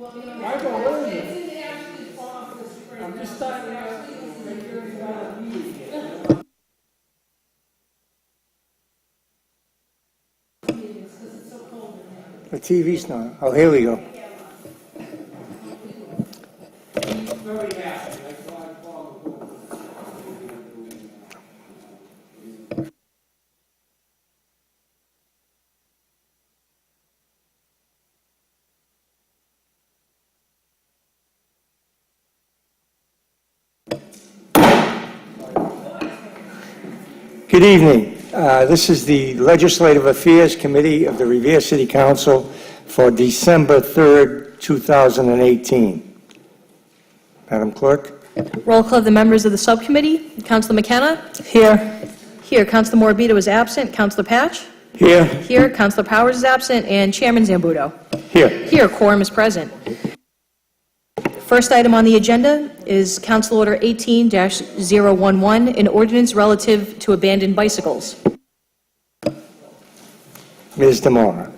I go with you. I'm just starting out. The TV's not. Oh, here we go. Good evening. This is the Legislative Affairs Committee of the Revere City Council for December 3rd, 2018. Madam Clerk? Roll call of the members of the subcommittee. Councilor McKenna? Here. Here. Councilor Morabito is absent. Councilor Patch? Here. Here. Councilor Powers is absent. And Chairman Zambuto? Here. Here. Quorum is present. First item on the agenda is Council Order 18-011, an ordinance relative to abandoned bicycles. Ms. DeMora.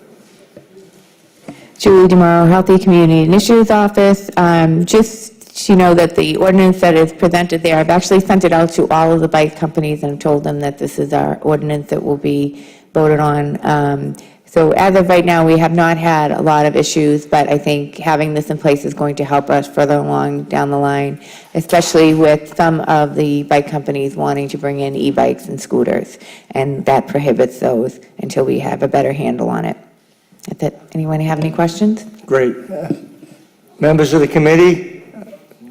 Julie DeMorrow, Healthy Community Initiatives Office. Just, you know, that the ordinance that is presented there, I've actually sent it out to all of the bike companies and told them that this is our ordinance that will be voted on. So as of right now, we have not had a lot of issues, but I think having this in place is going to help us further along down the line, especially with some of the bike companies wanting to bring in e-bikes and scooters, and that prohibits those until we have a better handle on it. That's it. Anyone have any questions? Great. Members of the committee?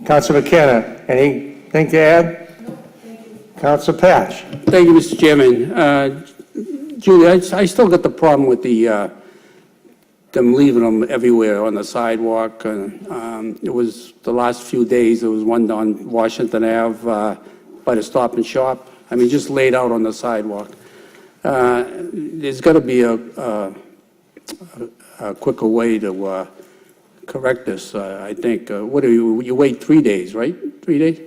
Councilor McKenna, anything to add? No, thank you. Councilor Patch? Thank you, Mr. Chairman. Julie, I still got the problem with them leaving them everywhere on the sidewalk. It was the last few days, there was one on Washington Ave by the Stop and Shop. I mean, just laid out on the sidewalk. There's got to be a quicker way to correct this, I think. What do you wait 3 days, right? 3 days?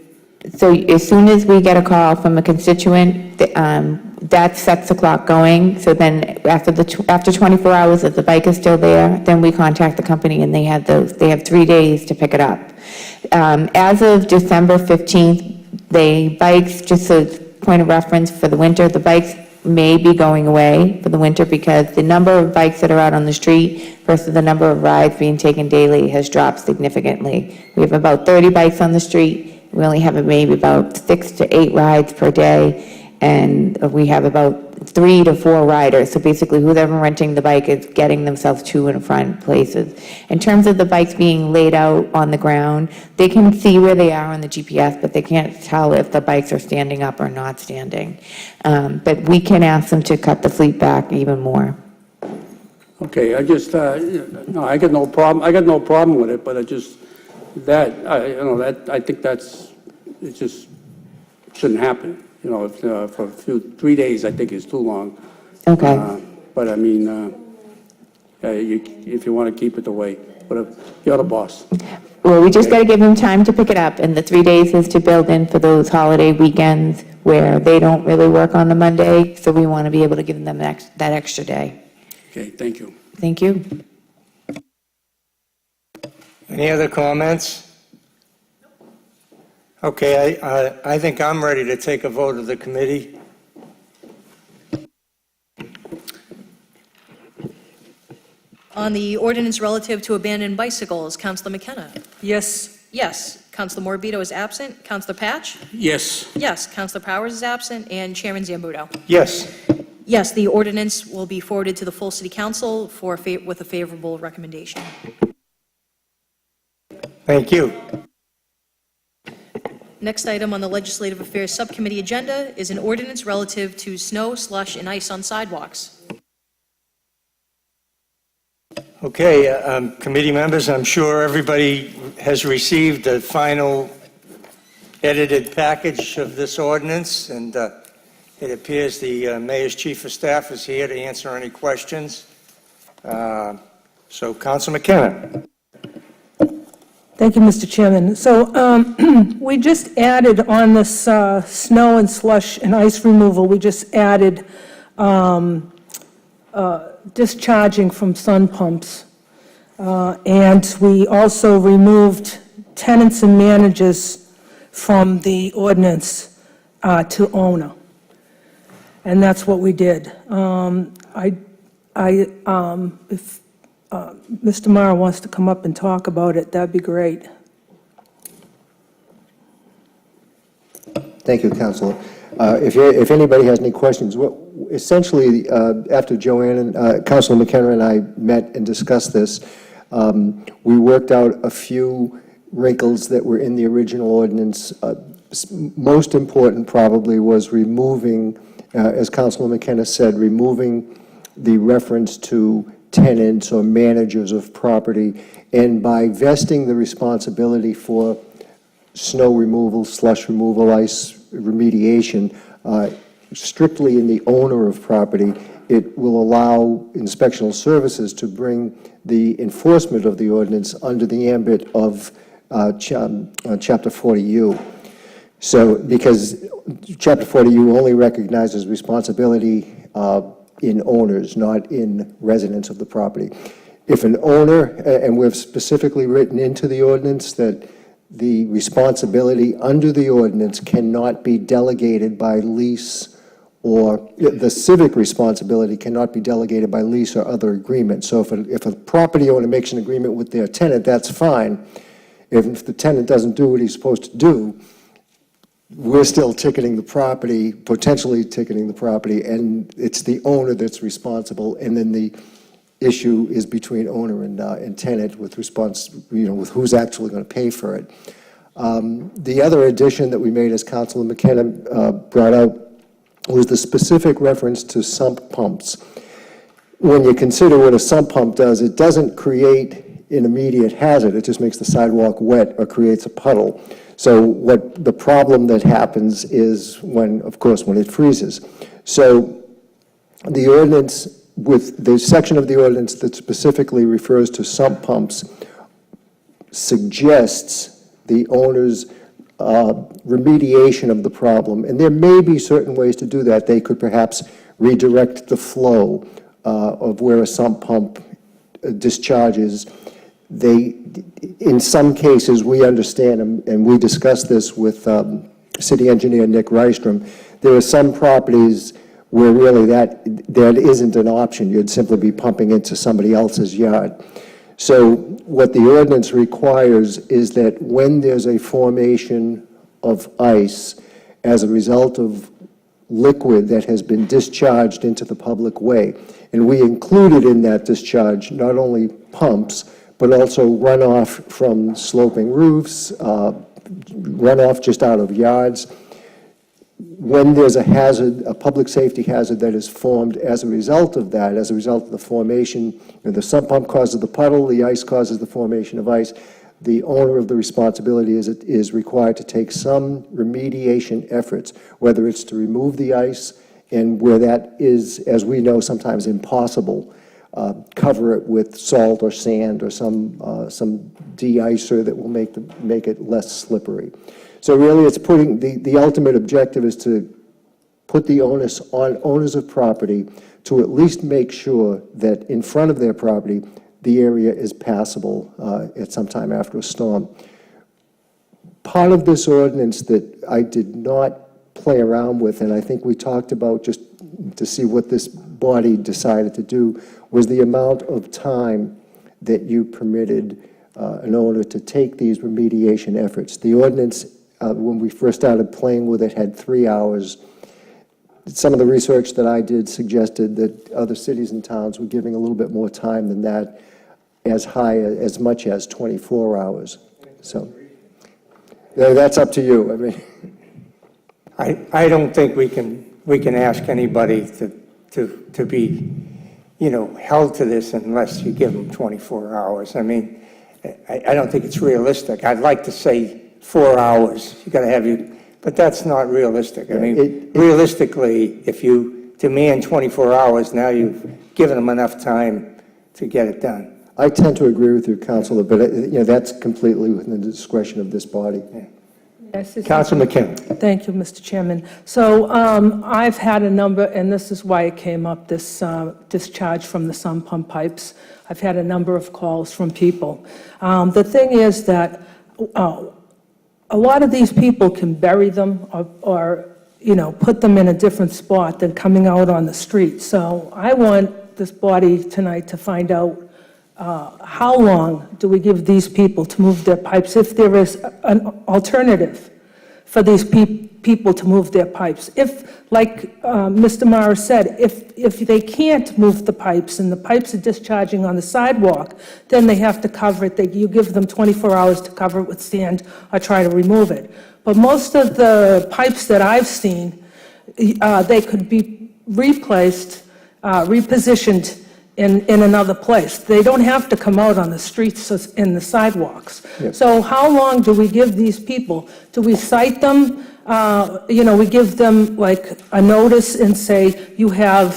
So as soon as we get a call from a constituent, that sets the clock going. So then after 24 hours, if the bike is still there, then we contact the company and they have 3 days to pick it up. As of December 15th, the bikes, just a point of reference for the winter, the bikes may be going away for the winter because the number of bikes that are out on the street versus the number of rides being taken daily has dropped significantly. We have about 30 bikes on the street. We only have maybe about 6 to 8 rides per day, and we have about 3 to 4 riders. So basically, whoever renting the bike is getting themselves to and from places. In terms of the bikes being laid out on the ground, they can see where they are on the GPS, but they can't tell if the bikes are standing up or not standing. But we can ask them to cut the fleet back even more. Okay, I just, no, I got no problem. I got no problem with it, but I just, I think it just shouldn't happen. You know, for 3 days, I think is too long. Okay. But I mean, if you want to keep it the way, whatever, you're the boss. Well, we just got to give them time to pick it up, and the 3 days is to build in for those holiday weekends where they don't really work on the Monday, so we want to be able to give them that extra day. Okay, thank you. Thank you. Any other comments? Okay, I think I'm ready to take a vote of the committee. On the ordinance relative to abandoned bicycles, Councilor McKenna? Yes. Yes. Councilor Morabito is absent. Councilor Patch? Yes. Yes. Councilor Powers is absent. And Chairman Zambuto? Yes. Yes, the ordinance will be forwarded to the full City Council with a favorable recommendation. Thank you. Next item on the Legislative Affairs Subcommittee agenda is an ordinance relative to snow, slush, and ice on sidewalks. Okay, committee members, I'm sure everybody has received the final edited package of this ordinance, and it appears the Mayor's Chief of Staff is here to answer any questions. So, Councilor McKenna. Thank you, Mr. Chairman. So we just added on this snow and slush and ice removal, we just added discharging from sun pumps. And we also removed tenants and managers from the ordinance to owner. And that's what we did. If Mr. Mara wants to come up and talk about it, that'd be great. Thank you, Councilor. If anybody has any questions, essentially, after Joanne and Councilor McKenna and I met and discussed this, we worked out a few wrinkles that were in the original ordinance. Most important probably was removing, as Councilor McKenna said, removing the reference to tenants or managers of property, and by vesting the responsibility for snow removal, slush removal, ice remediation, strictly in the owner of property, it will allow inspectional services to bring the enforcement of the ordinance under the ambit of Chapter 40U. So, because Chapter 40U only recognizes responsibility in owners, not in residents of the property. If an owner, and we've specifically written into the ordinance that the responsibility under the ordinance cannot be delegated by lease, or the civic responsibility cannot be delegated by lease or other agreement. So if a property owner makes an agreement with their tenant, that's fine. If the tenant doesn't do what he's supposed to do, we're still ticketing the property, potentially ticketing the property, and it's the owner that's responsible, and then the issue is between owner and tenant with with who's actually going to pay for it. The other addition that we made, as Councilor McKenna brought out, was the specific reference to sump pumps. When you consider what a sump pump does, it doesn't create an immediate hazard, it just makes the sidewalk wet or creates a puddle. So what the problem that happens is of course, when it freezes. So the ordinance, with the section of the ordinance that specifically refers to sump pumps, suggests the owner's remediation of the problem. And there may be certain ways to do that. They could perhaps redirect the flow of where a sump pump discharges. In some cases, we understand, and we discussed this with City Engineer Nick Rystrom, there are some properties where really that isn't an option. You'd simply be pumping into somebody else's yard. So what the ordinance requires is that when there's a formation of ice as a result of liquid that has been discharged into the public way, and we included in that discharge not only pumps, but also runoff from sloping roofs, runoff just out of yards. When there's a hazard, a public safety hazard that is formed as a result of that, as a result of the formation, the sump pump causes the puddle, the ice causes the formation of ice, the owner of the responsibility is required to take some remediation efforts, whether it's to remove the ice, and where that is, as we know, sometimes impossible, cover it with salt or sand or some de-icer that will make it less slippery. So really, it's putting, the ultimate objective is to put the onus on owners of property to at least make sure that in front of their property, the area is passable at some time after a storm. Part of this ordinance that I did not play around with, and I think we talked about just to see what this body decided to do, was the amount of time that you permitted an owner to take these remediation efforts. The ordinance, when we first started playing with it, had 3 hours. Some of the research that I did suggested that other cities and towns were giving a little bit more time than that, as much as 24 hours. So that's up to you. I mean, I don't think we can ask anybody to be, held to this unless you give them 24 hours. I mean, I don't think it's realistic. I'd like to say 4 hours. You got to have but that's not realistic. I mean, realistically, if you demand 24 hours, now you've given them enough time to get it done. I tend to agree with you, Councilor, but that's completely within the discretion of this body. Yeah. Councilor McKinnon. Thank you, Mr. Chairman. So I've had a number, and this is why it came up, this discharge from the sump pump pipes. I've had a number of calls from people. The thing is that a lot of these people can bury them or put them in a different spot than coming out on the street. So I want this body tonight to find out how long do we give these people to move their pipes, if there is an alternative for these people to move their pipes. If, like Mr. Mara said, if they can't move the pipes and the pipes are discharging on the sidewalk, then they have to cover it. You give them 24 hours to cover it with sand or try to remove it. But most of the pipes that I've seen, they could be replaced, repositioned in another place. They don't have to come out on the streets and the sidewalks. Yep. So how long do we give these people? Do we cite them? We give them like a notice and say, you have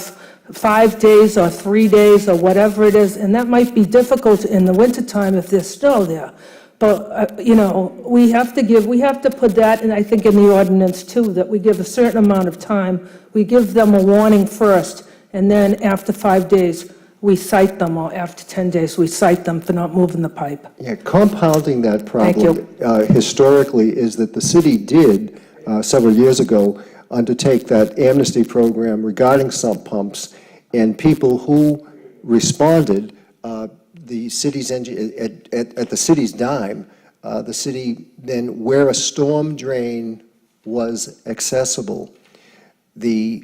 5 days or 3 days or whatever it is, and that might be difficult in the wintertime if they're still there. But, we have to put that, and I think in the ordinance too, that we give a certain amount of time. We give them a warning first, and then after 5 days, we cite them, or after 10 days, we cite them for not moving the pipe. Yeah, compounding that Thank problem historically is that the city did, several years ago, undertake that amnesty program regarding sump pumps, and people who responded, the city's at the city's dime, the city then, where a storm drain was accessible, the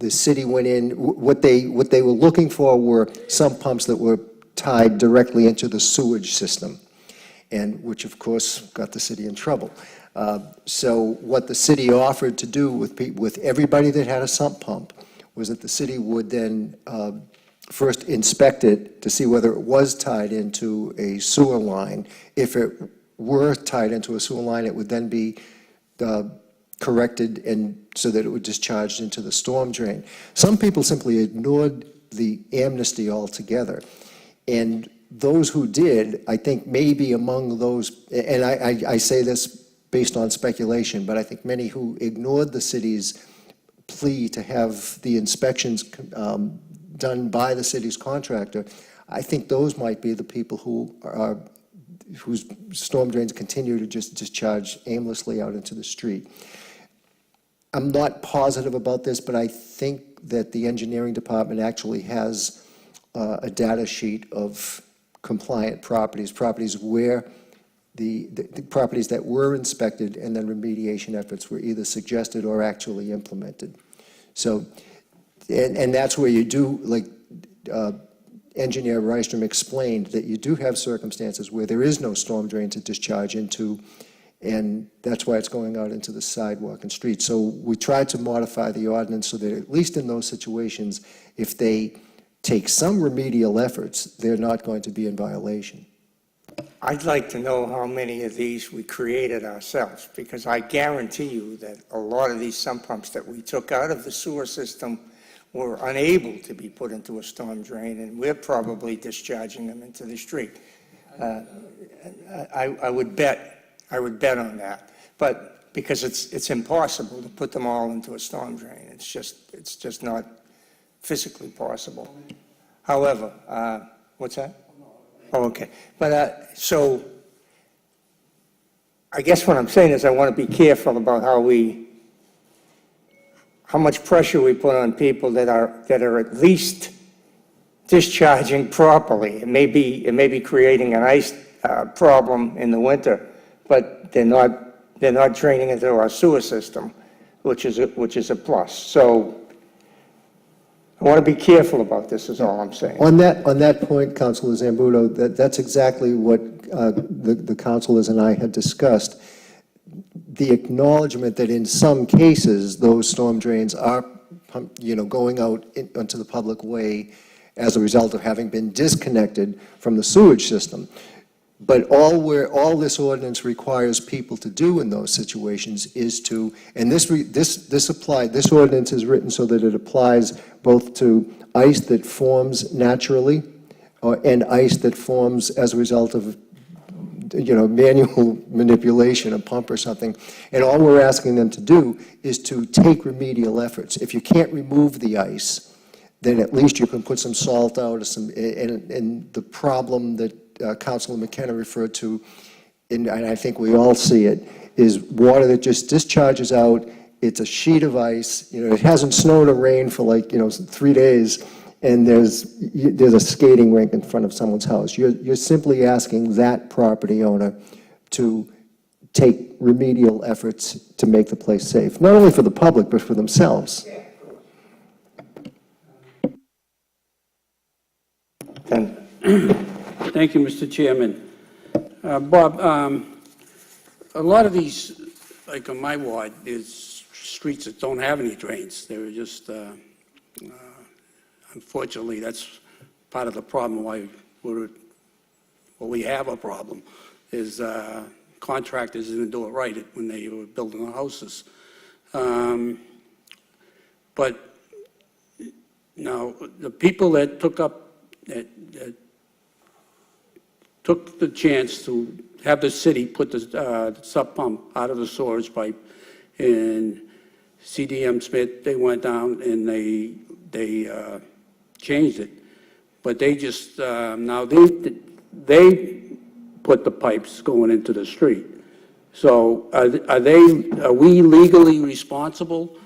city went in. What they were looking for were sump pumps that were tied directly into the sewage system, and which of course got the city in trouble. So what the city offered to do with everybody that had a sump pump was that the city would then first inspect it to see whether it was tied into a sewer line. If it were tied into a sewer line, it would then be corrected and so that it would discharge into the storm drain. Some people simply ignored the amnesty altogether. And those who did, I think maybe among those, and I say this based on speculation, but I think many who ignored the city's plea to have the inspections done by the city's contractor, I think those might be the people whose storm drains continue to just discharge aimlessly out into the street. I'm not positive about this, but I think that the engineering department actually has a data sheet of compliant properties where the properties that were inspected and then remediation efforts were either suggested or actually implemented. So, and that's where you do, like Engineer Rystrom explained, that you do have circumstances where there is no storm drain to discharge into, and that's why it's going out into the sidewalk and street. So we tried to modify the ordinance so that at least in those situations, if they take some remedial efforts, they're not going to be in violation. I'd like to know how many of these we created ourselves, because I guarantee you that a lot of these sump pumps that we took out of the sewer system were unable to be put into a storm drain, and we're probably discharging them into the street. I would bet on that, but because it's impossible to put them all into a storm drain. It's just not physically possible. However, what's that? Oh, okay. But so I guess what I'm saying is I want to be careful about how much pressure we put on people that are at least discharging properly. It may be creating an ice problem in the winter, but they're not draining into our sewer system, which is a plus. So I want to be careful about this, is all I'm saying. On that point, Councilor Zambuto, that's exactly what the councilors and I had discussed. The acknowledgement that in some cases, those storm drains are, going out onto the public way as a result of having been disconnected from the sewage system. But all this ordinance requires people to do in those situations is to, and this ordinance is written so that it applies both to ice that forms naturally and ice that forms as a result of manual manipulation, a pump or something. And all we're asking them to do is to take remedial efforts. If you can't remove the ice, then at least you can put some salt out or some, and the problem that Councilor McKenna referred to, and I think we all see it, is water that just discharges out. It's a sheet of ice. It hasn't snowed or rained for 3 days, and there's a skating rink in front of someone's house. You're simply asking that property owner to take remedial efforts to make the place safe, not only for the public, but for themselves. Ken? Thank you, Mr. Chairman. Bob, a lot of these, like on my ward, there's streets that don't have any drains. They're just, unfortunately, that's part of the problem why we have a problem, is contractors didn't do it right when they were building the houses. But now, the people that that took the chance to have the city put the sub pump out of the storage pipe, and CDM Smith, they went down and they changed it. But they just, now they put the pipes going into the street. So are we legally responsible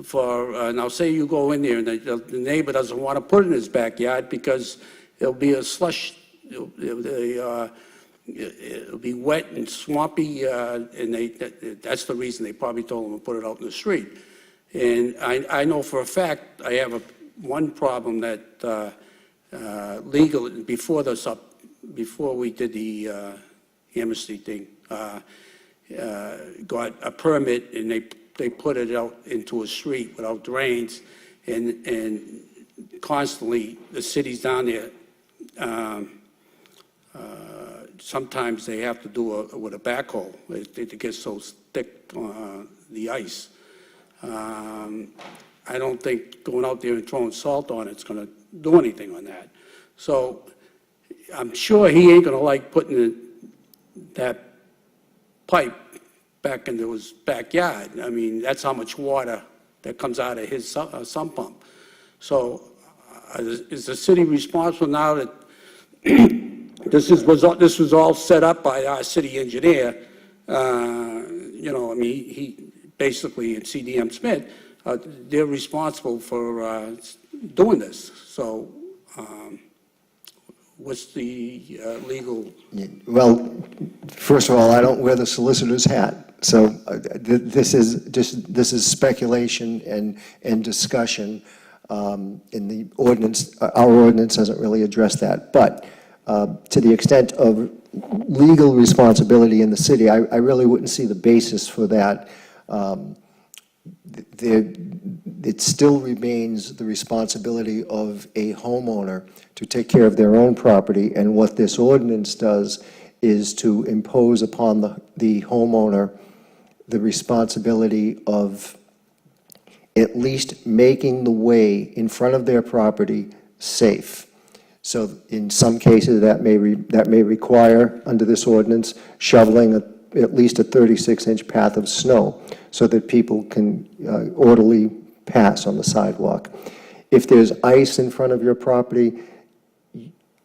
for, now say you go in there and the neighbor doesn't want to put it in his backyard because it'll be a slush, it'll be wet and swampy, and that's the reason they probably told him to put it out in the street. And I know for a fact I have one problem that legal, before we did the amnesty thing, got a permit, and they put it out into a street without drains, and constantly the city's down there. Sometimes they have to do with a backhoe. It gets so thick, the ice. I don't think going out there and throwing salt on it's going to do anything on that. So I'm sure he ain't going to like putting that pipe back into his backyard. I mean, that's how much water that comes out of his sump pump. So is the city responsible now that this was all set up by our city engineer? I mean, he basically, in CDM Smith, they're responsible for doing this. So what's the legal? Well, first of all, I don't wear the solicitor's hat. So this is speculation and discussion. In the ordinance, our ordinance doesn't really address that. But to the extent of legal responsibility in the city, I really wouldn't see the basis for that. It still remains the responsibility of a homeowner to take care of their own property, and what this ordinance does is to impose upon the homeowner the responsibility of at least making the way in front of their property safe. So in some cases, that may require, under this ordinance, shoveling at least a 36-inch path of snow so that people can orderly pass on the sidewalk. If there's ice in front of your property,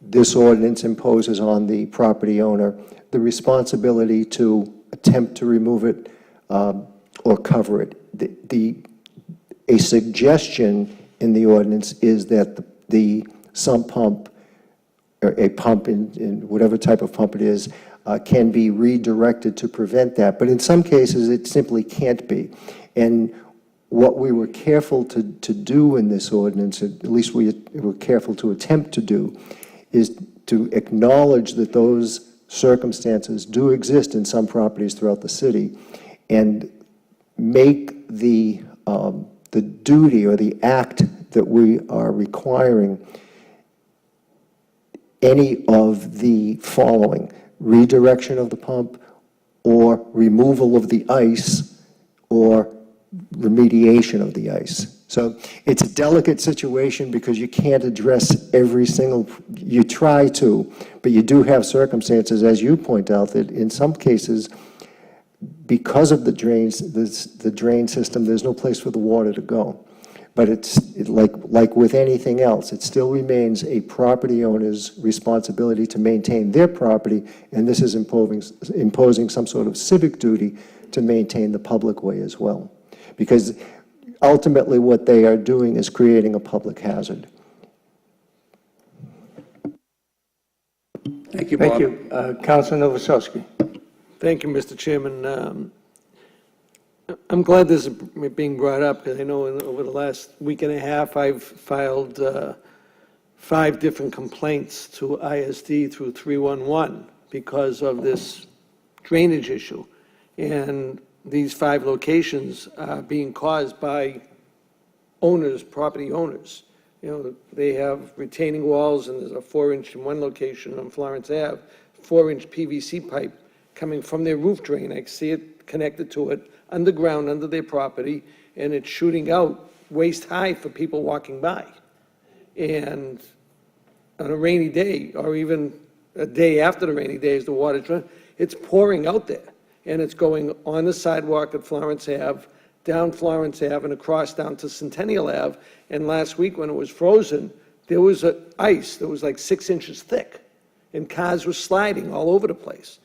this ordinance imposes on the property owner the responsibility to attempt to remove it or cover it. A suggestion in the ordinance is that the sump pump, or a pump in whatever type of pump it is, can be redirected to prevent that. But in some cases, it simply can't be. And what we were careful to do in this ordinance, at least we were careful to attempt to do, is to acknowledge that those circumstances do exist in some properties throughout the city, and make the duty or the act that we are requiring any of the following: redirection of the pump, or removal of the ice, or remediation of the ice. So it's a delicate situation because you can't address every single, you try to, but you do have circumstances, as you point out, that in some cases, because of the drains, the drain system, there's no place for the water to go. But like with anything else, it still remains a property owner's responsibility to maintain their property, and this is imposing some sort of civic duty to maintain the public way as well. Because ultimately what they are doing is creating a public hazard. Thank you, Bob. Thank you. Councilor Novoselsky. Thank you, Mr. Chairman. I'm glad this is being brought up, because I know over the last week and a half, I've filed 5 different complaints to ISD through 311 because of this drainage issue. And these 5 locations are being caused by owners, property owners. You know, they have retaining walls, and there's a 4-inch in one location on Florence Ave, 4-inch PVC pipe coming from their roof drain. I see it connected to it underground under their property, and it's shooting out waist high for people walking by. And on a rainy day, or even a day after the rainy day, as the water's running, it's pouring out there. And it's going on the sidewalk at Florence Ave, down Florence Ave, and across down to Centennial Ave. And last week, when it was frozen, there was ice that was like 6 inches thick, and cars were sliding all over the place.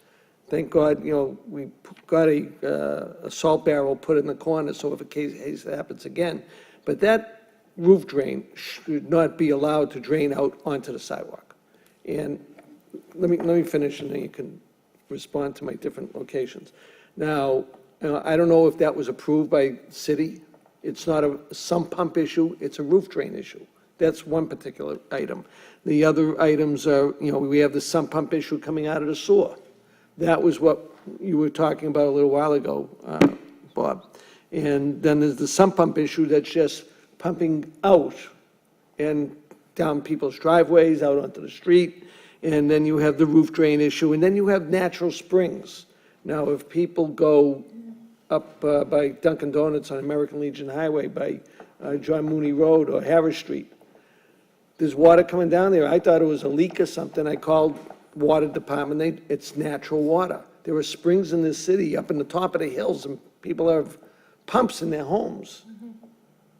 Thank God, you know, we got a salt barrel put in the corner, so if a case happens again. But that roof drain should not be allowed to drain out onto the sidewalk. And let me finish, and then you can respond to my different locations. Now, I don't know if that was approved by city. It's not a sump pump issue, it's a roof drain issue. That's one particular item. The other items are, you know, we have the sump pump issue coming out of the sewer. That was what you were talking about a little while ago, Bob. And then there's the sump pump issue that's just pumping out and down people's driveways, out onto the street. And then you have the roof drain issue, and then you have natural springs. Now, if people go up by Dunkin' Donuts on American Legion Highway, by John Mooney Road or Harris Street, there's water coming down there. I thought it was a leak or something. I called water department. It's natural water. There are springs in this city up in the top of the hills, and people have pumps in their homes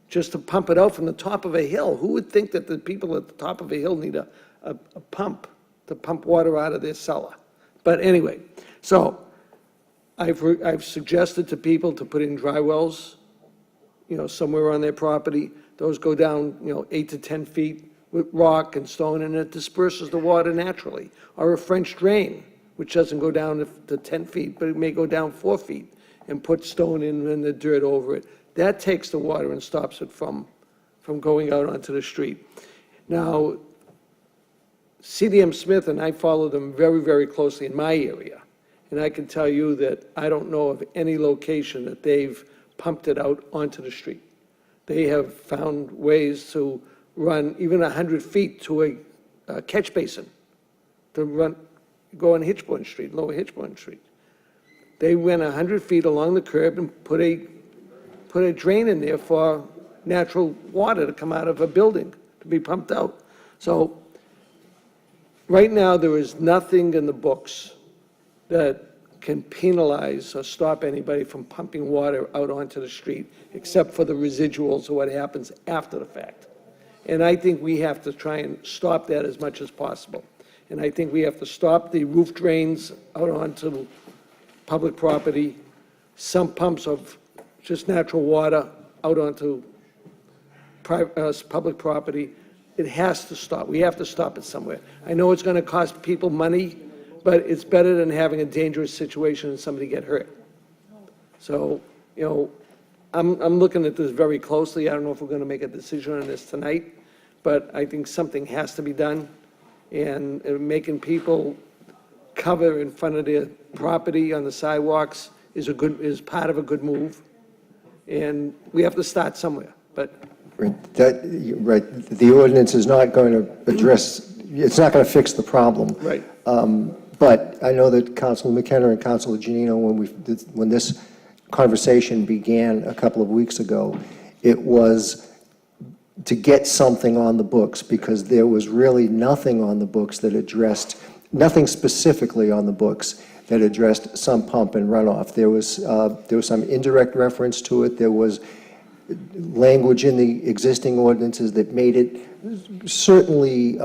just to pump it out from the top of a hill. Who would think that the people at the top of a hill need a pump to pump water out of their cellar? But anyway, so I've suggested to people to put in dry wells, you know, somewhere on their property. Those go down, you know, 8 to 10 feet with rock and stone, and it disperses the water naturally. Or a French drain, which doesn't go down to 10 feet, but it may go down 4 feet, and put stone in and the dirt over it. That takes the water and stops it from going out onto the street. Now, CDM Smith, and I follow them very, very closely in my area, and I can tell you that I don't know of any location that they've pumped it out onto the street. They have found ways to run even 100 feet to a catch basin to go on Hitchborn Street, Lower Hitchborn Street. They went 100 feet along the curb and put a drain in there for natural water to come out of a building to be pumped out. So right now, there is nothing in the books that can penalize or stop anybody from pumping water out onto the street, except for the residuals of what happens after the fact. And I think we have to try and stop that as much as possible. And I think we have to stop the roof drains out onto public property, sump pumps of just natural water out onto public property. It has to stop. We have to stop it somewhere. I know it's going to cost people money, but it's better than having a dangerous situation and somebody get hurt. So, you know, I'm looking at this very closely. I don't know if we're going to make a decision on this tonight, but I think something has to be done. And making people cover in front of their property on the sidewalks is part of a good move. And we have to start somewhere, but. Right, the ordinance is not going to address, it's not going to fix the problem. Right. But I know that Councilor McKenna and Councilor Janino, when this conversation began a couple of weeks ago, it was to get something on the books, because there was really nothing on the books that addressed, nothing specifically on the books that addressed sump pump and runoff. There was some indirect reference to it. There was language in the existing ordinances that made it certainly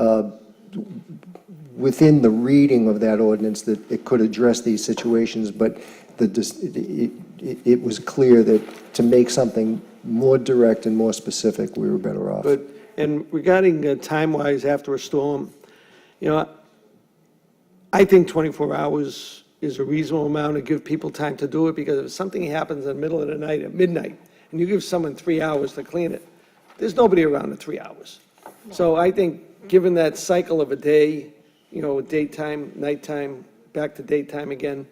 within the reading of that ordinance that it could address these situations, but it was clear that to make something more direct and more specific, we were better off. But, and regarding time-wise after a storm, you know, I think 24 hours is a reasonable amount to give people time to do it, because if something happens in the middle of the night at midnight, and you give someone 3 hours to clean it, there's nobody around in 3 hours. So I think, given that cycle of a day, you know, daytime, nighttime, back to daytime again,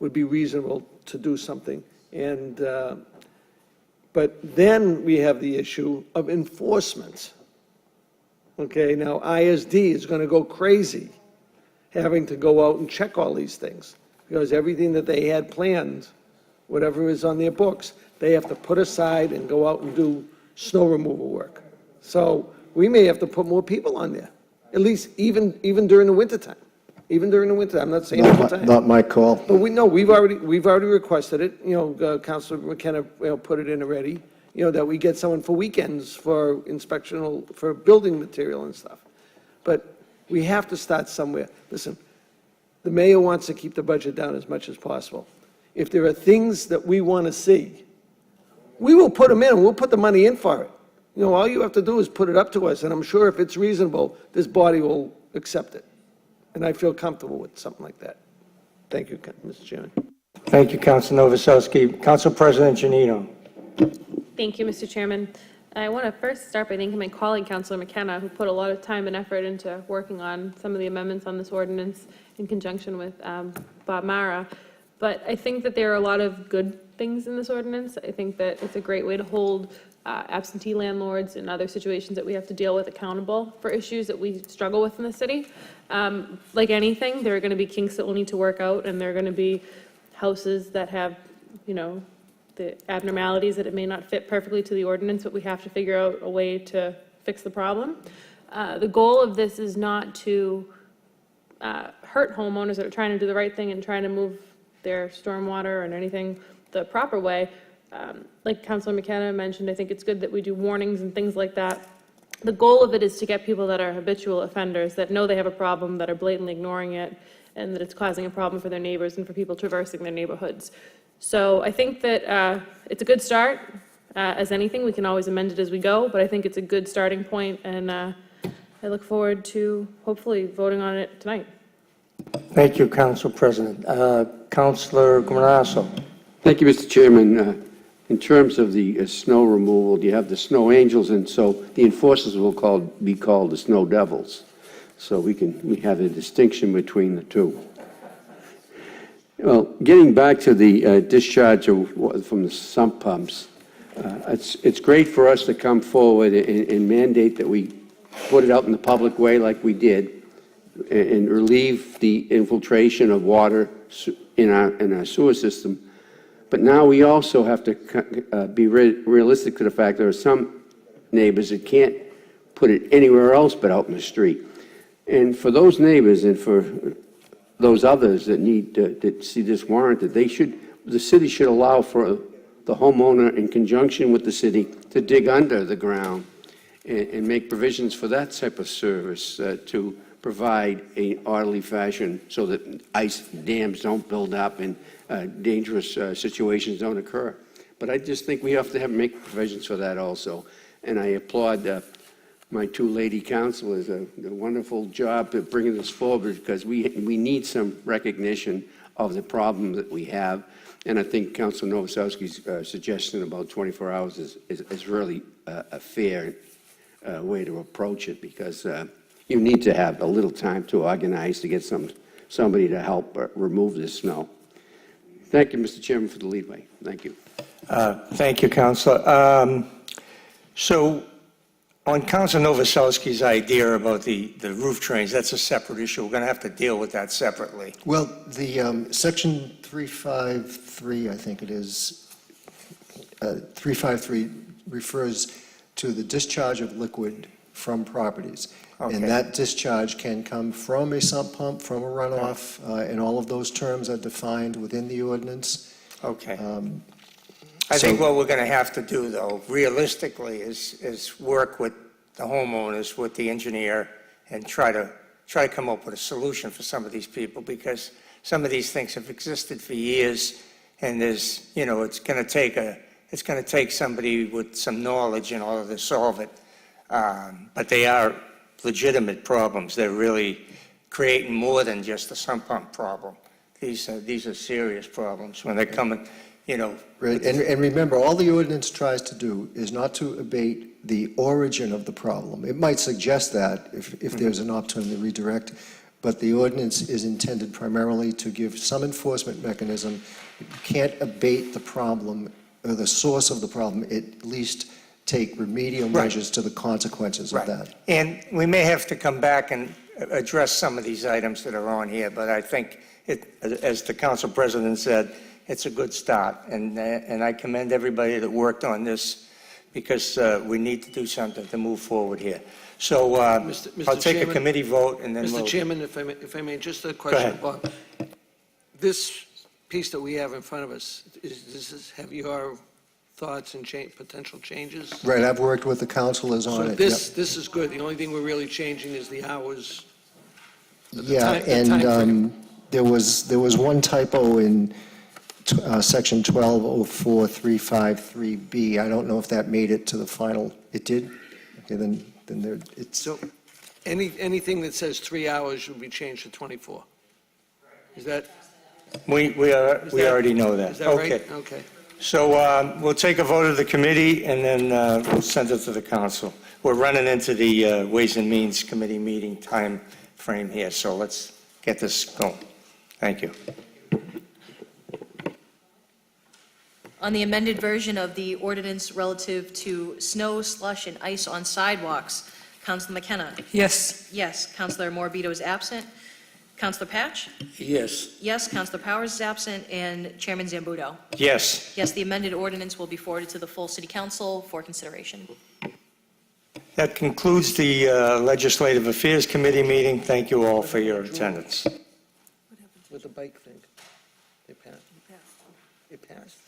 would be reasonable to do something. And, but then we have the issue of enforcement. Okay, now ISD is going to go crazy having to go out and check all these things, because everything that they had planned, whatever is on their books, they have to put aside and go out and do snow removal work. So we may have to put more people on there, at least even during the wintertime. Even during the winter, I'm not saying all the time. Not my call. But we know, we've already requested it, you know, Councilor McKenna, you know, put it in already, you know, that we get someone for weekends for inspectional, for building material and stuff. But we have to start somewhere. Listen, the mayor wants to keep the budget down as much as possible. If there are things that we want to see, we will put them in, and we'll put the money in for it. You know, all you have to do is put it up to us, and I'm sure if it's reasonable, this body will accept it. And I feel comfortable with something like that. Thank you, Mr. Chairman. Thank you, Council Novoselsky. Council President Janino. Thank you, Mr. Chairman. I want to first start by thanking my colleague, Councilor McKenna, who put a lot of time and effort into working on some of the amendments on this ordinance in conjunction with Bob Mara. But I think that there are a lot of good things in this ordinance. I think that it's a great way to hold absentee landlords and other situations that we have to deal with accountable for issues that we struggle with in the city. Like anything, there are going to be kinks that we'll need to work out, and there are going to be houses that have, you know, the abnormalities that it may not fit perfectly to the ordinance, but we have to figure out a way to fix the problem. The goal of this is not to hurt homeowners that are trying to do the right thing and trying to move their stormwater and anything the proper way. Like Councilor McKenna mentioned, I think it's good that we do warnings and things like that. The goal of it is to get people that are habitual offenders, that know they have a problem, that are blatantly ignoring it, and that it's causing a problem for their neighbors and for people traversing their neighborhoods. So I think that it's a good start. As anything, we can always amend it as we go, but I think it's a good starting point, and I look forward to hopefully voting on it tonight. Thank you, Council President. Councilor Granasso. Thank you, Mr. Chairman. In terms of the snow removal, you have the snow angels, and so the enforcers will be called the snow devils. So we have a distinction between the two. Well, getting back to the discharge from the sump pumps, it's great for us to come forward and mandate that we put it out in the public way like we did, and relieve the infiltration of water in our sewer system. But now we also have to be realistic to the fact there are some neighbors that can't put it anywhere else but out in the street. And for those neighbors and for those others that need to see this warranted, the city should allow for the homeowner, in conjunction with the city, to dig under the ground and make provisions for that type of service to provide an orderly fashion so that ice dams don't build up and dangerous situations don't occur. But I just think we have to make provisions for that also. And I applaud my two lady councilors, a wonderful job at bringing this forward, because we need some recognition of the problem that we have. And I think Councilor Novoselsky's suggestion about 24 hours is really a fair way to approach it, because you need to have a little time to organize to get somebody to help remove this snow. Thank you, Mr. Chairman, for the leadway. Thank you. Thank you, Councilor. So on Councilor Novoselsky's idea about the roof drains, that's a separate issue. We're going to have to deal with that separately. Well, the section 353, I think it is, 353 refers to the discharge of liquid from properties. Okay. And that discharge can come from a sump pump, from a runoff, and all of those terms are defined within the ordinance. Okay. I think what we're going to have to do, though, realistically, is work with the homeowners, with the engineer, and try to come up with a solution for some of these people, because some of these things have existed for years, and there's, it's going to take somebody with some knowledge in order to solve it. But they are legitimate problems. They're really creating more than just a sump pump problem. These are serious problems when they're coming, Right, and remember, all the ordinance tries to do is not to abate the origin of the problem. It might suggest that if there's an opportunity to redirect, but the ordinance is intended primarily to give some enforcement mechanism. You can't abate the problem, or the source of the problem, at least take remedial Right. measures to the consequences of that. And we may have to come back and address some of these items that are on here, but I think, as the council president said, it's a good start. And I commend everybody that worked on this, because we need to do something to move forward here. So Mr. I'll take a Chairman? committee vote, and then we'll... Mr. Chairman, if I may, just a question, ahead. Bob. This piece that we have in front of us, have your thoughts and potential changes? Right, I've worked with the councilors on So it. this is good. The only thing we're really changing is the hours. Yeah, the time and there was one typo in section 1204353B. I don't know if that made it to the final. It did? Okay, then there, it's, So anything that says 3 hours should be changed to 24. Is that, We already know that. is that right? Okay. Okay. So we'll take a vote of the committee, and then we'll send it to the council. We're running into the Ways and Means Committee meeting time frame here, so let's get this going. Thank you. On the amended version of the ordinance relative to snow, slush, and ice on sidewalks, Councilor McKenna? Yes. Yes. Councilor Morbido is absent. Councilor Patch? Yes. Yes. Councilor Powers is absent, and Chairman Zambudo? Yes. Yes, the amended ordinance will be forwarded to the full city council for consideration. That concludes the Legislative Affairs Committee meeting. Thank you all for your attendance. With the bike thing. They passed. It passed.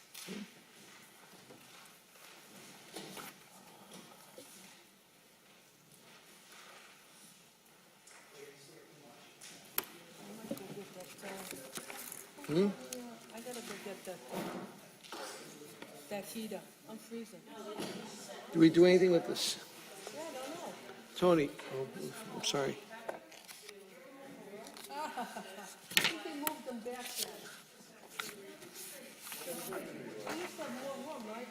I gotta go get that heater. I'm freezing. Do we do anything with this? Yeah, I don't know. Tony, I'm sorry. I think they moved them back then. I used to have more room, right?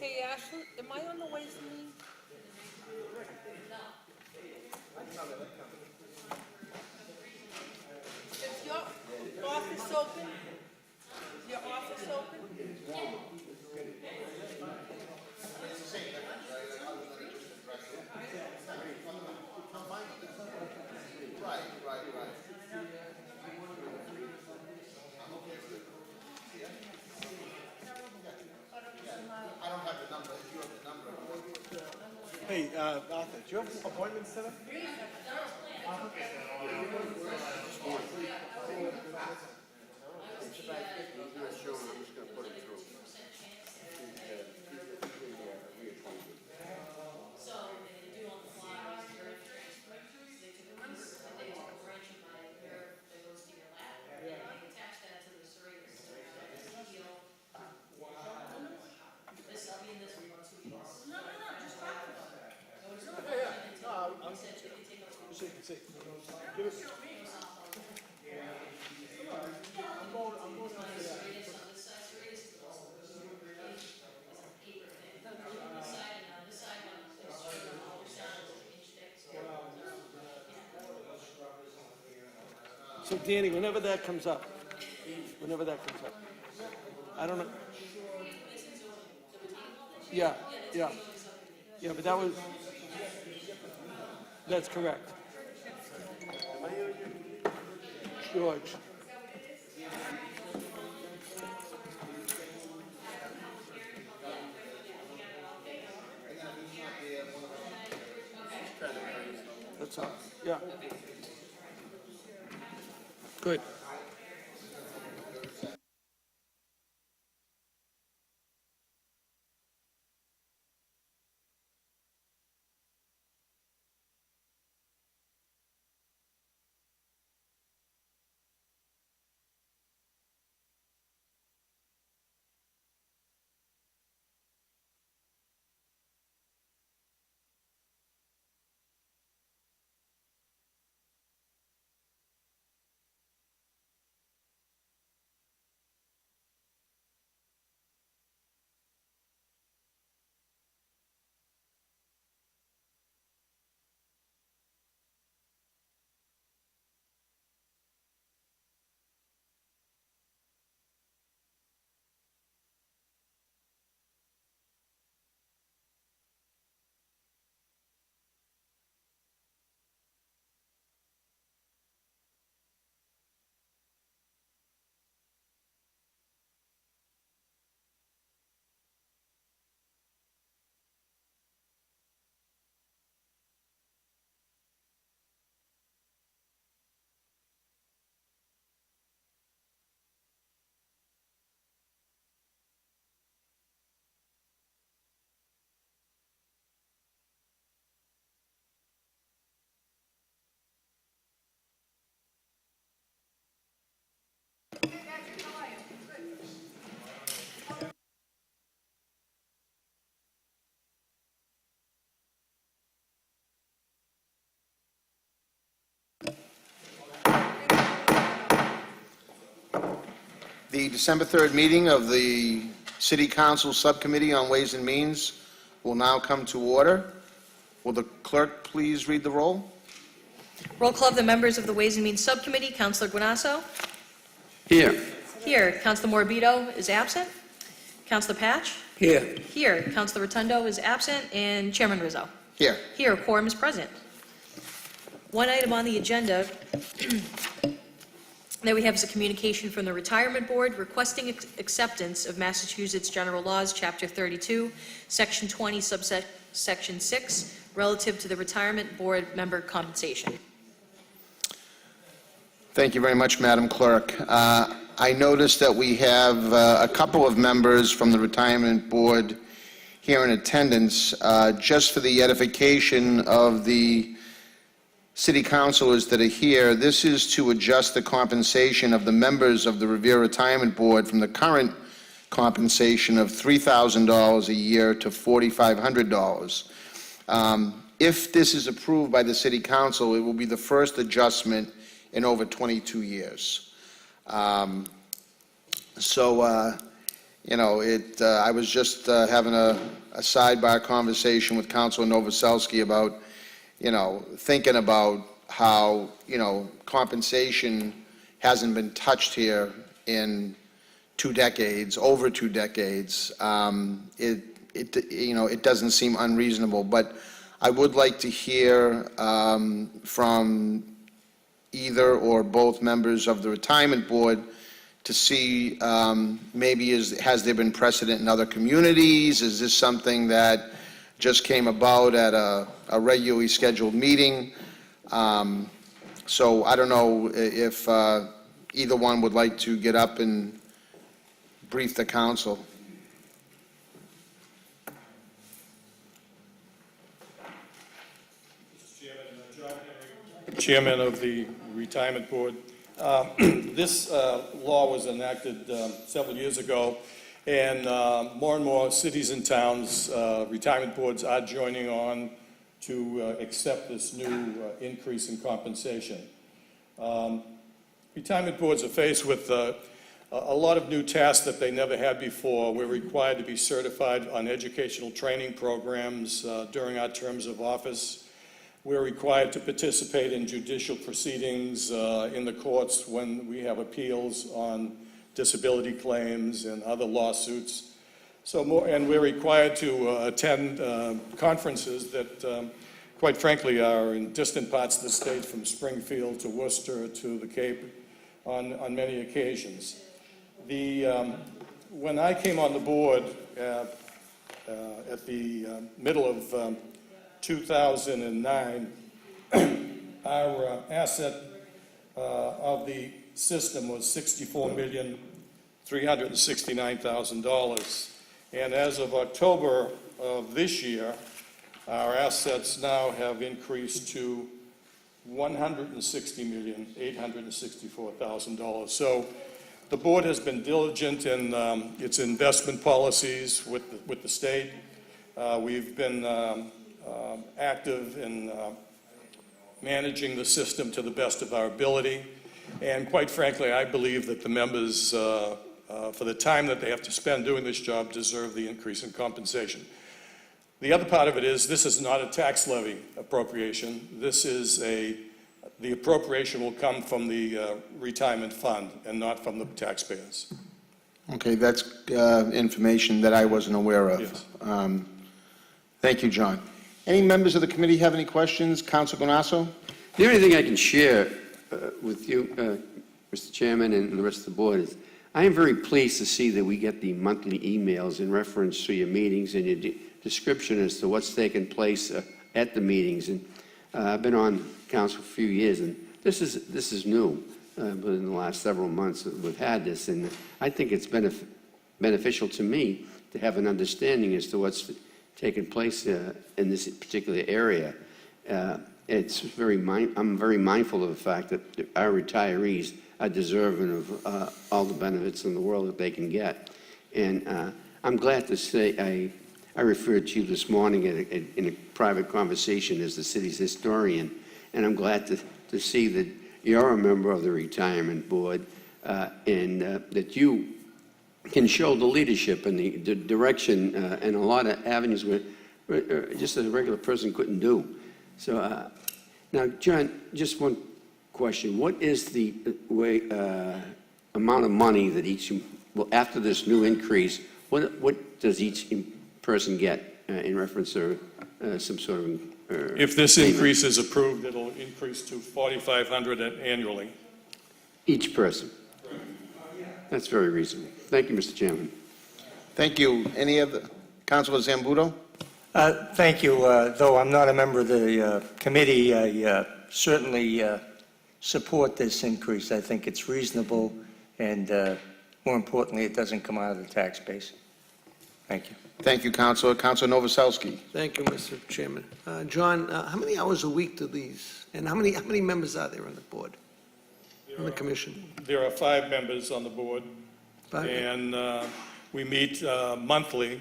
Hey, Ashley, am I on the Ways and Means? Is your office open? Is your office open? Hey, Arthur, do you have appointments today? So you can see. Give us. So Danny, whenever that comes up, I don't know. Yeah, but that's correct. George. That's all, yeah. Good. The December 3rd meeting of the City Council Subcommittee on Ways and Means will now come to order. Will the clerk please read the roll? Roll call of the members of the Ways and Means Subcommittee. Councilor Guanasso? Here. Here. Councilor Morbido is absent. Councilor Patch? Here. Here. Councilor Rotundo is absent. And Chairman Rizzo? Here. Here. Quorum is present. One item on the agenda that we have is a communication from the Retirement Board requesting acceptance of Massachusetts General Laws, Chapter 32, Section 20, Subsection 6, relative to the Retirement Board member compensation. Thank you very much, Madam Clerk. I noticed that we have a couple of members from the Retirement Board here in attendance. Just for the edification of the city councilors that are here, this is to adjust the compensation of the members of the Revere Retirement Board from the current compensation of $3,000 a year to $4,500. If this is approved by the city council, it will be the first adjustment in over 22 years. I was just having a sidebar conversation with Councilor Novoselsky about thinking about how, compensation hasn't been touched here in 2 decades, over 2 decades. It doesn't seem unreasonable, but I would like to hear from either or both members of the Retirement Board to see maybe has there been precedent in other communities? Is this something that just came about at a regularly scheduled meeting? So I don't know if either one would like to get up and brief the council. Chairman of the Retirement Board. This law was enacted several years ago, and more cities and towns, retirement boards are joining on to accept this new increase in compensation. Retirement boards are faced with a lot of new tasks that they never had before. We're required to be certified on educational training programs during our terms of office. We're required to participate in judicial proceedings in the courts when we have appeals on disability claims and other lawsuits. And we're required to attend conferences that, quite frankly, are in distant parts of the state, from Springfield to Worcester to the Cape. on many occasions. When I came on the board at the middle of 2009, our asset of the system was $64,369,000. And as of October of this year, our assets now have increased to $160,864,000. So the board has been diligent in its investment policies with the state. We've been active in managing the system to the best of our ability. And quite frankly, I believe that the members, for the time that they have to spend doing this job, deserve the increase in compensation. The other part of it is this is not a tax levy appropriation. This is the appropriation will come from the retirement fund and not from the taxpayers. Okay, that's information that I wasn't aware of. Yes. Thank you, John. Any members of the committee have any questions? Council Gonasso? The only thing I can share with you, Mr. Chairman, and the rest of the board is I am very pleased to see that we get the monthly emails in reference to your meetings and your description as to what's taken place at the meetings. And I've been on council for a few years, and this is new. But in the last several months we've had this, and I think it's beneficial to me to have an understanding as to what's taken place in this particular area. I'm very mindful of the fact that our retirees are deserving of all the benefits in the world that they can get. And I'm glad to say I referred to you this morning in a private conversation as the city's historian, and I'm glad to see that you're a member of the retirement board and that you can show the leadership and the direction in a lot of avenues where just a regular person couldn't do. So now, John, just one question. What is the amount of money that after this new increase, what does each person get in reference to some sort of If this payment? increase is approved, it'll increase to $4,500 annually. Each person? That's very reasonable. Thank you, Mr. Chairman. Thank you. Any other? Councilor Zambudo? Thank you. Though I'm not a member of the committee, I certainly support this increase. I think it's reasonable, and more importantly, it doesn't come out of the tax base. Thank you. Thank you, Councilor. Councilor Novoselsky? Thank you, Mr. Chairman. John, how many hours a week do these, and how many members are there on the board, on the commission? There are 5 members on the board, 5? and we meet monthly,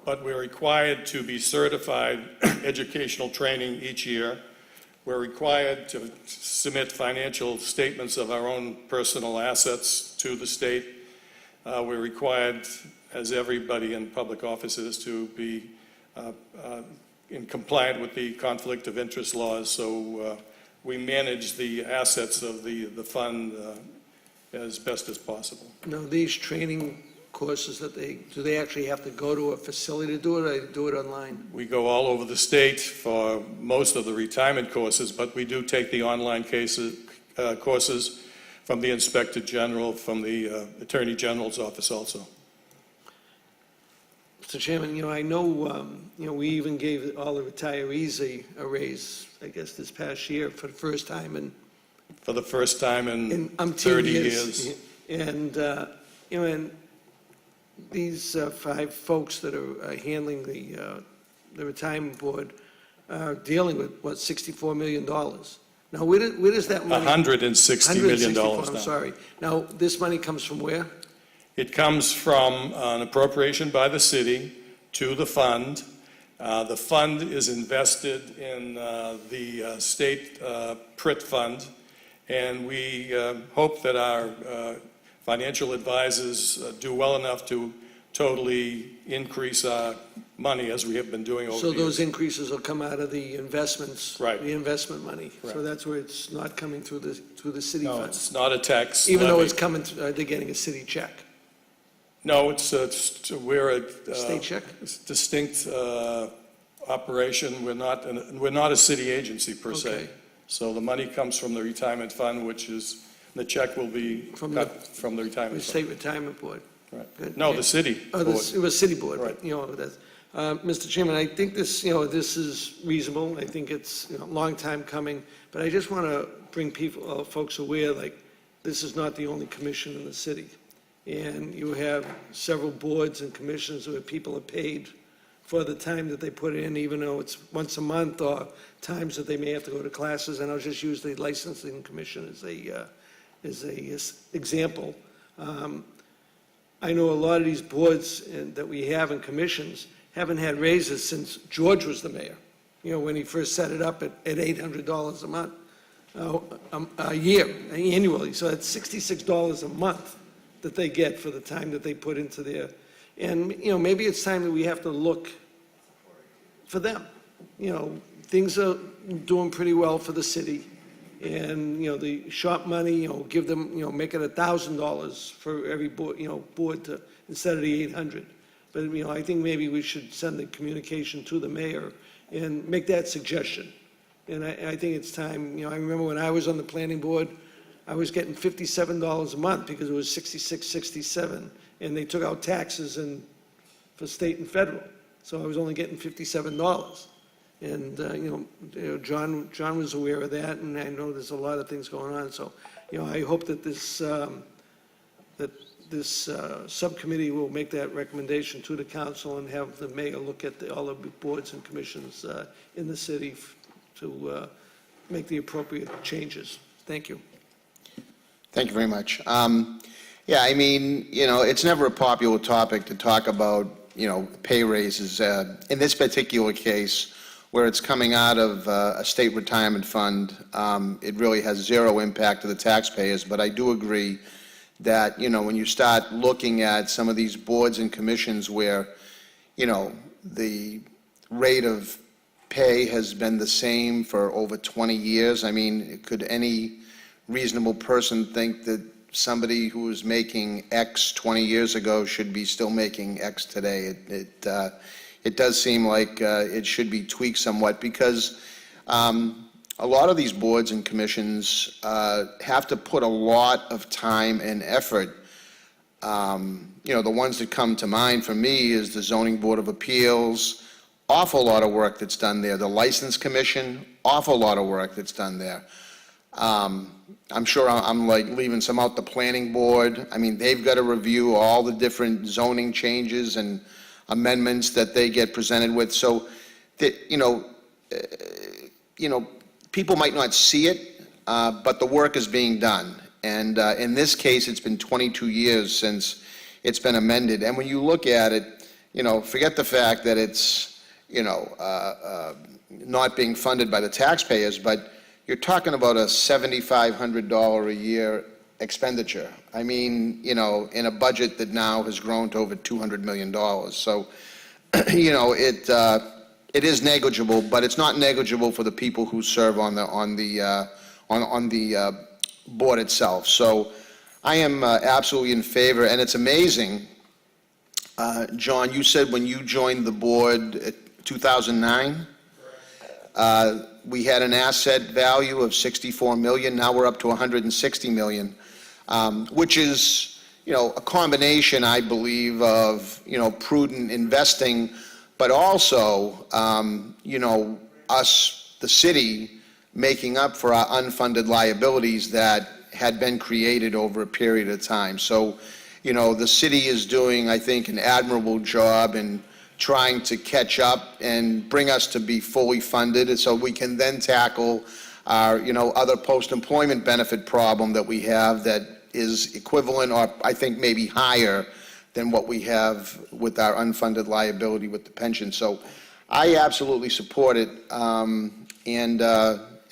but we're required to be certified educational training each year. We're required to submit financial statements of our own personal assets to the state. We're required, as everybody in public office is, to be in compliant with the conflict of interest laws. So we manage the assets of the fund as best as possible. Now, these training courses do they actually have to go to a facility to do it, or they do it online? We go all over the state for most of the retirement courses, but we do take the online courses from the Inspector General, from the Attorney General's office also. Mr. Chairman, I know, we even gave all the retirees a raise, I guess, this past year for the first time in For the first time in 10 30 years. And, and these 5 folks that are handling the retirement board are dealing with, what, $64 million? Now, where does that money? $160 million $164, I'm now. sorry. Now, this money comes from where? It comes from an appropriation by the city to the fund. The fund is invested in the state PRIT fund, and we hope that our financial advisors do well enough to totally increase our money as we have been doing over the So years. those increases will come out of the investments? Right. The investment money? So Correct. that's where it's not coming through the city No, funds? it's not a tax Even though levy. it's coming, they're getting a city check? No, we're a State check? distinct operation. We're not a city agency per se. Okay. So the money comes from the retirement fund, which is The check will be From cut from the The retirement fund. State Retirement Board. Right. Good. No, the city Oh, board. it was City Board, Right. but, that's, Mr. Chairman, I think this, this is reasonable. I think it's, a long time coming, but I just want to bring people, folks aware, like, this is not the only commission in the city. And you have several boards and commissions where people are paid for the time that they put in, even though it's once a month or times that they may have to go to classes. And I'll just use the licensing commission as a example. I know a lot of these boards that we have and commissions haven't had raises since George was the mayor, when he first set it up at $800 a month, a year, annually. So that's $66 a month that they get for the time that they put into their, and, maybe it's time that we have to look for them. Things are doing pretty well for the city. And, the shop money, give them, make it $1,000 for every board, board to, instead of the 800. But, I think maybe we should send the communication to the mayor and make that suggestion. And I think it's time, I remember when I was on the planning board, I was getting $57 a month because it was 66, 67, and they took out taxes for state and federal. So I was only getting $57. And, John was aware of that, and I know there's a lot of things going on. So, I hope that this subcommittee will make that recommendation to the council and have the mayor look at all the boards and commissions in the city to make the appropriate changes. Thank you. Thank you very much. Yeah, I mean, it's never a popular topic to talk about, pay raises. In this particular case, where it's coming out of a state retirement fund, it really has zero impact to the taxpayers. But I do agree that, when you start looking at some of these boards and commissions where, the rate of pay has been the same for over 20 years, I mean, could any reasonable person think that somebody who was making X 20 years ago should be still making X today? It does seem like it should be tweaked somewhat, because a lot of these boards and commissions have to put a lot of time and effort. The ones that come to mind for me is the Zoning Board of Appeals, awful lot of work that's done there. The License Commission, awful lot of work that's done there. I'm sure I'm like leaving some out. The Planning Board, I mean, they've got to review all the different zoning changes and amendments that they get presented with. So, people might not see it, but the work is being done. And in this case, it's been 22 years since it's been amended. And when you look at it, forget the fact that it's, not being funded by the taxpayers, but you're talking about a $7,500 a year expenditure. I mean, in a budget that now has grown to over $200 million. So, it is negligible, but it's not negligible for the people who serve on the board itself. So, I am absolutely in favor, and it's amazing. John, you said when you joined the board in 2009, we had an asset value of $64 million. Now we're up to $160 million, which is, a combination, I believe, of, prudent investing, but also, us, the city, making up for our unfunded liabilities that had been created over a period of time. So, the city is doing, I think, an admirable job in trying to catch up and bring us to be fully funded, and so we can then tackle our, other post-employment benefit problem that we have that is equivalent, or I think maybe higher than what we have with our unfunded liability with the pension. So I absolutely support it. And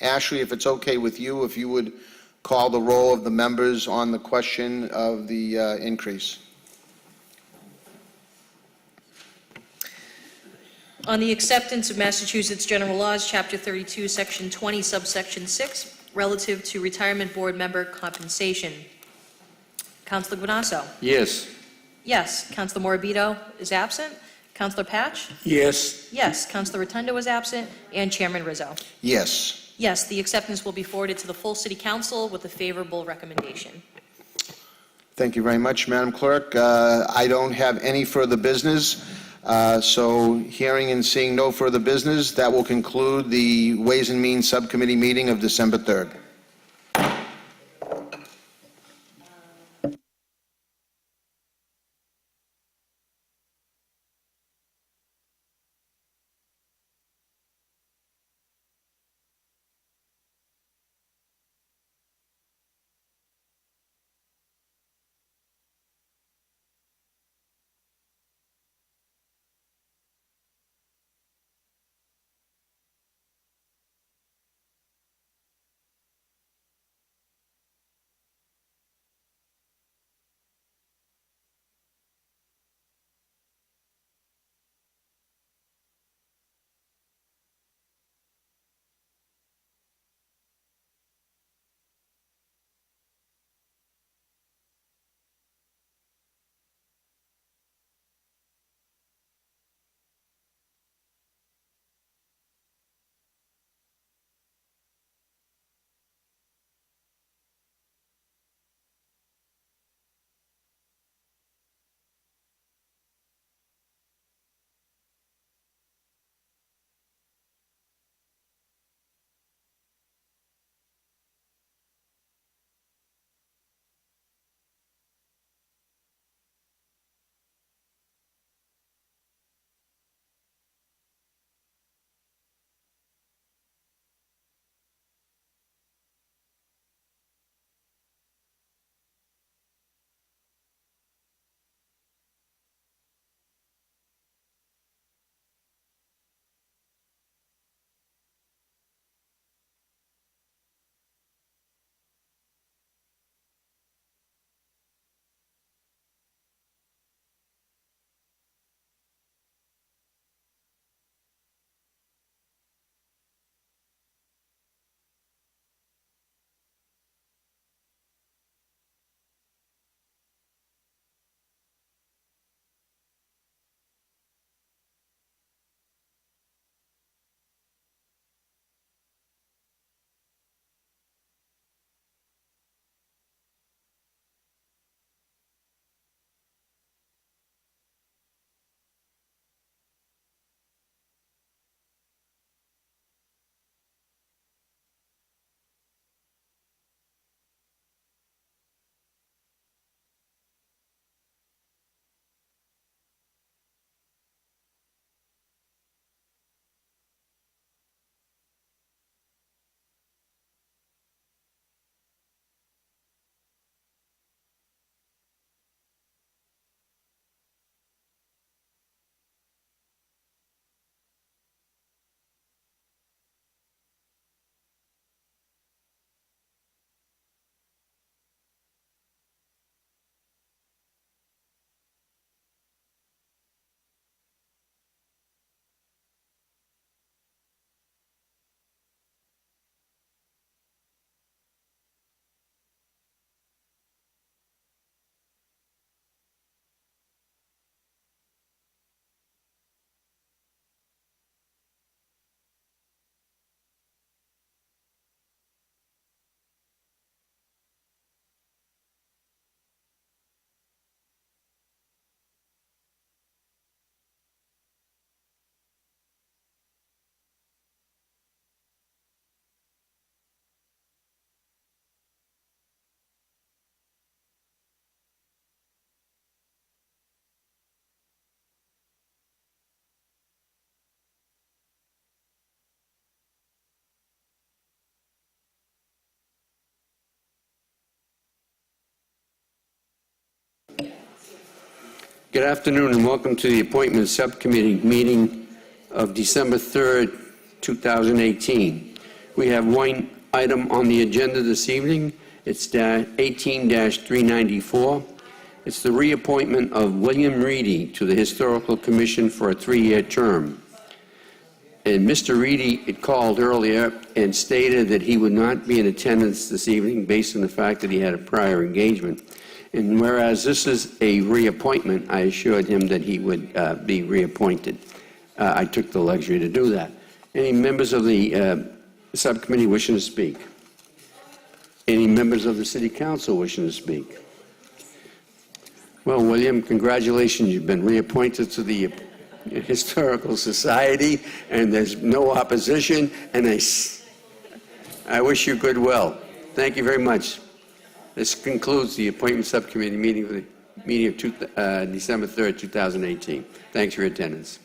Ashley, if it's okay with you, if you would call the roll of the members on the question of the increase. On the acceptance of Massachusetts General Laws, Chapter 32, Section 20, Subsection 6, relative to retirement board member compensation. Councilor Guanasso? Yes. Yes. Councilor Morabito is absent. Councilor Patch? Yes. Yes. Councilor Rotundo is absent. And Chairman Rizzo. Yes. Yes, the acceptance will be forwarded to the full city council with a favorable recommendation. Thank you very much, Madam Clerk. I don't have any further business, so hearing and seeing no further business, that will conclude the Ways and Means Subcommittee meeting of December 3rd. Good afternoon and welcome to the Appointment Subcommittee meeting of December 3rd, 2018. We have one item on the agenda this evening. It's 18-394. It's the reappointment of William Reedy to the Historical Commission for a 3-year term. And Mr. Reedy had called earlier and stated that he would not be in attendance this evening based on the fact that he had a prior engagement. And whereas this is a reappointment, I assured him that he would be reappointed. I took the luxury to do that. Any members of the subcommittee wishing to speak? Any members of the city council wishing to speak? Well, William, congratulations, you've been reappointed to the Historical Society, and there's no opposition, and I wish you good will. Thank you very much. This concludes the appointment subcommittee meeting of December 3rd, 2018. Thanks for your attendance.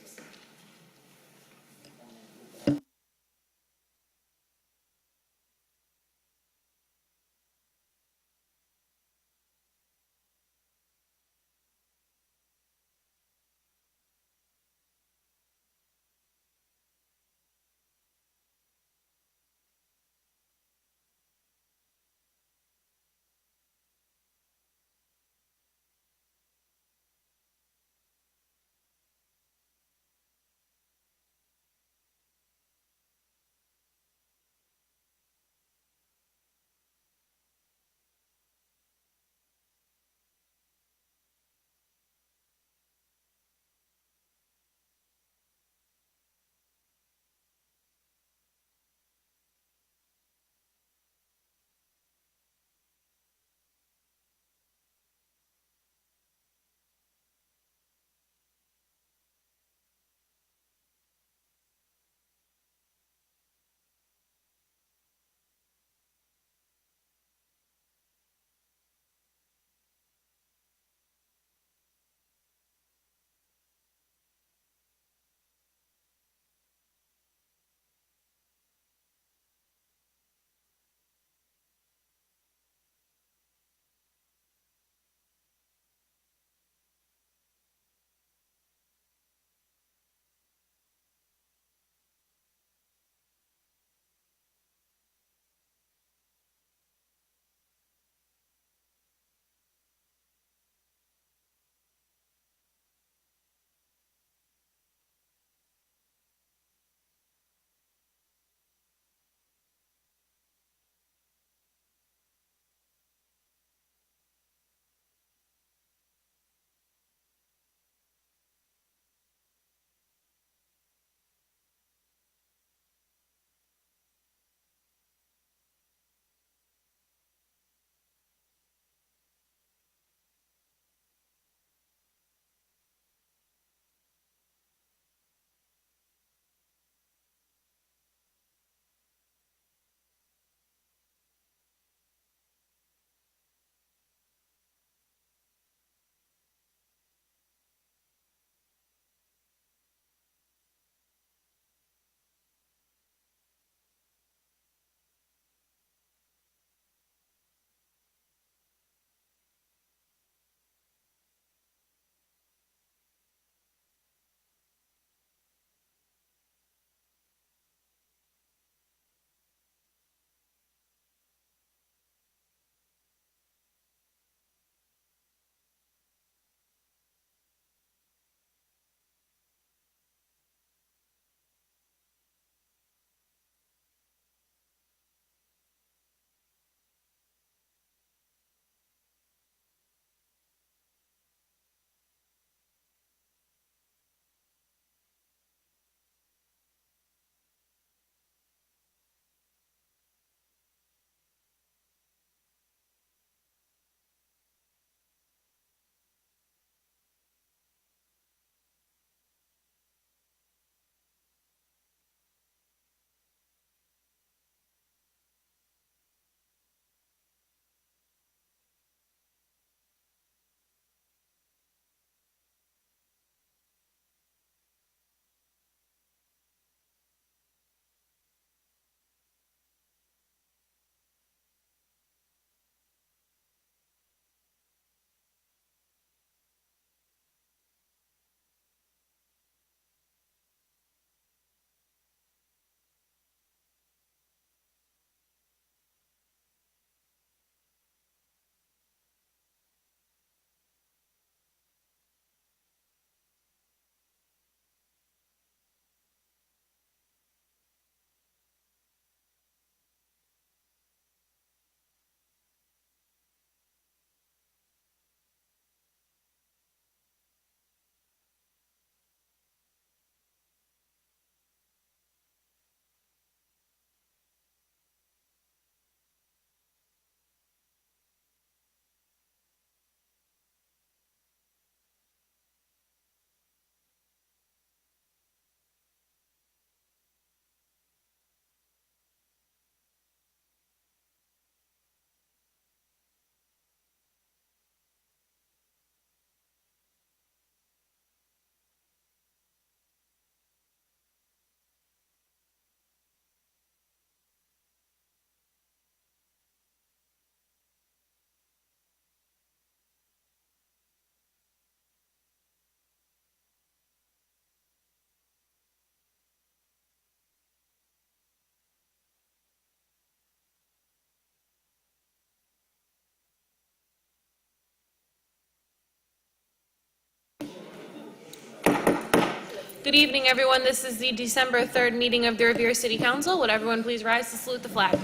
Good evening, everyone. This is the December 3rd meeting of the Revere City Council. Would everyone please rise to salute the flag?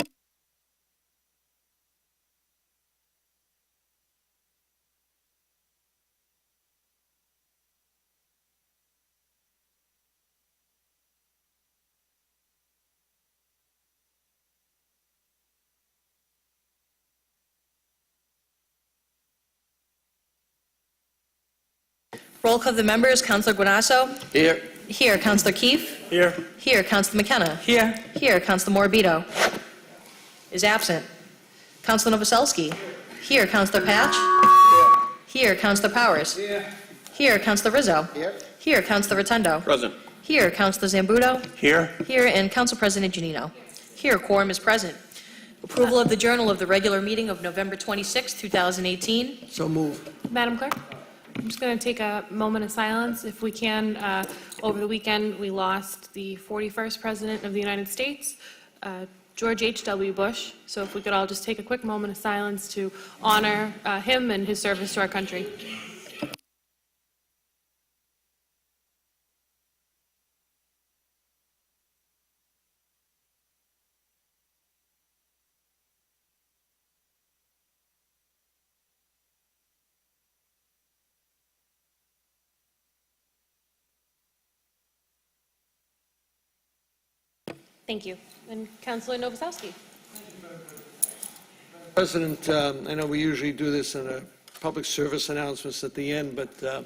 Roll call of the members, Councilor Guanasso. Here. Here, Councilor Keefe. Here. Here, Councilor McKenna. Here. Here, Councilor Morbido is absent. Councilor Novoselsky. Here, Councilor Patch. Here, Councilor Powers. Here, Councilor Rizzo. Here, Councilor Rotundo. Present. Here, Councilor Zambudo. Here. Here, and Council President Janino. Here, quorum is present. Approval of the journal of the regular meeting of November 26, 2018. So move. Madam Clerk, I'm just going to take a moment of silence, if we can. Over the weekend, we lost the 41st President of the United States, George H.W. Bush. So if we could all just take a quick moment of silence to honor him and his service to our country. Thank you. And Councilor Novoselsky. President, I know we usually do this in a public service announcements at the end, but I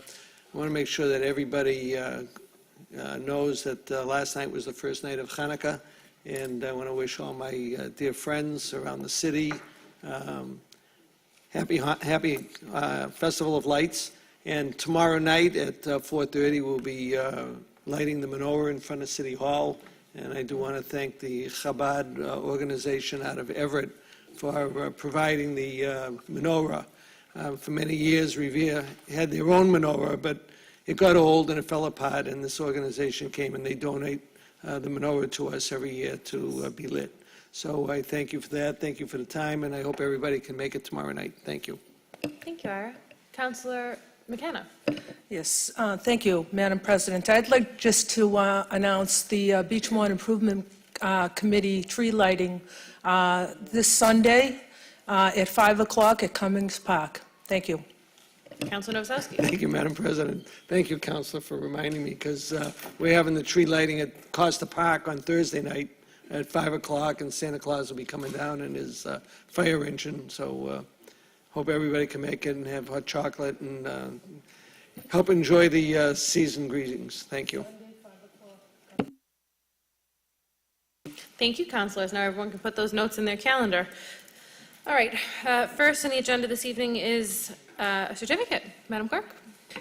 want to make sure that everybody knows that last night was the first night of Hanukkah, and I want to wish all my dear friends around the city happy Festival of Lights. And tomorrow night at 4:30, we'll be lighting the menorah in front of City Hall. And I do want to thank the Chabad organization out of Everett for providing the menorah. For many years, Revere had their own menorah, but it got old and it fell apart, and this organization came and they donate the menorah to us every year to be lit. So I thank you for that. Thank you for the time, and I hope everybody can make it tomorrow night. Thank you. Thank you, Ira. Councilor McKenna. Yes, thank you, Madam President. I'd like just to announce the Beachmont Improvement Committee tree lighting this Sunday at 5 o'clock at Cummings Park. Thank you. Councilor Novoselsky. Thank you, Madam President. Thank you, Councilor, for reminding me, because we're having the tree lighting at Costa Park on Thursday night at 5 o'clock, and Santa Claus will be coming down in his fire engine. So hope everybody can make it and have hot chocolate and help enjoy the season greetings. Thank you. Thank you, councilors. Now everyone can put those notes in their calendar. All right, first on the agenda this evening is a certificate. Madam Clerk?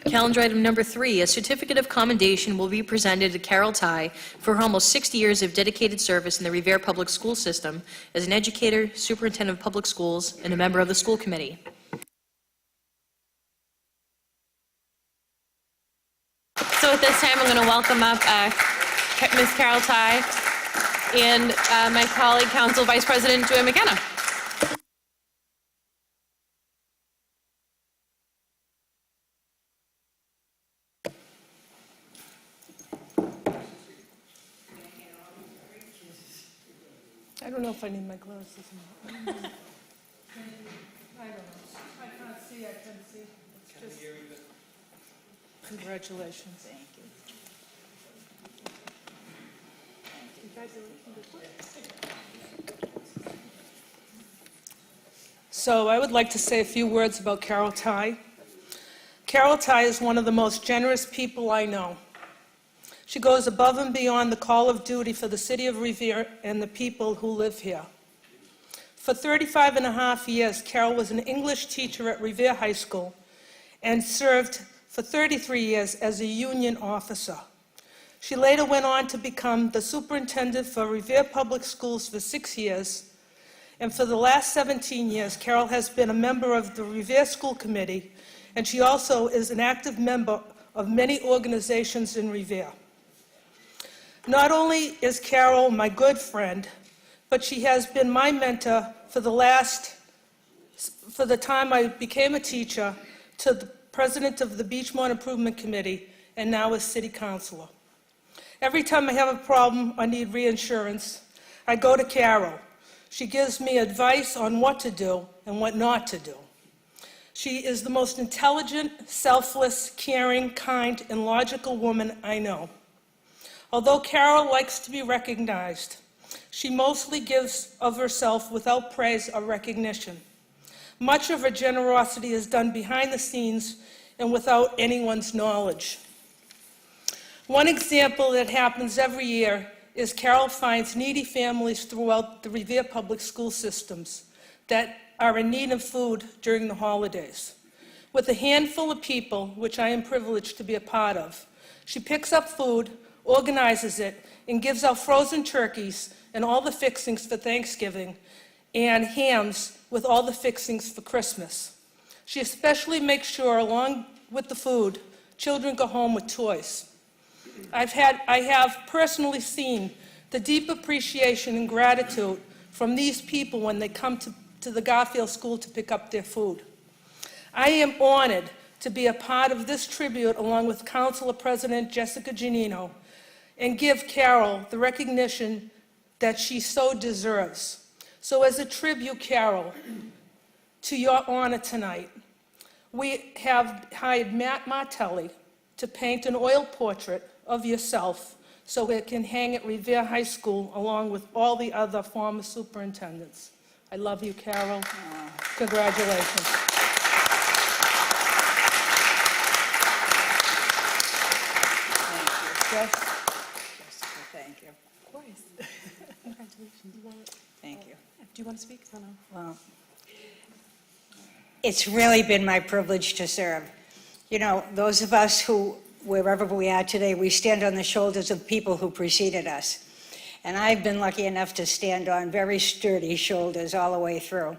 Calendar item number 3, a certificate of commendation will be presented to Carol Ty for her almost 60 years of dedicated service in the Revere Public School System as an educator, superintendent of public schools, and a member of the school committee. So at this time, I'm going to welcome up Ms. Carol Ty and my colleague, Council Vice President Joy McKenna. I don't know if I need my glasses. I don't know. I can't see, I can see. It's just... Congratulations. Thank you. So I would like to say a few words about Carol Ty. Carol Ty is one of the most generous people I know. She goes above and beyond the call of duty for the city of Revere and the people who live here. For 35 and a half years, Carol was an English teacher at Revere High School and served for 33 years as a union officer. She later went on to become the superintendent for Revere Public Schools for 6 years, and for the last 17 years, Carol has been a member of the Revere School Committee, and she also is an active member of many organizations in Revere. Not only is Carol my good friend, but she has been my mentor for the time I became a teacher to the president of the Beachmont Improvement Committee and now as city councilor. Every time I have a problem or need reinsurance, I go to Carol. She gives me advice on what to do and what not to do. She is the most intelligent, selfless, caring, kind, and logical woman I know. Although Carol likes to be recognized, she mostly gives of herself without praise or recognition. Much of her generosity is done behind the scenes and without anyone's knowledge. One example that happens every year is Carol finds needy families throughout the Revere public school systems that are in need of food during the holidays. With a handful of people, which I am privileged to be a part of, she picks up food, organizes it, and gives out frozen turkeys and all the fixings for Thanksgiving and hams with all the fixings for Christmas. She especially makes sure, along with the food, children go home with toys. I have personally seen the deep appreciation and gratitude from these people when they come to the Garfield School to pick up their food. I am honored to be a part of this tribute along with Council President Jessica Giannino and give Carol the recognition that she so deserves. So as a tribute, Carol, to your honor tonight, we have hired Matt Martelli to paint an oil portrait of yourself so it can hang at Revere High School along with all the other former superintendents. I love you, Carol. Congratulations. Yes. Thank you. Of course. Congratulations. Thank you. Do you want to speak? Or no? Well, it's really been my privilege to serve. You know, those of us who, wherever we are today, we stand on the shoulders of people who preceded us. And I've been lucky enough to stand on very sturdy shoulders all the way through.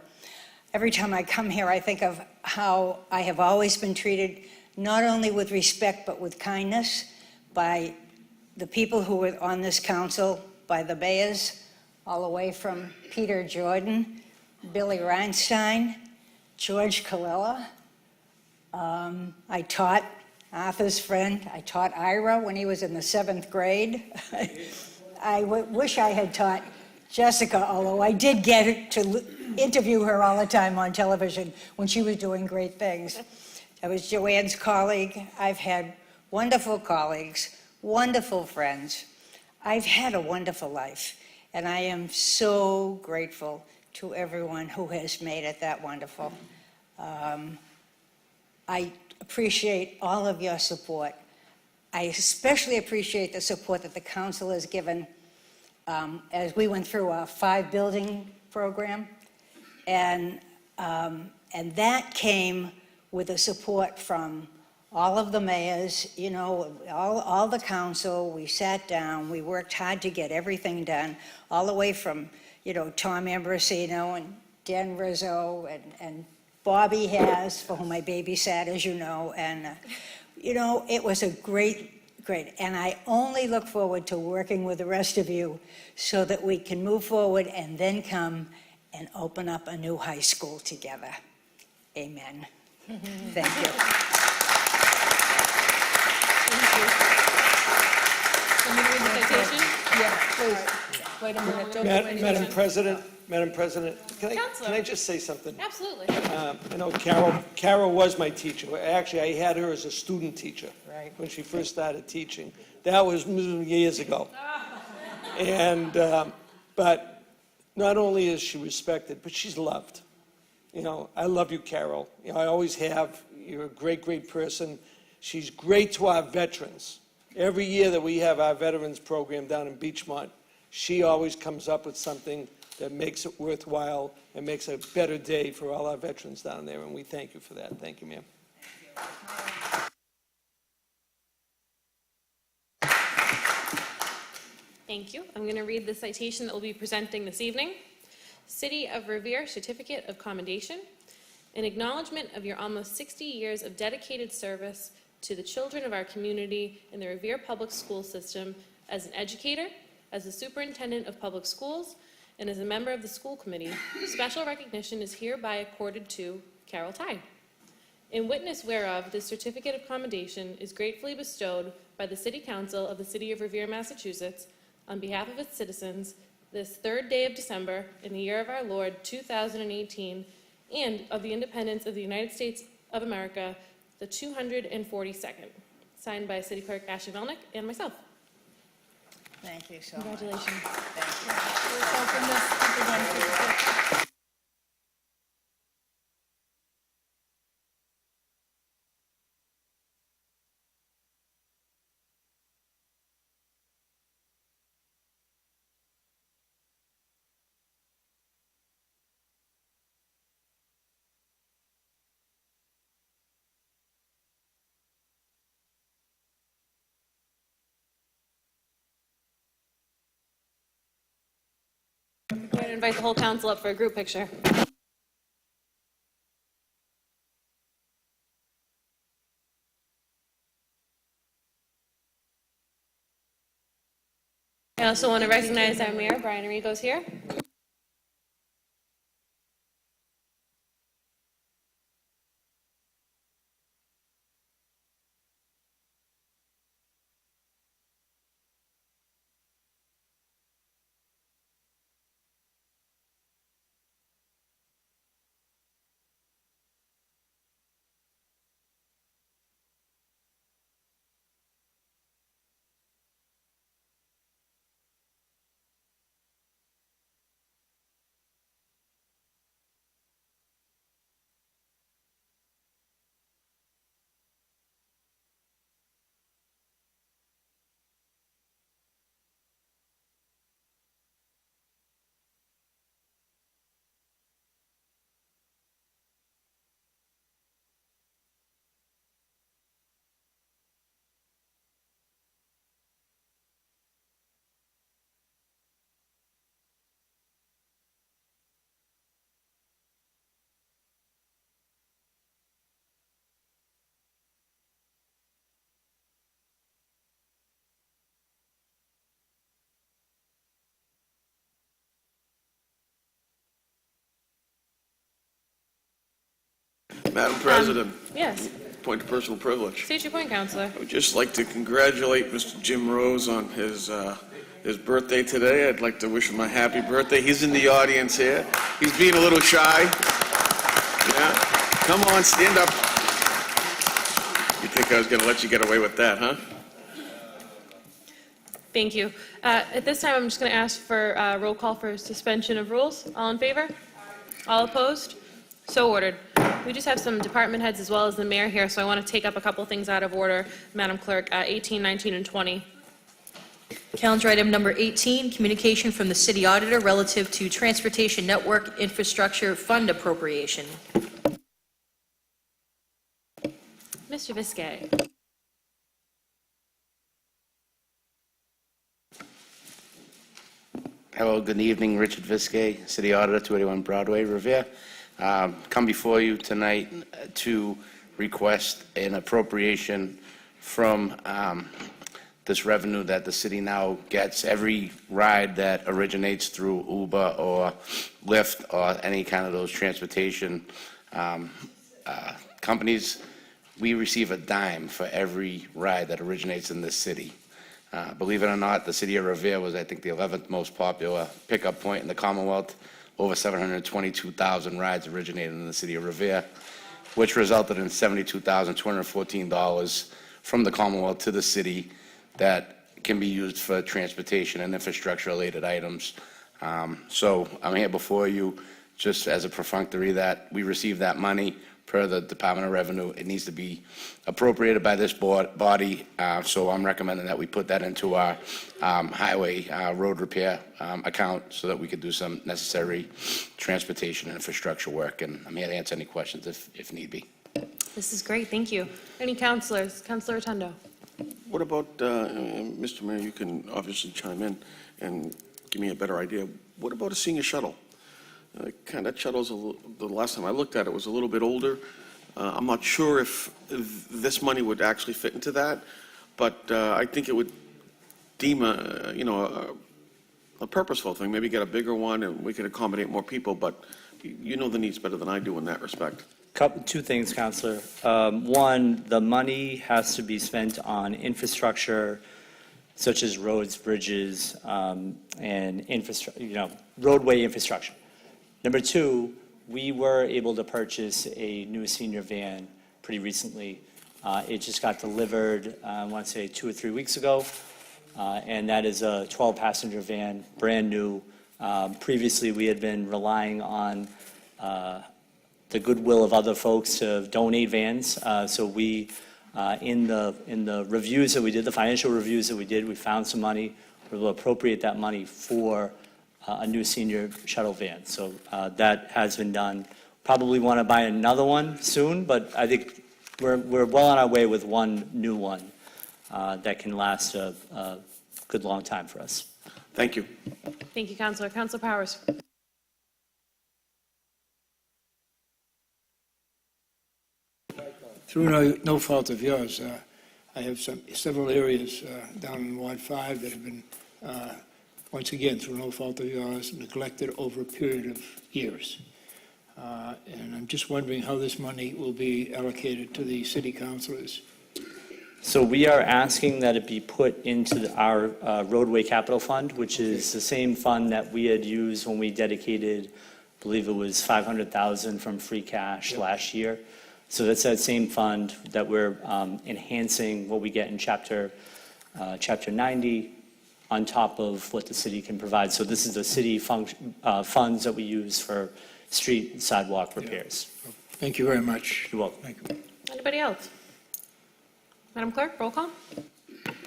Every time I come here, I think of how I have always been treated, not only with respect, but with kindness by the people who were on this council, by the mayors, all the way from Peter Jordan, Billy Reinstein, George Kalila. I taught Arthur's friend. I taught Ira when he was in the 7th grade. I wish I had taught Jessica, although I did get to interview her all the time on television when she was doing great things. I was Joanne's colleague. I've had wonderful colleagues, wonderful friends. I've had a wonderful life, and I am so grateful to everyone who has made it that wonderful. I appreciate all of your support. I especially appreciate the support that the council has given as we went through our 5-building program. And that came with the support from all of the mayors, you know, all the council. We sat down, we worked hard to get everything done, all the way from, you know, Tom Ambrosino and Dan Rizzo and Bobby Has, for whom I babysat, as you know. And, you know, it was a great, and I only look forward to working with the rest of you so that we can move forward and then come and open up a new high school together. Amen. Thank you. Can you read the citation? Yeah, please. Wait a minute. Don't do anything. Madam President, can Counselor. I just say something? Absolutely. I know Carol was my teacher. Actually, I had her as a student teacher. Right. When she first started teaching. That was years ago. And, but not only is she respected, but she's loved. You know, I love you, Carol. You know, I always have. You're a great, great person. She's great to our veterans. Every year that we have our veterans program down in Beachmont, she always comes up with something that makes it worthwhile and makes a better day for all our veterans down there, and we thank you for that. Thank you, ma'am. Thank you. I'm going to read the citation that we'll be presenting this evening. City of Revere Certificate of Commendation. In acknowledgement of your almost 60 years of dedicated service to the children of our community in the Revere Public School System as an educator, as a superintendent of public schools, and as a member of the school committee, special recognition is hereby accorded to Carol Tye. In witness whereof, this certificate of commendation is gratefully bestowed by the City Council of the City of Revere, Massachusetts, on behalf of its citizens, this third day of December in the year of our Lord 2018, and of the independence of the United States of America, the 242nd. Signed by City Clerk Ashley Melnick and myself. Thank you so much. Congratulations. Thank you. Let's open this. I'm going to invite the whole council up for a group picture. I also want to recognize our mayor, Brian Arrigo's here. Madam President, Yes. point of personal privilege. State your point, Counselor. I would just like to congratulate Mr. Jim Rose on his birthday today. I'd like to wish him a happy birthday. He's in the audience here. He's being a little shy. Yeah? Come on, stand up. You think I was going to let you get away with that, huh? Thank you. At this time, I'm just going to ask for a roll call for suspension of rules. All in favor? All opposed? So ordered. We just have some department heads as well as the mayor here, so I want to take up a couple things out of order, Madam Clerk, 18, 19, and 20. Calendar item number 18, communication from the city auditor relative to Transportation Network Infrastructure Fund appropriation. Mr. Viskey. Hello, good evening, Richard Viskey, City Auditor, 281 Broadway, Revere. Come before you tonight to request an appropriation from this revenue that the city now gets. Every ride that originates through Uber or Lyft or any kind of those transportation companies, we receive a dime for every ride that originates in this city. Believe it or not, the city of Revere was, I think, the 11th most popular pickup point in the Commonwealth. Over 722,000 rides originated in the city of Revere, which resulted in $72,214 from the Commonwealth to the city that can be used for transportation and infrastructure-related items. So I'm here before you just as a perfunctory that we receive that money per the Department of Revenue. It needs to be appropriated by this body, so I'm recommending that we put that into our highway road repair account so that we could do some necessary transportation and infrastructure work, and I'm here to answer any questions if need be. This is great, thank you. Any councilors? Councilor Rotundo. What about, Mr. Mayor, you can obviously chime in and give me a better idea. What about a senior shuttle? That shuttle's the last time I looked at it was a little bit older. I'm not sure if this money would actually fit into that, but I think it would deem a purposeful thing. Maybe get a bigger one and we could accommodate more people, but you know the needs better than I do in that respect. Two things, Counselor. One, the money has to be spent on infrastructure such as roads, bridges, and roadway infrastructure. Number two, we were able to purchase a new senior van pretty recently. It just got delivered, I want to say 2 or 3 weeks ago, and that is a 12-passenger van, brand new. Previously, we had been relying on the goodwill of other folks to donate vans. So we, in the reviews that we did, the financial reviews that we did, we found some money. We will appropriate that money for a new senior shuttle van. So that has been done. Probably want to buy another one soon, but I think we're well on our way with one new one that can last a good long time for us. Thank you. Thank you, Counselor. Counselor Powers. Through no fault of yours, I have several areas down in Ward 5 that have been, once again, through no fault of yours, neglected over a period of years. And I'm just wondering how this money will be allocated to the city councilors. So we are asking that it be put into our roadway capital fund, which is the same fund that we had used when we dedicated, I believe it was $500,000 from free cash last year. So that's that same fund that we're enhancing what we get in Chapter 90 on top of what the city can provide. So this is the city funds that we use for street and sidewalk repairs. Thank you very much. You're welcome. Thank you. Anybody else? Madam Clerk, roll call.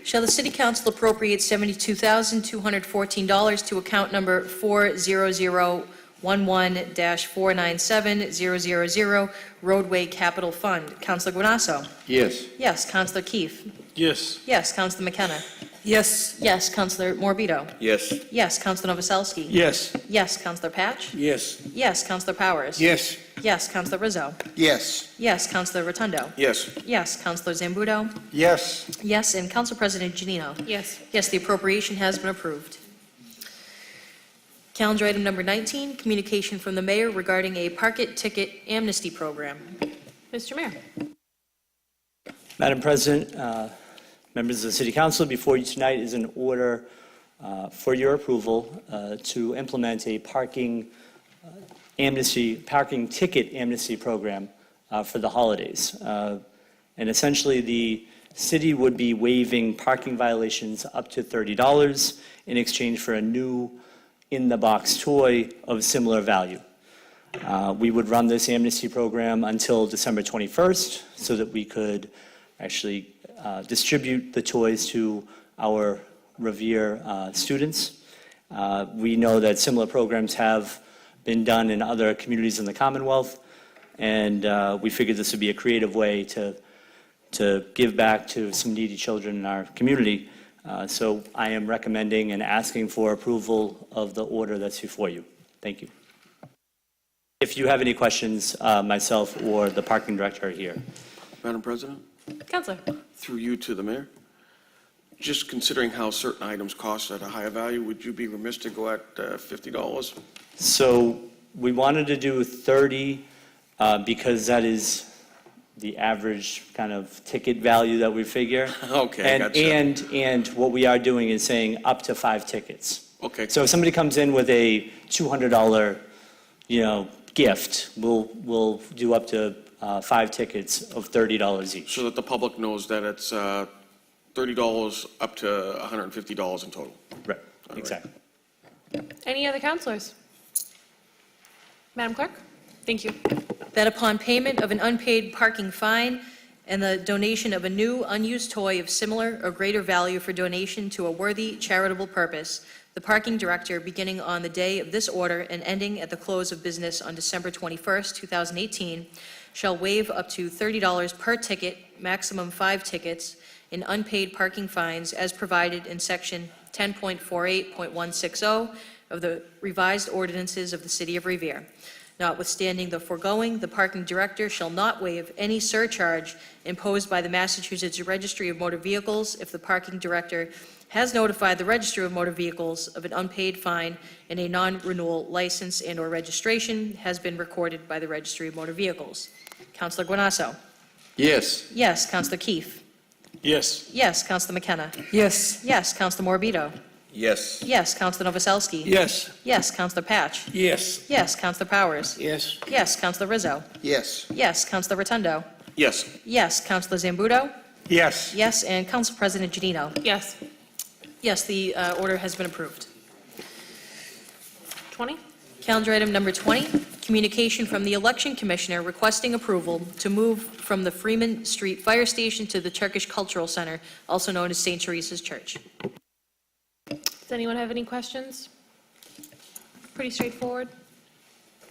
Shall the City Council appropriate $72,214 to account number 40011-497-000 Roadway Capital Fund? Councilor Guanasso? Yes. Yes. Councilor Keefe? Yes. Yes. Councilor McKenna? Yes. Yes. Councilor Morbido? Yes. Yes. Councilor Novoselsky? Yes. Yes. Councilor Patch? Yes. Yes. Councilor Powers? Yes. Yes. Councilor Rizzo? Yes. Yes. Councilor Rotundo? Yes. Yes. Councilor Zambudo? Yes. Yes. And Council President Janino? Yes. Yes, the appropriation has been approved. Calendar item number 19, communication from the mayor regarding a park-it ticket amnesty program. Mr. Mayor. Madam President, members of the City Council, before you tonight is an order for your approval to implement a parking ticket amnesty program for the holidays. And essentially, the city would be waiving parking violations up to $30 in exchange for a new in-the-box toy of similar value. We would run this amnesty program until December 21st so that we could actually distribute the toys to our Revere students. We know that similar programs have been done in other communities in the Commonwealth, and we figured this would be a creative way to give back to some needy children in our community. So I am recommending and asking for approval of the order that's before you. Thank you. If you have any questions, myself or the parking director are here. Madam President, Counselor. through you to the mayor, just considering how certain items cost at a higher value, would you be remiss to go at $50? So we wanted to do 30 because that is the average kind of ticket value that we figure. Okay, gotcha. And what we are doing is saying up to 5 tickets. Okay. So if somebody comes in with a $200, gift, we'll do up to 5 tickets of $30 each. So that the public knows that it's $30 up to $150 in total. Right, exactly. Any other counselors? Madam Clerk? Thank you. That upon payment of an unpaid parking fine and the donation of a new unused toy of similar or greater value for donation to a worthy charitable purpose, the parking director, beginning on the day of this order and ending at the close of business on December 21st, 2018, shall waive up to $30 per ticket, maximum 5 tickets, in unpaid parking fines as provided in Section 10.48.160 of the revised ordinances of the City of Revere. Notwithstanding the foregoing, the parking director shall not waive any surcharge imposed by the Massachusetts Registry of Motor Vehicles if the parking director has notified the Registry of Motor Vehicles of an unpaid fine and a non-renewal license and/or registration has been recorded by the Registry of Motor Vehicles. Counselor Guanasso? Yes. Yes. Counselor Keefe? Yes. Yes. Counselor McKenna? Yes. Yes. Counselor Morbido? Yes. Yes. Counselor Novoselsky? Yes. Yes. Counselor Patch? Yes. Yes. Counselor Powers? Yes. Yes. Counselor Rizzo? Yes. Yes. Counselor Rotundo? Yes. Yes. Counselor Zambudo? Yes. Yes. And Council President Janino? Yes. Yes, the order has been approved. 20? Calendar item number 20, communication from the Election Commissioner requesting approval to move from the Freeman Street Fire Station to the Turkish Cultural Center, also known as St. Teresa's Church. Does anyone have any questions? Pretty straightforward.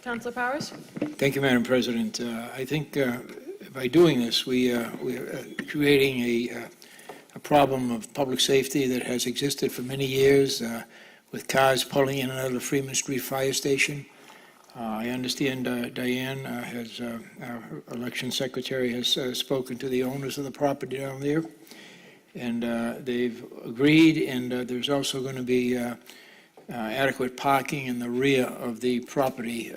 Councilor Powers? Thank you, Madam President. I think by doing this, we're creating a problem of public safety that has existed for many years with cars pulling in and out of the Freeman Street Fire Station. I understand Diane, our election secretary, has spoken to the owners of the property down there, and they've agreed, and there's also going to be adequate parking in the rear of the property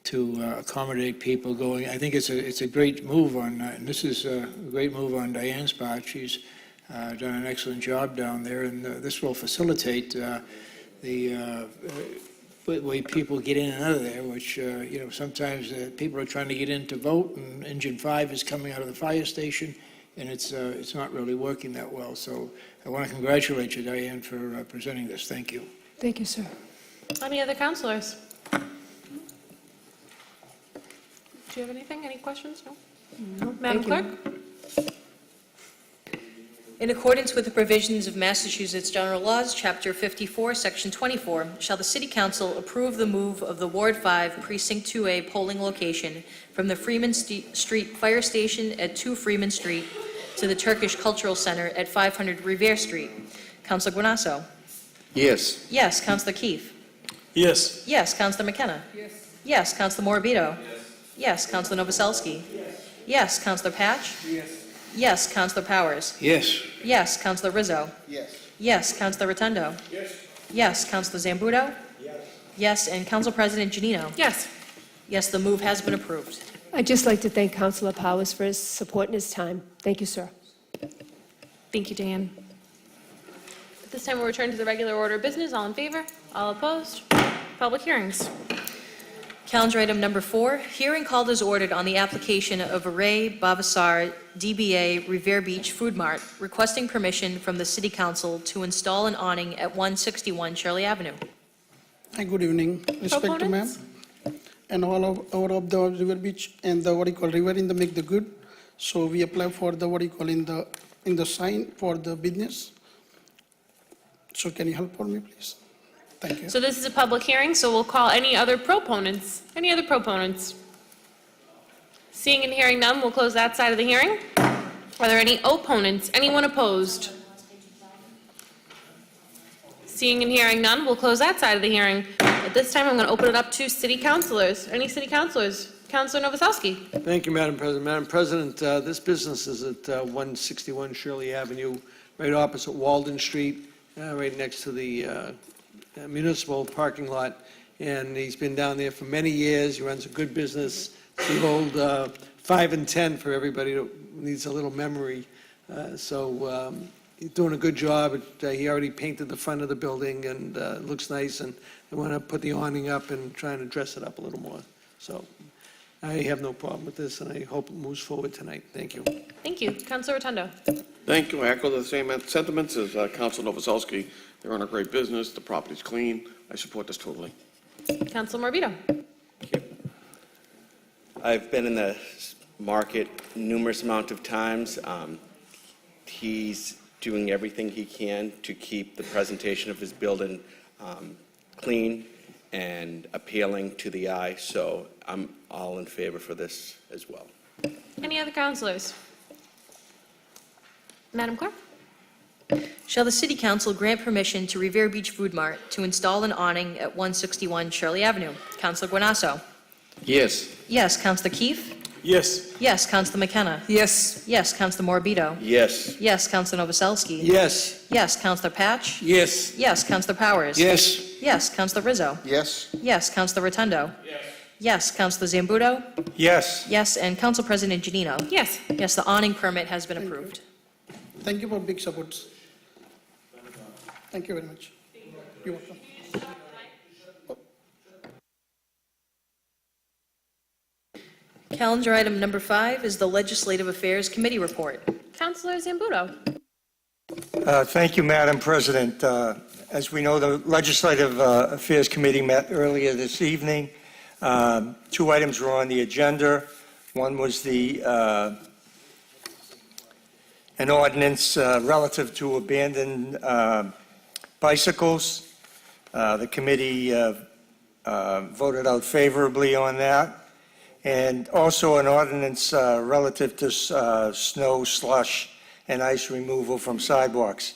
to accommodate people going. I think it's a great move on, and this is a great move on Diane's part. She's done an excellent job down there, and this will facilitate the way people get in and out of there, which, sometimes people are trying to get in to vote, and Engine 5 is coming out of the fire station, and it's not really working that well. So I want to congratulate you, Diane, for presenting this. Thank you. Thank you, sir. Any other councilors? Do you have anything? Any questions? No? Madam Clerk? In accordance with the provisions of Massachusetts General Laws, Chapter 54, Section 24, shall the City Council approve the move of the Ward 5 Precinct 2A polling location from the Freeman Street Fire Station at 2 Freeman Street to the Turkish Cultural Center at 500 Revere Street? Councilor Guanasso? Yes. Yes. Counselor Keefe? Yes. Yes. Counselor McKenna? Yes. Counselor Morbido? Yes. Counselor Novoselsky? Yes. Counselor Patch? Yes. Counselor Powers? Yes. Yes. Counselor Rizzo? Yes. Yes. Counselor Rotundo? Yes. Counselor Zambudo? Yes. And Council President Janino? Yes. Yes, the move has been approved. I'd just like to thank Councilor Powers for his support and his time. Thank you, sir. Thank you, Dan. At this time, we'll return to the regular order of business. All in favor? All opposed? Public hearings. Calendar item number 4, hearing called as ordered on the application of Array Bavasar, DBA Revere Beach Food Mart, requesting permission from the City Council to install an awning at 161 Shirley Avenue. Hi, good evening. Respect to ma'am. And all of the River Beach and the river in the make the good. So we apply for the in the sign for the business. So can you help for me, please? Thank you. So this is a public hearing, so we'll call any other proponents. Any other proponents? Seeing and hearing none, we'll close that side of the hearing. Are there any opponents? Anyone opposed? Seeing and hearing none, we'll close that side of the hearing. At this time, I'm going to open it up to city councilors. Any city councilors? Councilor Novoselsky. Thank you, Madam President. Madam President, this business is at 161 Shirley Avenue, right opposite Walden Street, right next to the municipal parking lot. And he's been down there for many years. He runs a good business. It's the old 5 and 10 for everybody that needs a little memory. So he's doing a good job. He already painted the front of the building, and it looks nice. And they want to put the awning up and try and dress it up a little more. So I have no problem with this, and I hope it moves forward tonight. Thank you. Thank you. Councilor Rotundo. Thank you. I echo the same sentiments as Councilor Novoselsky. They're on a great business. The property's clean. I support this totally. Councilor Morbido. I've been in the market numerous amount of times. He's doing everything he can to keep the presentation of his building clean and appealing to the eye, so I'm all in favor for this as well. Any other councilors? Madam Clerk? Shall the City Council grant permission to Revere Beach Food Mart to install an awning at 161 Shirley Avenue? Councilor Guanasso? Yes. Yes. Councilor Keefe? Yes. Yes. Councilor McKenna? Yes. Yes. Councilor Morbido? Yes. Yes. Councilor Novoselsky? Yes. Yes. Councilor Patch? Yes. Yes. Councilor Powers? Yes. Yes. Councilor Rizzo? Yes. Yes. Councilor Rotundo? Yes. Counselor Zambuto? Yes. Yes. And Council President Janino? Yes. Yes, the awning permit has been approved. Thank you for big supports. Thank you very much. You're welcome. Calendar item number 5 is the Legislative Affairs Committee report. Counselor Zambuto? Thank you, Madam President. As we know, the Legislative Affairs Committee met earlier this evening. 2 items were on the agenda. One was an ordinance relative to abandoned bicycles. The committee voted out favorably on that. And also an ordinance relative to snow, slush, and ice removal from sidewalks.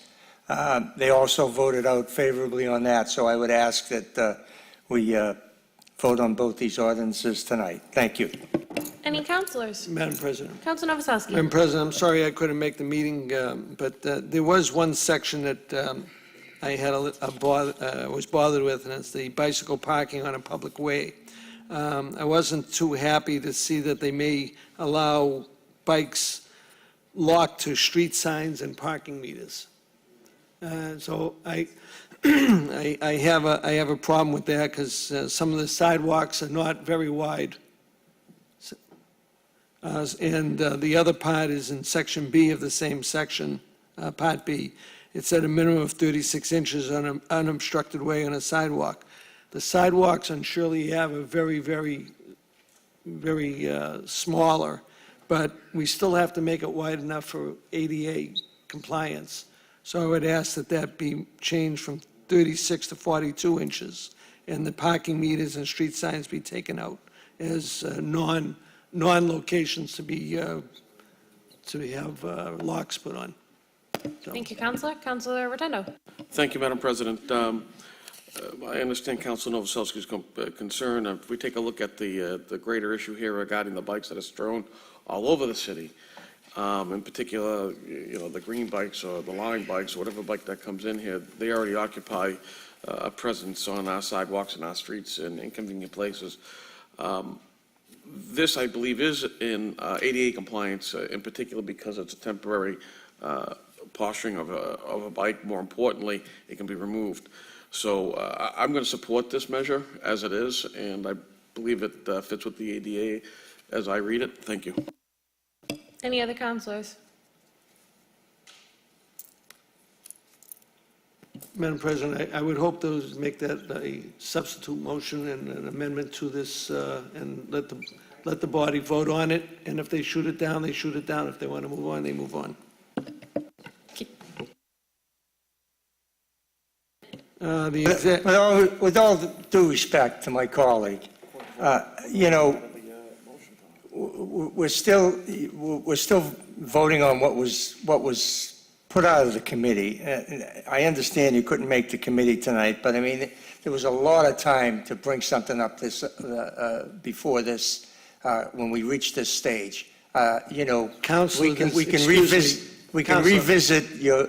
They also voted out favorably on that, so I would ask that we vote on both these ordinances tonight. Thank you. Any counselors? Madam President. Counselor Novoselsky? Madam President, I'm sorry I couldn't make the meeting, but there was one section that I had was bothered with, and it's the bicycle parking on a public way. I wasn't too happy to see that they may allow bikes locked to street signs and parking meters. So I have a problem with that because some of the sidewalks are not very wide. And the other part is in section B of the same section, part B. It said a minimum of 36 inches on an unobstructed way on a sidewalk. The sidewalks on Shirley Ave are very, very, very smaller, but we still have to make it wide enough for ADA compliance. So I would ask that that be changed from 36 to 42 inches, and the parking meters and street signs be taken out as non-locations to have locks put on. So. Thank you, Counselor. Counselor Rotundo? Thank you, Madam President. I understand Councilor Novoselsky's concern. If we take a look at the greater issue here regarding the bikes that are strewn all over the city, in particular, the green bikes or the line bikes, or whatever bike that comes in here, they already occupy a presence on our sidewalks and our streets in inconvenient places. This, I believe, is in ADA compliance, in particular because it's a temporary posturing of a bike. More importantly, it can be removed. So I'm going to support this measure as it is, and I believe it fits with the ADA as I read it. Thank you. Any other counselors? Madam President, I would hope those make that a substitute motion and an amendment to this, and let the body vote on it. And if they shoot it down, they shoot it down. If they want to move on, they move on. With all due respect to my colleague, we're still voting on what was put out of the committee. I understand you couldn't make the committee tonight, but I mean, there was a lot of time to bring something up before this, when we reached this stage. Counselor, we can revisit your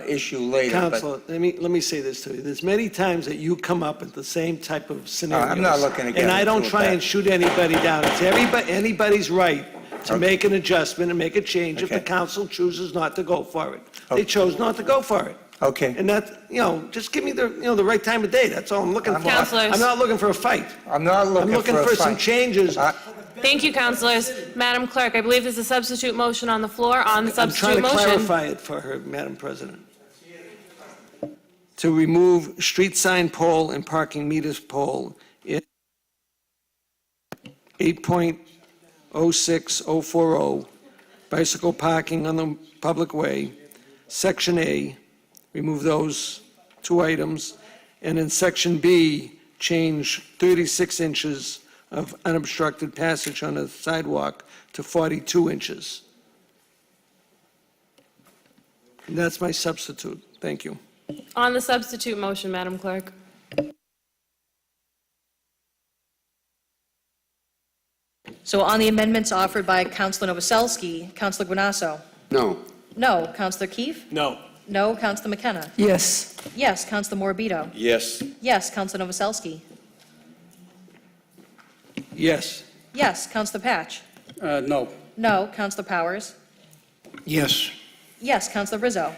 issue later. Counselor, let me say this to you. There's many times that you come up with the same type of scenarios. I'm not looking to get And I don't into try that. and shoot anybody down. It's anybody's right to make an adjustment and make a change if the council chooses not to go for it. They chose not to go for it. Okay. And that, just give me the right time of day. That's all I'm looking for. Counselors. I'm not looking for a fight. I'm not looking for a fight. I'm looking for some changes. Thank you, counselors. Madam Clerk, I believe there's a substitute motion on the floor on the substitute motion. I'm trying to clarify it for her, Madam President. To remove street sign pole and parking meters pole in 8.06040, bicycle parking on the public way, Section A, remove those 2 items, and in Section B, change 36 inches of unobstructed passage on a sidewalk to 42 inches. And that's my substitute. Thank you. On the substitute motion, Madam Clerk. So on the amendments offered by Councilor Novoselsky, Councilor Guanasso? No. No. Councilor Keefe? No. No. Councilor McKenna? Yes. Yes. Councilor Morbido? Yes. Yes. Councilor Novoselsky? Yes. Yes. Counselor Patch? No. No. Counselor Powers? Yes. Yes. Counselor Rizzo?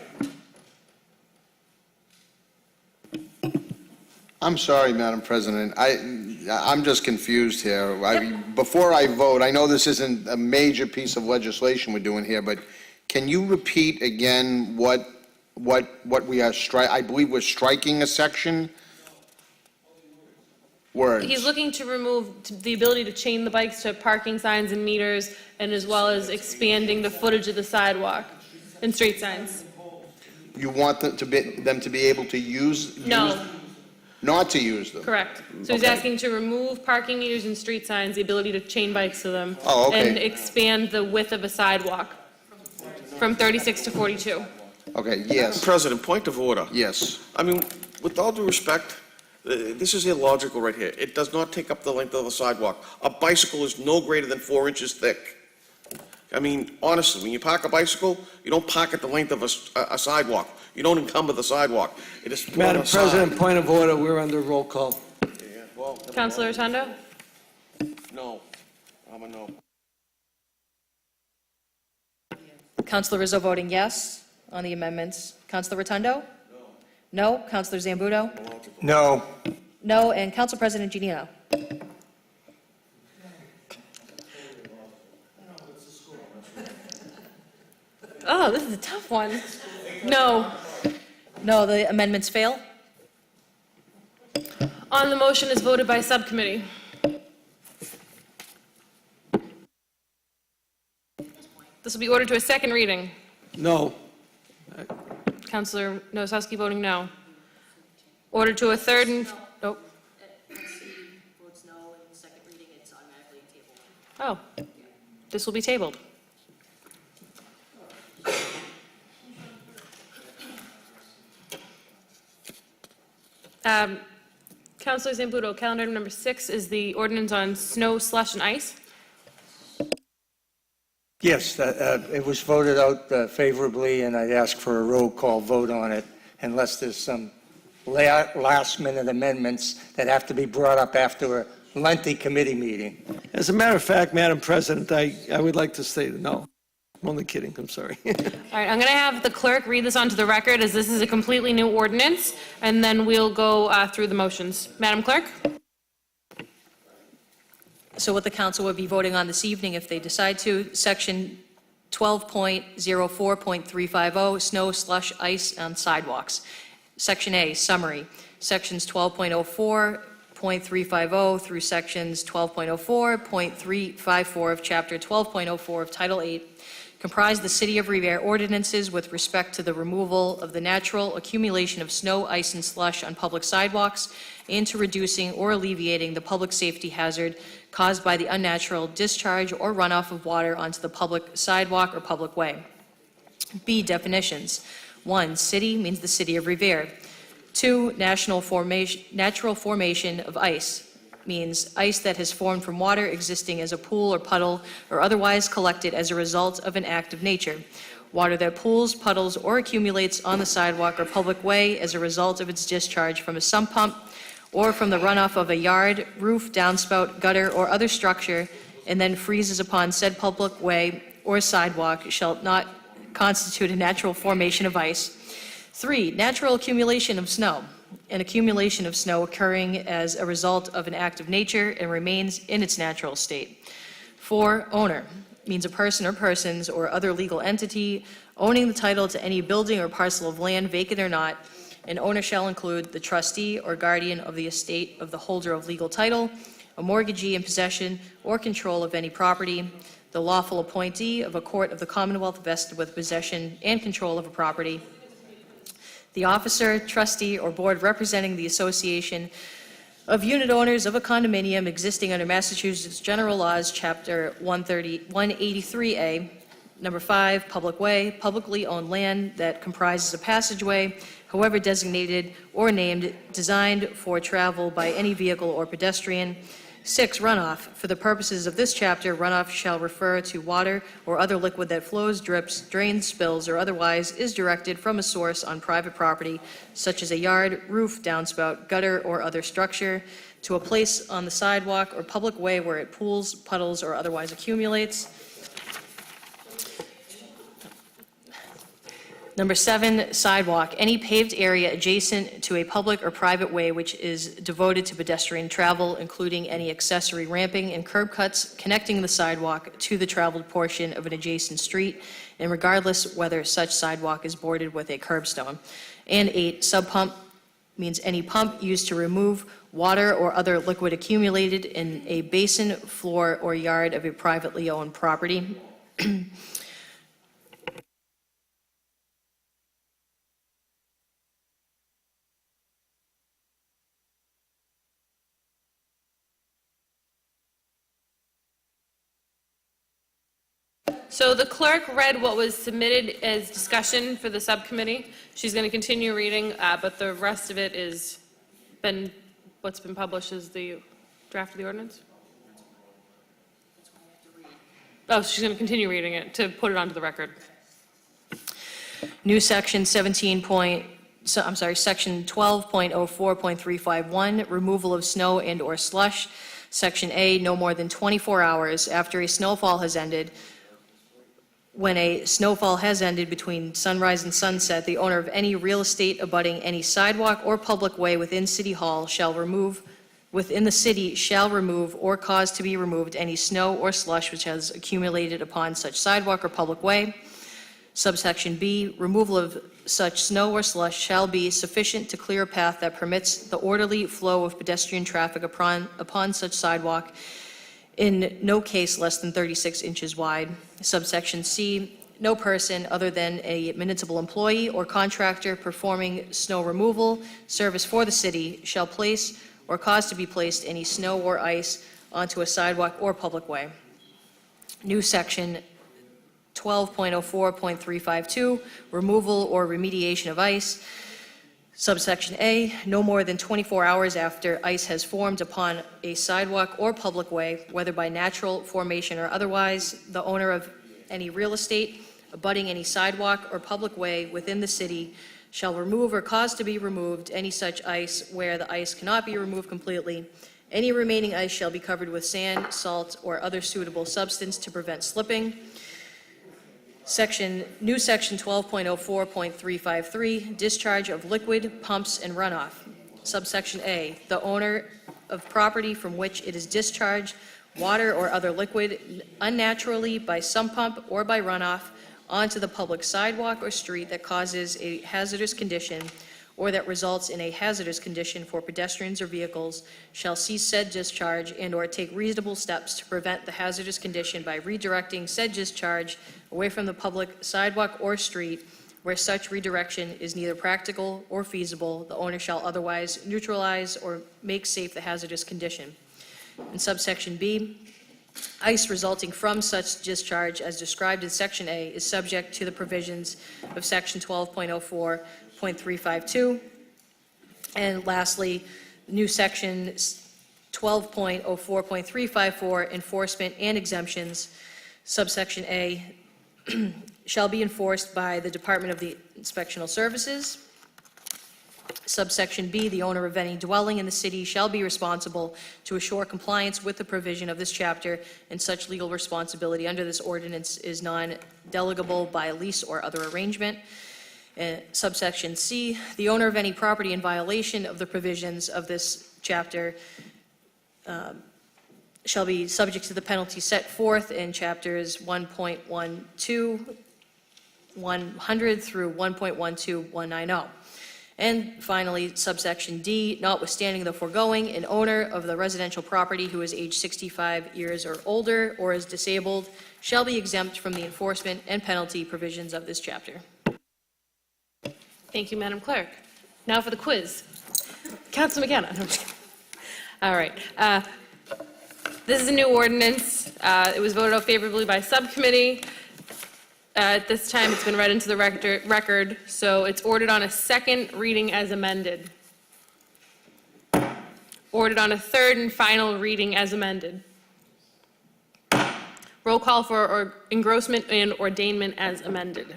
I'm sorry, Madam President. I'm just confused here. Before I vote, I know this isn't a major piece of legislation we're doing here, but can you repeat again what we are I believe we're striking a section? Words. He's looking to remove the ability to chain the bikes to parking signs and meters, and as well as expanding the footage of the sidewalk and street signs. You want them to be able to use? No. Not to use them? Correct. So he's Okay. asking to remove parking meters and street signs, the ability to chain bikes to them. Oh, okay. And expand the width of a sidewalk from 36 to 42. Okay, Madam yes. President, point of order. Yes. I mean, with all due respect, this is illogical right here. It does not take up the length of the sidewalk. A bicycle is no greater than 4 inches thick. I mean, honestly, when you park a bicycle, you don't park at the length of a sidewalk. You don't encumber the sidewalk. It is put on Madam the side. President, point of order, we're under roll call. Yeah, well, Councilor Rotundo? no. I'm a no. Counselor Rizzo voting yes on the amendments. Counselor Rotundo? No. No. Counselor Zambudo? No. No. And Council President Giannino? Oh, this is a tough one. No. No, the amendments fail. On the motion is voted by subcommittee. This will be ordered to a second reading. No. Councilor Nowakowski voting no. Ordered to a third and, nope. Votes no in second reading, it's automatically tabled. Oh, this will be tabled. Councilor Zambudo, calendar item number 6 is the ordinance on snow, slush, and ice. Yes, it was voted out favorably, and I'd ask for a roll call vote on it unless there's some last-minute amendments that have to be brought up after a lengthy committee meeting. As a matter of fact, Madam President, I would like to say no. I'm only kidding, I'm sorry. All right, I'm going to have the clerk read this onto the record as this is a completely new ordinance, and then we'll go through the motions. Madam Clerk? So what the council would be voting on this evening, if they decide to, section 12.04.350, snow, slush, ice on sidewalks. Section A, summary, sections 12.04.350 through sections 12.04.354 of chapter 12.04 of Title 8 comprise the City of Revere ordinances with respect to the removal of the natural accumulation of snow, ice, and slush on public sidewalks and to reducing or alleviating the public safety hazard caused by the unnatural discharge or runoff of water onto the public sidewalk or public way. B, definitions. 1, city means the City of Revere. 2, natural formation of ice means ice that has formed from water existing as a pool or puddle or otherwise collected as a result of an act of nature. Water that pools, puddles, or accumulates on the sidewalk or public way as a result of its discharge from a sump pump or from the runoff of a yard, roof, downspout, gutter, or other structure, and then freezes upon said public way or sidewalk shall not constitute a natural formation of ice. 3, natural accumulation of snow. An accumulation of snow occurring as a result of an act of nature and remains in its natural state. 4, owner means a person or persons or other legal entity owning the title to any building or parcel of land, vacant or not. An owner shall include the trustee or guardian of the estate of the holder of legal title, a mortgagee in possession or control of any property, the lawful appointee of a court of the Commonwealth vested with possession and control of a property, the officer, trustee, or board representing the association of unit owners of a condominium existing under Massachusetts General Laws, Chapter 183A. Number 5, public way, publicly owned land that comprises a passageway, however designated or named, designed for travel by any vehicle or pedestrian. 6, runoff. For the purposes of this chapter, runoff shall refer to water or other liquid that flows, drips, drains, spills, or otherwise is directed from a source on private property, such as a yard, roof, downspout, gutter, or other structure. to a place on the sidewalk or public way where it pools, puddles, or otherwise accumulates. Number 7, sidewalk. Any paved area adjacent to a public or private way which is devoted to pedestrian travel, including any accessory ramping and curb cuts connecting the sidewalk to the traveled portion of an adjacent street, and regardless whether such sidewalk is boarded with a curbstone. And 8, sub pump means any pump used to remove water or other liquid accumulated in a basin, floor, or yard of a privately owned property. So the clerk read what was submitted as discussion for the subcommittee. She's going to continue reading, but the rest of it is what's been published as the draft of the ordinance? Oh, she's going to continue reading it to put it onto the record. New section 17 section 12.04.351, removal of snow and/or slush. Section A, no more than 24 hours after a snowfall has ended. When a snowfall has ended between sunrise and sunset, the owner of any real estate abutting any sidewalk or public way within City Hall shall remove or cause to be removed any snow or slush which has accumulated upon such sidewalk or public way. Subsection B, removal of such snow or slush shall be sufficient to clear a path that permits the orderly flow of pedestrian traffic upon such sidewalk, in no case less than 36 inches wide. Subsection C, no person other than a municipal employee or contractor performing snow removal service for the city shall place or cause to be placed any snow or ice onto a sidewalk or public way. New section 12.04.352, removal or remediation of ice. Subsection A, no more than 24 hours after ice has formed upon a sidewalk or public way, whether by natural formation or otherwise, the owner of any real estate abutting any sidewalk or public way within the city shall remove or cause to be removed any such ice where the ice cannot be removed completely. Any remaining ice shall be covered with sand, salt, or other suitable substance to prevent slipping. New section 12.04.353, discharge of liquid, pumps, and runoff. Subsection A, the owner of property from which it is discharged, water or other liquid, unnaturally by sump pump or by runoff onto the public sidewalk or street that causes a hazardous condition or that results in a hazardous condition for pedestrians or vehicles, shall cease said discharge and/or take reasonable steps to prevent the hazardous condition by redirecting said discharge away from the public sidewalk or street where such redirection is neither practical or feasible. The owner shall otherwise neutralize or make safe the hazardous condition. In subsection B, ice resulting from such discharge as described in section A is subject to the provisions of section 12.04.352. And lastly, new section 12.04.354, enforcement and exemptions. Subsection A shall be enforced by the Department of the Inspectional Services. Subsection B, the owner of any dwelling in the city shall be responsible to assure compliance with the provision of this chapter, and such legal responsibility under this ordinance is non-delegable by lease or other arrangement. Subsection C, the owner of any property in violation of the provisions of this chapter shall be subject to the penalty set forth in chapters 1.12, 100 through 1.12190. And finally, subsection D, notwithstanding the foregoing, an owner of the residential property who is age 65 years or older or is disabled shall be exempt from the enforcement and penalty provisions of this chapter. Thank you, Madam Clerk. Now for the quiz. Councilor McKenna. All right. This is a new ordinance. It was voted out favorably by subcommittee. At this time, it's been read into the record, so it's ordered on a second reading as amended. Ordered on a third and final reading as amended. Roll call for engrossment and ordainment as amended.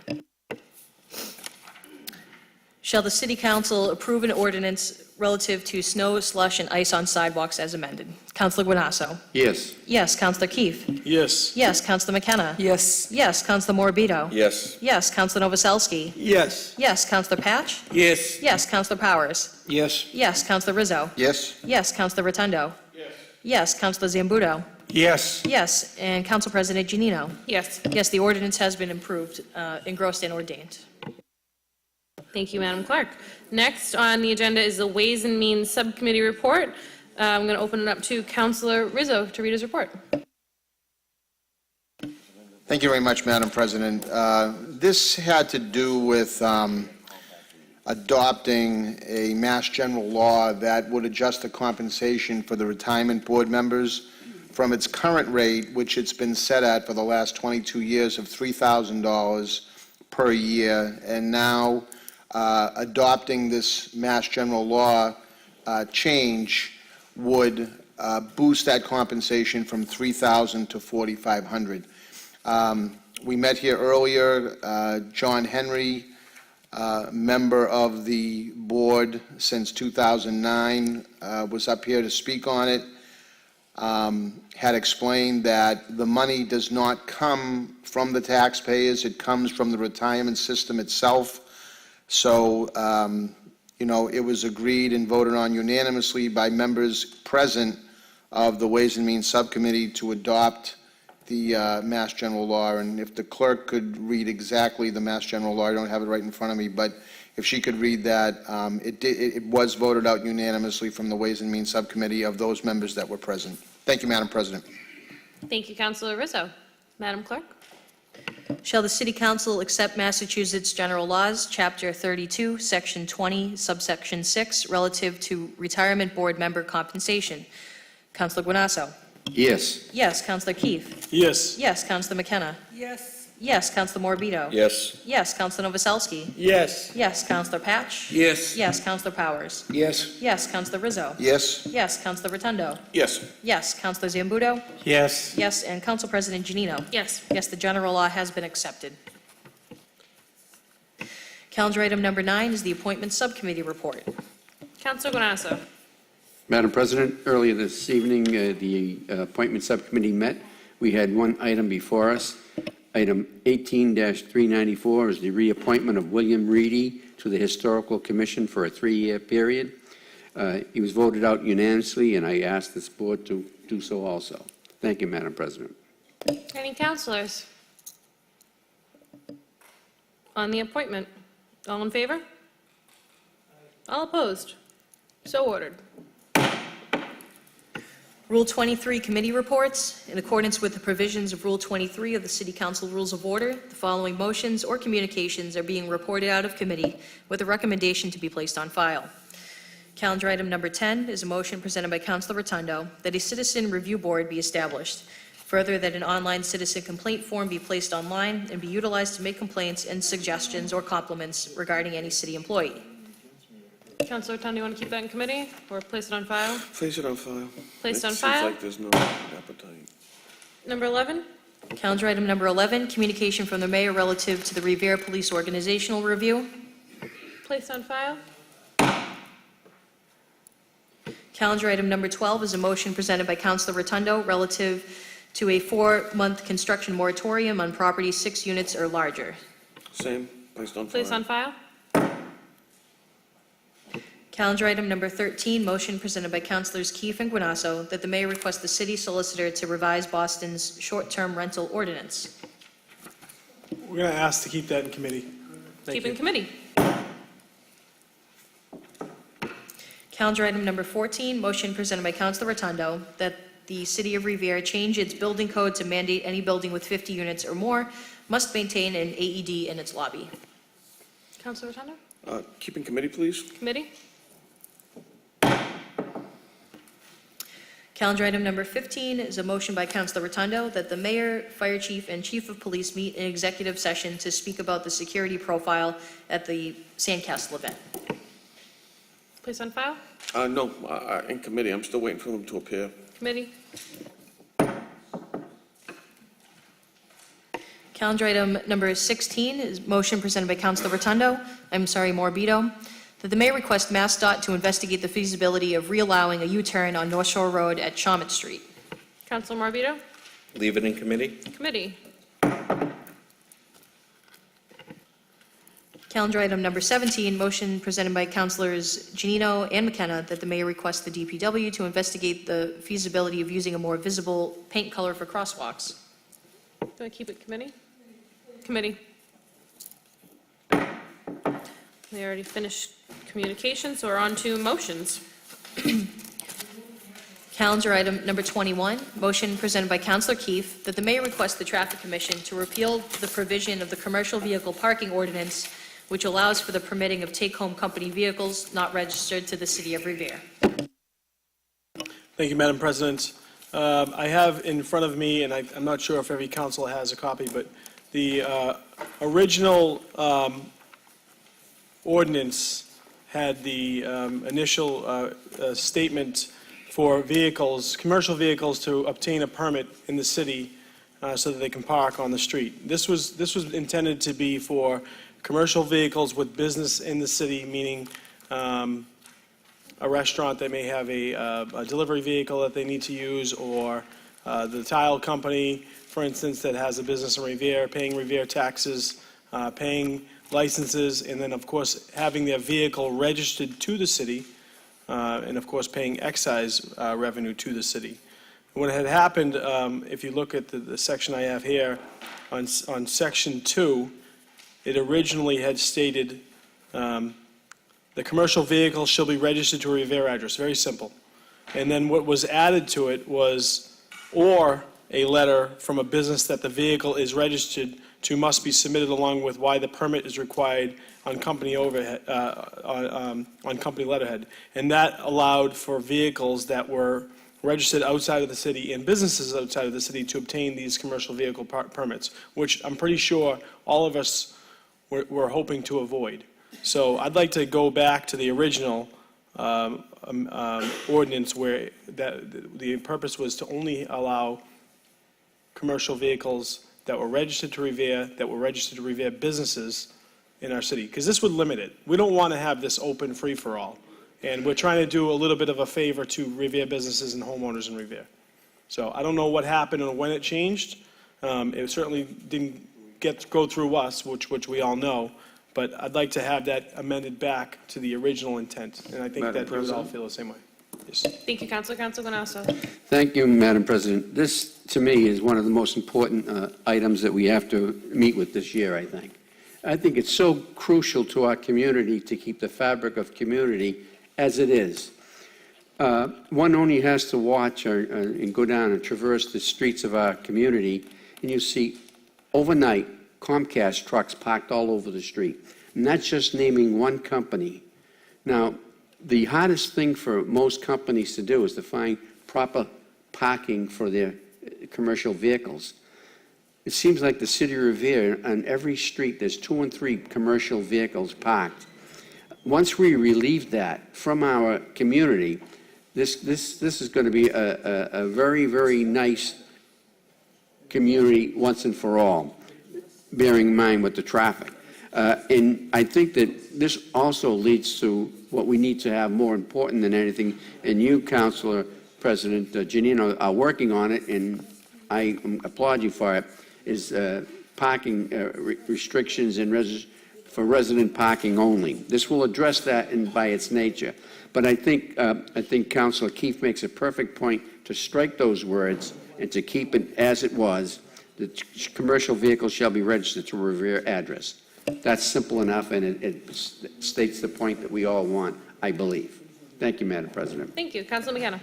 Shall the City Council approve an ordinance relative to snow, slush, and ice on sidewalks as amended. Counselor Guanasso. Yes. Yes. Counselor Keefe. Yes. Yes. Counselor McKenna. Yes. Yes. Counselor Morabito. Yes. Yes. Counselor Novoselsky. Yes. Yes. Counselor Patch. Yes. Yes. Counselor Powers. Yes. Yes. Counselor Rizzo. Yes? Yes. Counselor Rotundo. Yes. Yes. Counselor Zambudo. Yes. Yes. And Council President Janino. Yes. Yes, the ordinance has been approved, engrossed and ordained. Thank you, Madam Clerk. Next on the agenda is the Ways and Means Subcommittee report. I'm going to open it up to Councilor Rizzo to read his report. Thank you very much, Madam President. This had to do with adopting a Mass General law that would adjust the compensation for the retirement board members from its current rate, which it's been set at for the last 22 years of $3,000 per year, and now adopting this Mass General law change would boost that compensation from $3,000 to $4,500. We met here earlier. John Henry, member of the board since 2009, was up here to speak on it. Had explained that the money does not come from the taxpayers, it comes from the retirement system itself. So, it was agreed and voted on unanimously by members present of the Ways and Means Subcommittee to adopt the Mass General Law. And if the clerk could read exactly the Mass General Law, I don't have it right in front of me, but if she could read that, it was voted out unanimously from the Ways and Means Subcommittee of those members that were present. Thank you, Madam President. Thank you, Councilor Rizzo. Madam Clerk? Shall the City Council accept Massachusetts General Laws, Chapter 32, Section 20, Subsection 6, relative to retirement board member compensation? Councilor Guanasso. Yes. Yes. Counselor Keefe. Yes. Yes. Counselor McKenna. Yes. Yes. Counselor Morabito. Yes. Yes. Counselor Novoselsky. Yes. Yes. Counselor Patch. Yes. Yes. Counselor Powers. Yes. Yes. Counselor Rizzo. Yes? Yes. Counselor Rotundo. Yes. Yes. Counselor Zambudo. Yes. Yes. And Council President Janino. Yes. Yes, the general law has been accepted. Calendar item number 9 is the Appointment Subcommittee report. Councilor Guanasso. Madam President, earlier this evening, the Appointment Subcommittee met. We had one item before us. Item 18-394 is the reappointment of William Reedy to the Historical Commission for a 3-year period. He was voted out unanimously, and I ask this board to do so also. Thank you, Madam President. Any councilors on the appointment? All in favor? All opposed? So ordered. Rule 23 committee reports. In accordance with the provisions of Rule 23 of the City Council Rules of Order, the following motions or communications are being reported out of committee with a recommendation to be placed on file. Calendar item number 10 is a motion presented by Councilor Rotundo that a citizen review board be established. Further, that an online citizen complaint form be placed online and be utilized to make complaints and suggestions or compliments regarding any city employee. Councilor Rotundo, you want to keep that in committee or place it on file? Place it on file. Placed It on seems file. like there's no appetite. Number 11? Calendar item number 11, communication from the mayor relative to the Revere Police Organizational Review. Placed on file. Calendar item number 12 is a motion presented by Councilor Rotundo relative to a 4-month construction moratorium on property 6 units or larger. Same, placed on file. Placed on file. Calendar item number 13, motion presented by Councilors Keefe and Guanasso that the mayor request the city solicitor to revise Boston's short-term rental ordinance. We're going to ask to keep that in committee. Keep in committee. Calendar item number 14, motion presented by Councilor Rotundo that the city of Revere change its building code to mandate any building with 50 units or more must maintain an AED in its lobby. Councilor Rotundo? Keep in committee, please. Committee? Calendar item number 15 is a motion by Councilor Rotundo that the mayor, fire chief, and chief of police meet in executive session to speak about the security profile at the Sandcastle event. Placed on file. No, in committee. I'm still waiting for them to appear. Committee. Calendar item number 16 is motion presented by Councilor Morabito, that the mayor request MassDOT to investigate the feasibility of reallowing a U-turn on North Shore Road at Chalmette Street. Councilor Morbido? Leave it in committee. Committee. Calendar item number 17, motion presented by Councilors Janino and McKenna that the mayor request the DPW to investigate the feasibility of using a more visible paint color for crosswalks. Do I keep it committee? Committee. We already finished communication, so we're on to motions. Calendar item number 21, motion presented by Councilor Keefe that the mayor request the Traffic Commission to repeal the provision of the commercial vehicle parking ordinance which allows for the permitting of take-home company vehicles not registered to the city of Revere. Thank you, Madam President. I have in front of me, and I'm not sure if every council has a copy, but the original ordinance had the initial statement for vehicles, commercial vehicles, to obtain a permit in the city so that they can park on the street. This was intended to be for commercial vehicles with business in the city, meaning a restaurant that may have a delivery vehicle that they need to use, or the tile company, for instance, that has a business in Revere, paying Revere taxes, paying licenses, and then, of course, having their vehicle registered to the city, and, of course, paying excise revenue to the city. What had happened, if you look at the section I have here, on Section 2, it originally had stated the commercial vehicle shall be registered to a Revere address. Very simple. And then what was added to it was, or a letter from a business that the vehicle is registered to must be submitted along with why the permit is required on company overhead, on company letterhead. And that allowed for vehicles that were registered outside of the city and businesses outside of the city to obtain these commercial vehicle permits, which I'm pretty sure all of us were hoping to avoid. So I'd like to go back to the original ordinance where the purpose was to only allow commercial vehicles that were registered to Revere, that were registered to Revere businesses in our city, because this would limit it. We don't want to have this open free-for-all, and we're trying to do a little bit of a favor to Revere businesses and homeowners in Revere. So I don't know what happened or when it changed. It certainly didn't go through us, which we all know, but I'd like to have that amended back to the original intent, and I think that you would all feel the same way. Yes. Thank you, Councilor. Councilor Ganasso. Thank you, Madam President. This, to me, is one of the most important items that we have to meet with this year, I think. I think it's so crucial to our community to keep the fabric of community as it is. One only has to watch and go down and traverse the streets of our community, and you see overnight Comcast trucks parked all over the street. And that's just naming one company. Now, the hardest thing for most companies to do is to find proper parking for their commercial vehicles. It seems like the city of Revere, on every street, there's 2 and 3 commercial vehicles parked. Once we relieve that from our community, this is going to be a very, very nice community once and for all, bearing in mind with the traffic. And I think that this also leads to what we need to have more important than anything, and you, Councilor President Janino, are working on it, and I applaud you for it, is parking restrictions and for resident parking only. This will address that by its nature. But I think Councilor Keefe makes a perfect point to strike those words and to keep it as it was. The commercial vehicle shall be registered to a Revere address. That's simple enough, and it states the point that we all want, I believe. Thank you, Madam President. Thank you. Councilor McKenna.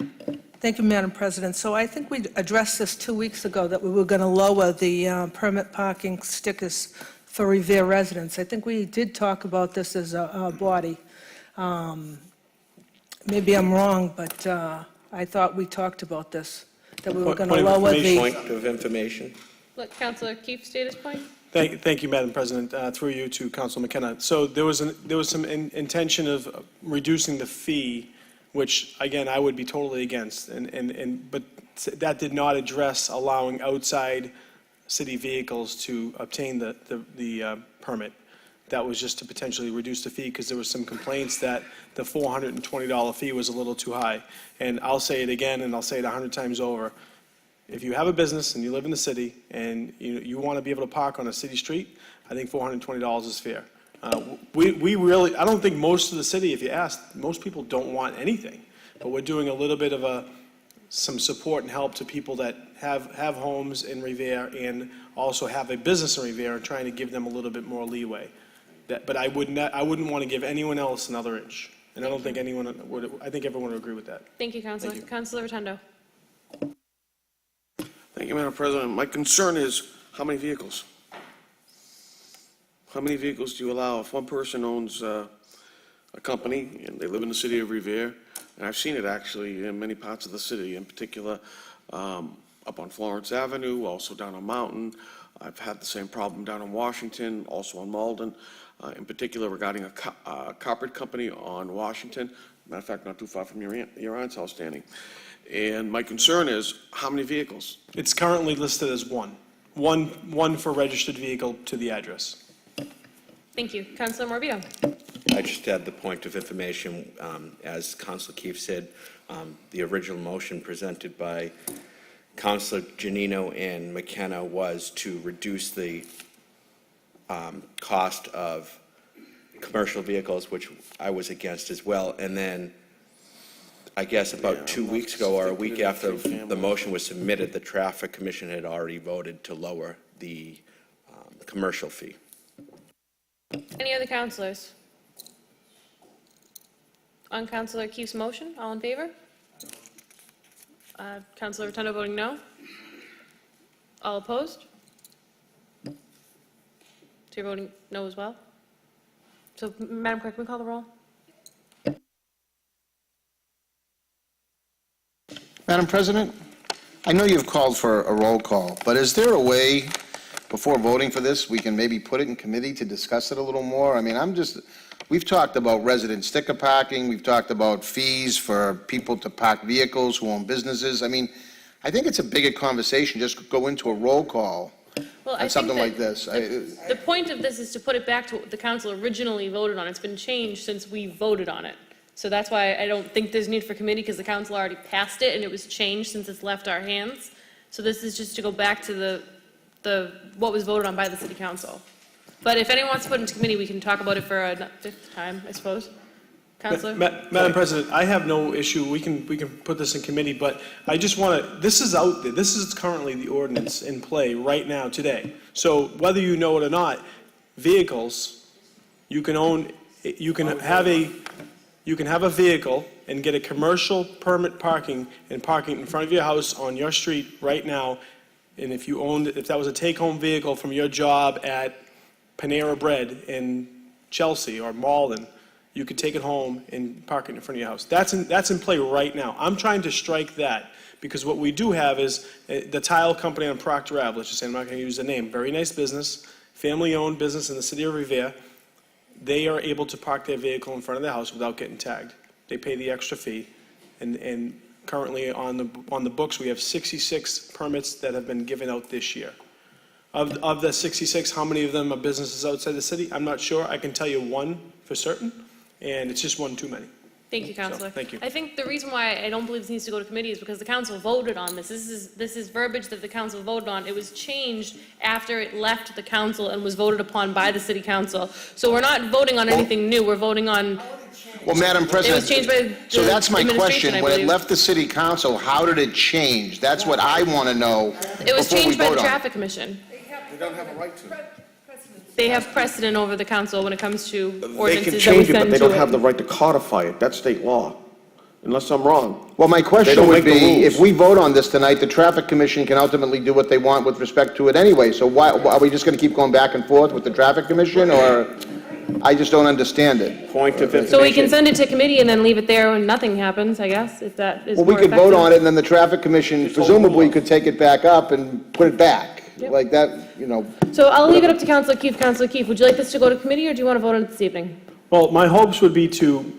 Thank you, Madam President. So I think we addressed this 2 weeks ago, that we were going to lower the permit parking stickers for Revere residents. I think we did talk about this as a body. Maybe I'm wrong, but I thought we talked about this, that we were going to lower the... Point of information. Let Councilor Keefe state his point. Thank you, Madam President. Through you to Councilor McKenna. So there was some intention of reducing the fee, which again I would be totally against, but that did not address allowing outside city vehicles to obtain the permit. that was just to potentially reduce the fee, because there was some complaints that the $420 fee was a little too high. And I'll say it again, and I'll say it 100 times over. If you have a business and you live in the city and you want to be able to park on a city street, I think $420 is fair. We really, I don't think most of the city, if you ask, most people don't want anything. But we're doing a little bit of some support and help to people that have homes in Revere and also have a business in Revere, and trying to give them a little bit more leeway. But I wouldn't want to give anyone else another inch. And I don't think anyone would, I think everyone would agree with that. Thank you, Councilor. Councilor Rotundo. Thank you, Madam President. My concern is how many vehicles? How many vehicles do you allow? If one person owns a company and they live in the city of Revere, and I've seen it actually in many parts of the city, in particular up on Florence Avenue, also down on Mountain. I've had the same problem down in Washington, also on Malden, in particular regarding a carpet company on Washington. Matter of fact, not too far from your aunt's house, Danny. And my concern is, how many vehicles? It's currently listed as one. One for registered vehicle to the address. Thank you. Councilor Morbido. I just add the point of information, as Councilor Keefe said, the original motion presented by Councilor Janino and McKenna was to reduce the cost of commercial vehicles, which I was against as well. And then, I guess about 2 weeks ago or a week after the motion was submitted, the Traffic Commission had already voted to lower the commercial fee. Any other councilors? On Councilor Keefe's motion, all in favor? Councilor Rotundo voting no. All opposed? So you're voting no as well? So, Madam Clerk, can we call the roll? Madam President, I know you've called for a roll call, but is there a way, before voting for this, we can maybe put it in committee to discuss it a little more? I mean, we've talked about resident sticker parking, we've talked about fees for people to park vehicles who own businesses. I mean, I think it's a bigger conversation, just go into a roll call on something like this. The point of this is to put it back to what the council originally voted on. It's been changed since we voted on it. So that's why I don't think there's need for committee, because the council already passed it and it was changed since it's left our hands. So this is just to go back to what was voted on by the city council. But if anyone wants to put it into committee, we can talk about it for a fifth time, I suppose. Councilor? Madam President, I have no issue. We can put this in committee, but I just want to, this is out there. This is currently the ordinance in play right now today. So whether you know it or not, vehicles, you can have a vehicle and get a commercial permit parking and parking in front of your house on your street right now. And if that was a take-home vehicle from your job at Panera Bread in Chelsea or Malden, you could take it home and park it in front of your house. That's in play right now. I'm trying to strike that, because what we do have is the tile company on Proctor Ave, let's just say, I'm not going to use the name, very nice business, family-owned business in the city of Revere. They are able to park their vehicle in front of their house without getting tagged. They pay the extra fee, and currently on the books, we have 66 permits that have been given out this year. Of the 66, how many of them are businesses outside the city? I'm not sure. I can tell you one for certain, and it's just one too many. Thank you, Councilor. So, thank you. I think the reason why I don't believe this needs to go to committee is because the council voted on this. This is verbiage that the council voted on. It was changed after it left the council and was voted upon by the city council. So we're not voting on anything new. We're voting on. Well, Madam President, it was changed by the so that's my administration, question. I When it believe. left the city council, how did it change? That's what I want to know It was before we changed by the vote on it. Traffic Commission. They don't have a right to. They have precedent over the council when it comes to They ordinances can that we change it, but send they to don't it. have the right to codify it. That's state law, unless I'm wrong. Well, my They question don't would make the be, rules. if we vote on this tonight, the Traffic Commission can ultimately do what they want with respect to it anyway. So why are we just going to keep going back and forth with the Traffic Commission, or I just don't understand it? Point of information. So we can send it to committee and then leave it there and nothing happens, I guess, if that is Well, more we could vote effective. on it, and then the Traffic Commission presumably could take it back up and put it back. Like that, you know. So I'll leave it up to Councilor Keefe. Councilor Keefe, would you like this to go to committee, or do you want to vote on it this evening? Well, my hopes would be to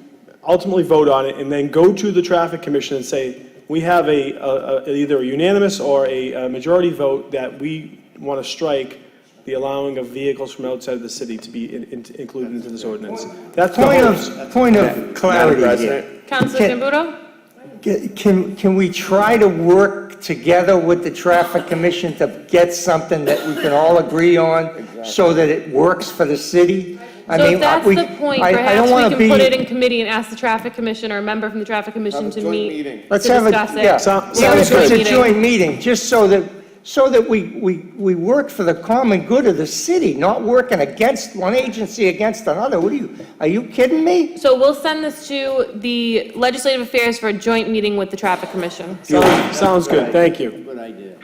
ultimately vote on it and then go to the Traffic Commission and say, we have either a unanimous or a majority vote that we want to strike the allowing of vehicles from outside of the city to be included into this ordinance. That's the Point of clarity here. Councilor Zambudo? Can we try to work together with the Traffic Commission to get something that we can all agree on so that it works for the city? I So mean, if that's we- the point, I perhaps don't we wanna can be- put it in committee and ask the traffic commission or a member from the traffic commission to meet, to Let's have discuss a, it. yeah, Sounds even if it's good. a joint meeting, just so that we work for the common good of the city, not working against one agency against another. Are you kidding me? So we'll send this to the Legislative Affairs for a joint meeting with the traffic commission. Sounds good, thank you. Good idea.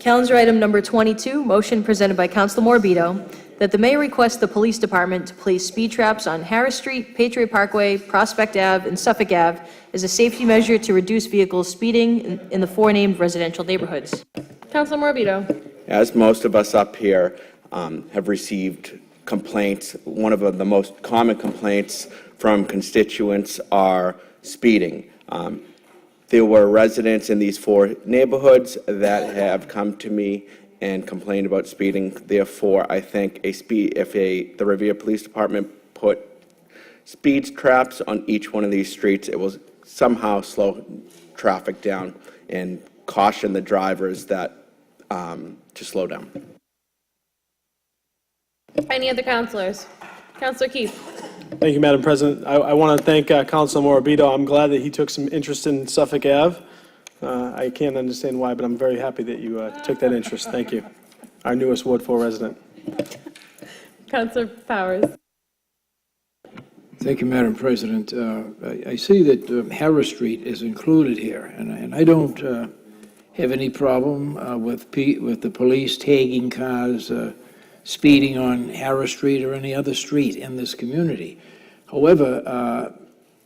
Calendar item number 22, motion presented by Councilor Morbido, that the mayor request the police department to place speed traps on Harris Street, Patriot Parkway, Prospect Ave, and Suffolk Ave as a safety measure to reduce vehicles speeding in the four named residential neighborhoods. Councilor Morbido? As most of us up here have received complaints, one of the most common complaints from constituents are speeding. There were residents in these four neighborhoods that have come to me and complained about speeding. Therefore, I think if the Revere Police Department put speed traps on each one of these streets, it will somehow slow traffic down and caution the drivers that to slow down. Any other councilors? Councilor Keith? Thank you, Madam President. I want to thank Councilor Morbido. I'm glad that he took some interest in Suffolk Ave. I can't understand why, but I'm very happy that you took that interest. Thank you. Our newest Ward 4 resident. Councilor Powers? Thank you, Madam President. I see that Harris Street is included here, and I don't have any problem with the police tagging cars speeding on Harris Street or any other street in this community. However,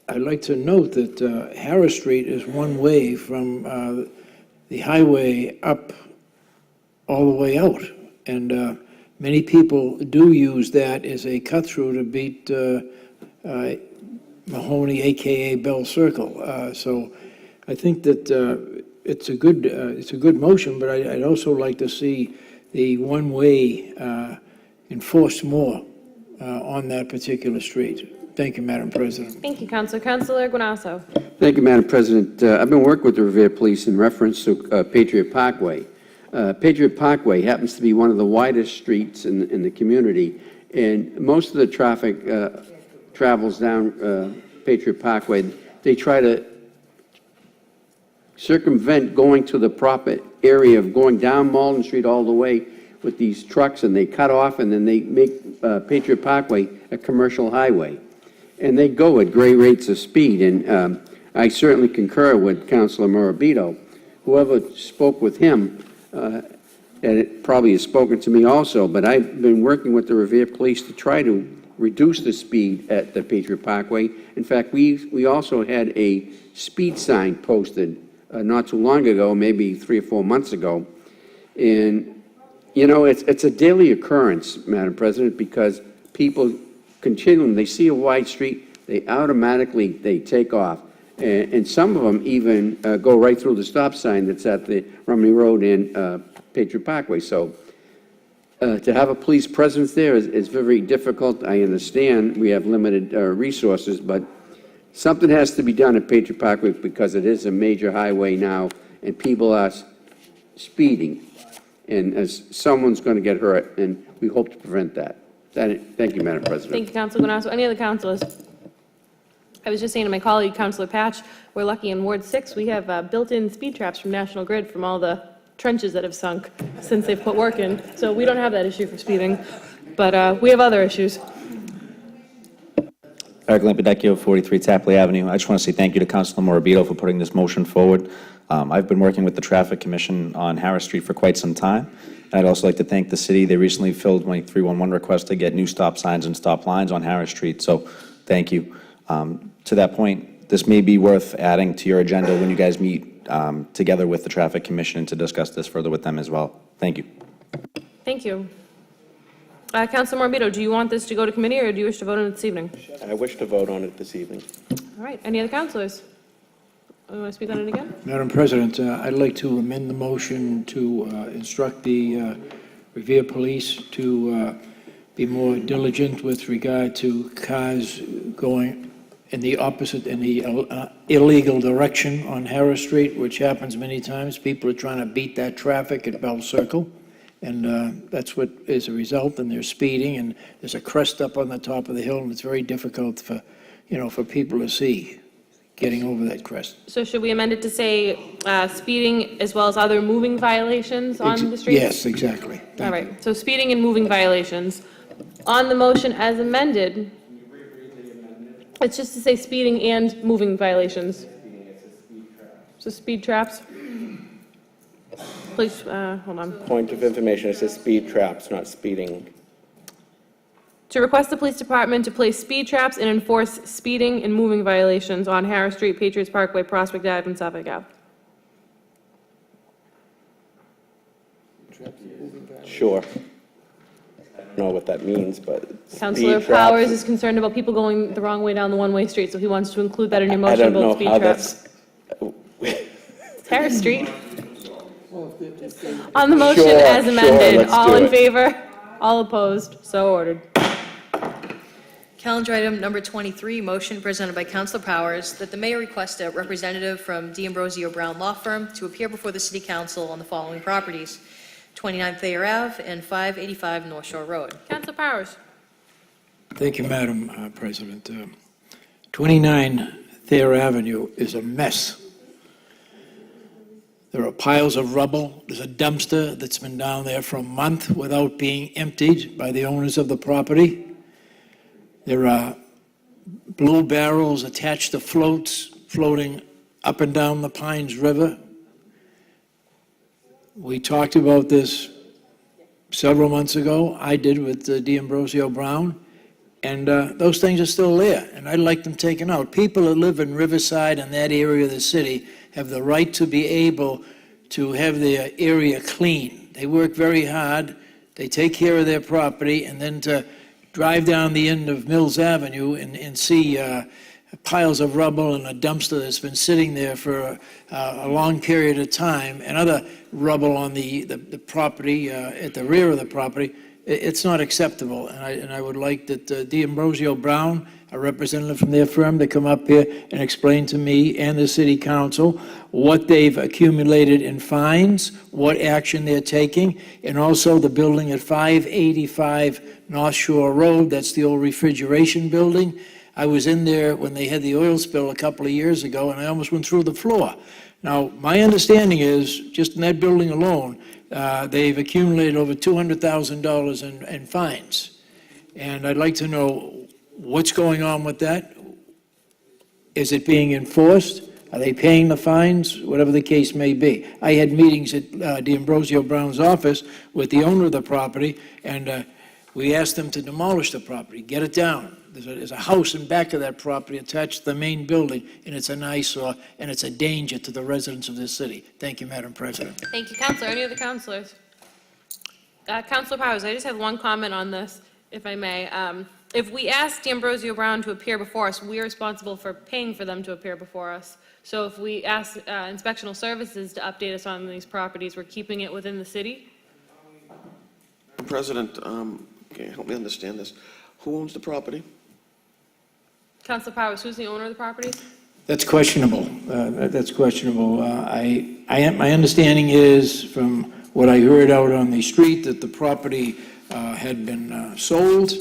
I'd like to note that Harris Street is one way from the highway up all the way out, and many people do use that as a cut-through to beat Mahoney, AKA Bell Circle. So I think that it's a good motion, but I'd also like to see the one-way enforced more on that particular street. Thank you, Madam President. Thank you, Councilor. Councilor Guanasso? Thank you, Madam President. I've been working with the Revere Police in reference to Patriot Parkway. Patriot Parkway happens to be one of the widest streets in the community, and most of the traffic travels down Patriot Parkway. They try to circumvent going to the proper area of going down Malden Street all the way with these trucks, and they cut off, and then they make Patriot Parkway a commercial highway. And they go at great rates of speed, and I certainly concur with Councilor Morbido. Whoever spoke with him, and it probably has spoken to me also, but I've been working with the Revere Police to try to reduce the speed at the Patriot Parkway. In fact, we also had a speed sign posted not too long ago, maybe 3 or 4 months ago. And, you know, it's a daily occurrence, Madam President, because people continually, they see a wide street, they take off. And some of them even go right through the stop sign that's at the Rumney Road and Patriot Parkway. So to have a police presence there is very difficult. I understand we have limited resources, but something has to be done at Patriot Parkway because it is a major highway now, and people are speeding, and as someone's going to get hurt, and we hope to prevent that. Thank you, Madam President. Thank you, Councilor Guanasso. Any other councilors? I was just saying to my colleague, Councilor Patch, we're lucky in Ward 6, we have built-in speed traps from National Grid from all the trenches that have sunk since they've put work in. So we don't have that issue for speeding, but we have other issues. Eric Lampadecchio, 43 Tapley Avenue. I just want to say thank you to Councilor Morbido for putting this motion forward. I've been working with the Traffic Commission on Harris Street for quite some time. I'd also like to thank the city. They recently filled my 311 request to get new stop signs and stop lines on Harris Street, so thank you. To that point, this may be worth adding to your agenda when you guys meet together with the Traffic Commission to discuss this further with them as well. Thank you. Thank you. Councilor Morbido, do you want this to go to committee or do you wish to vote on it this evening? I wish to vote on it this evening. All right, any other councilors? You want to speak on it again? Madam President, I'd like to amend the motion to instruct the Revere Police to be more diligent with regard to cars going in the opposite, in the illegal direction on Harris Street, which happens many times. People are trying to beat that traffic at Bell Circle, and that's what is a result, and they're speeding, and there's a crest up on the top of the hill, and it's very difficult for, for people to see getting over that crest. So should we amend it to say speeding as well as other moving violations on the streets? Yes, exactly. All right, so speeding and moving violations. On the motion as amended, it's just to say speeding and moving violations. So speed traps. Please, hold on. Point of information, it says speed traps, not speeding. To request the police department to place speed traps and enforce speeding and moving violations on Harris Street, Patriots Parkway, Prospect Ave, and Suffolk Ave. Sure. I don't know what that means, but Councilor speed traps- Powers is concerned about people going the wrong way down the one-way street, so he wants to include that in your I motion don't know about speed how traps. that's, It's Harris Street. On the motion Sure, as sure, amended, let's all do in it. favor? All opposed? So ordered. Calendar item number 23, motion presented by Councilor Powers that the mayor request a representative from D'Ambrosio Brown Law Firm to appear before the city council on the following properties: 29 Thayer Ave and 585 North Shore Road. Councilor Powers. Thank you, Madam President. 29 Thayer Avenue is a mess. There are piles of rubble. There's a dumpster that's been down there for a month without being emptied by the owners of the property. There are blue barrels attached to floats floating up and down the Pines River. We talked about this several months ago. I did with D'Ambrosio Brown. And those things are still there, and I'd like them taken out. People that live in Riverside and that area of the city have the right to be able to have their area clean. They work very hard, they take care of their property, and then to drive down the end of Mills Avenue and see piles of rubble and a dumpster that's been sitting there for a long period of time, and other rubble on the property, at the rear of the property, it's not acceptable, and I would like that D'Ambrosio Brown, a representative from their firm, to come up here and explain to me and the city council what they've accumulated in fines, what action they're taking, and also the building at 585 North Shore Road, that's the old refrigeration building. I was in there when they had the oil spill a couple of years ago, and I almost went through the floor. Now, my understanding is, just in that building alone, they've accumulated over $200,000 in fines. And I'd like to know what's going on with that. Is it being enforced? Are they paying the fines? Whatever the case may be. I had meetings at D'Ambrosio Brown's office with the owner of the property, and we asked them to demolish the property, get it down. There's a house in back of that property attached to the main building, and it's an eyesore, and it's a danger to the residents of this city. Thank you, Madam President. Thank you, Councilor. Any other councilors? Councilor Powers, I just have one comment on this, if I may. If we ask D'Ambrosio Brown to appear before us, we are responsible for paying for them to appear before us. So if we ask Inspectional Services to update us on these properties, we're keeping it within the city? Madam President, can you help me understand this? Who owns the property? Councilor Powers, who's the owner of the property? That's questionable. That's questionable. My understanding is, from what I heard out on the street, that the property had been sold.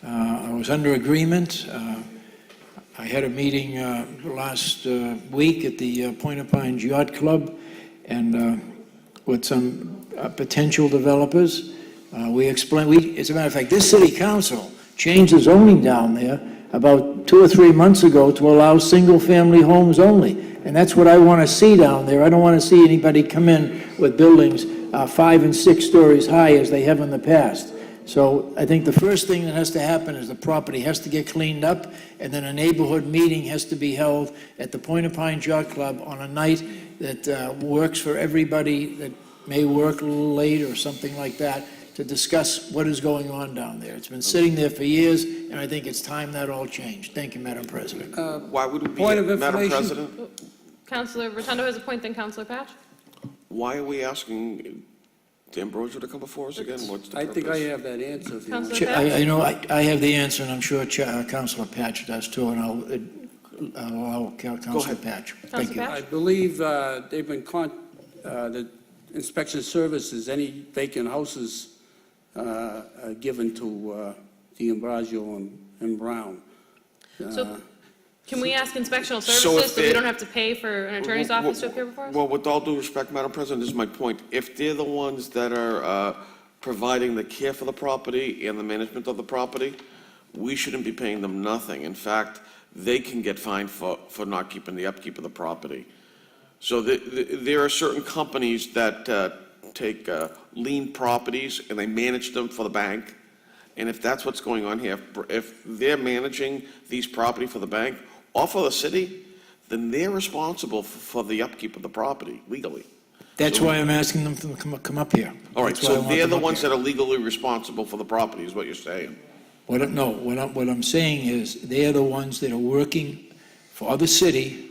I was under agreement. I had a meeting last week at the Point of Pines Yacht Club, and with some potential developers. We explained, as a matter of fact, this city council changed the zoning down there about 2 or 3 months ago to allow single-family homes only. And that's what I want to see down there. I don't want to see anybody come in with buildings 5 and 6 stories high as they have in the past. So I think the first thing that has to happen is the property has to get cleaned up, and then a neighborhood meeting has to be held at the Point of Pines Yacht Club on a night that works for everybody that may work a little late or something like that, to discuss what is going on down there. It's been sitting there for years, and I think it's time that all changed. Thank you, Madam President. Why would it be, Point of Madam information. President? Councilor Rotundo has a point, then Councilor Patch. Why are we asking D'Ambrosio to come before us again? What's the I think I purpose? have that answer. if you want. Councilor Patch? I know I have the answer, and I'm sure Councilor Patch does too, and I'll allow Councilor Patch. Thank Councilor you. Patch? I believe they've been, the inspection services, any vacant houses are given to D'Ambrosio and Brown. So can we ask inspectional So if services so we they- don't have to pay for an attorney's office to appear before us? Well, with all due respect, Madam President, this is my point. If they're the ones that are providing the care for the property and the management of the property, we shouldn't be paying them nothing. In fact, they can get fined for not keeping the upkeep of the property. So there are certain companies that take lien properties and they manage them for the bank. And if that's what's going on here, if they're managing these property for the bank or for the city, then they're responsible for the upkeep of the property legally. That's why I'm asking them to come up here. All right, That's why I so want they're them the up ones here. that are legally responsible for the property, is what you're saying. What I'm saying is, they are the ones that are working for the city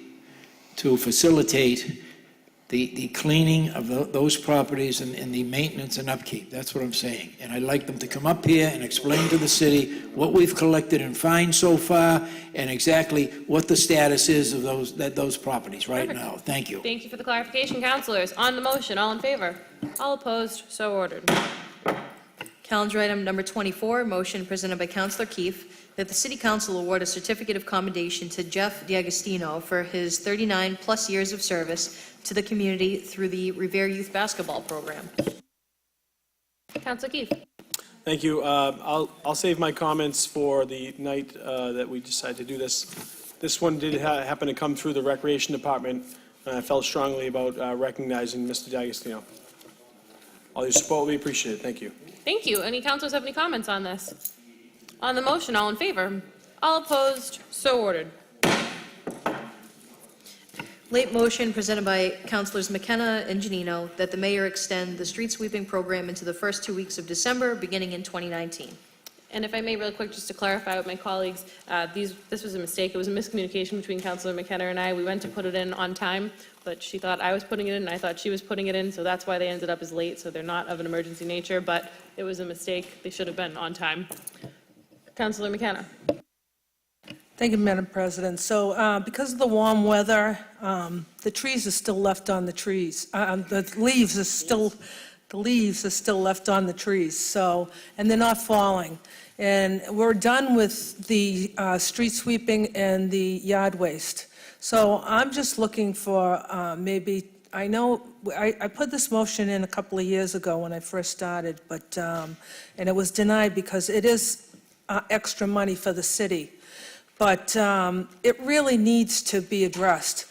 to facilitate the cleaning of those properties and the maintenance and upkeep. That's what I'm saying. And I'd like them to come up here and explain to the city what we've collected in fines so far and exactly what the status is of those properties right Perfect. now. Thank you. Thank you for the clarification, councilors. On the motion, all in favor? All opposed? So ordered. Calendar item number 24, motion presented by Councilor Keefe, that the City Council award a certificate of commendation to Jeff D'Agostino for his 39-plus years of service to the community through the Revere Youth Basketball Program. Councilor Keefe. Thank you. I'll save my comments for the night that we decide to do this. This one did happen to come through the Recreation Department, and I felt strongly about recognizing Mr. D'Agostino. All your support will be appreciated. Thank you. Thank you. Any councilors have any comments on this? On the motion, all in favor? All opposed? So ordered. Late motion presented by Councilors McKenna and Janino that the mayor extend the street sweeping program into the first 2 weeks of December, beginning in 2019. And if I may, really quick, just to clarify with my colleagues, this was a mistake. It was a miscommunication between Councilor McKenna and I. We went to put it in on time, but she thought I was putting it in, and I thought she was putting it in, so that's why they ended up as late. So they're not of an emergency nature, but it was a mistake. They should have been on time. Councilor McKenna. Thank you, Madam President. So because of the warm weather, the trees are still left on the trees. The leaves are still left on the trees, so, and they're not falling. And we're done with the street sweeping and the yard waste. So I'm just looking for maybe, I know, I put this motion in a couple of years ago when I first started, but, and it was denied because it is extra money for the city. But it really needs to be addressed.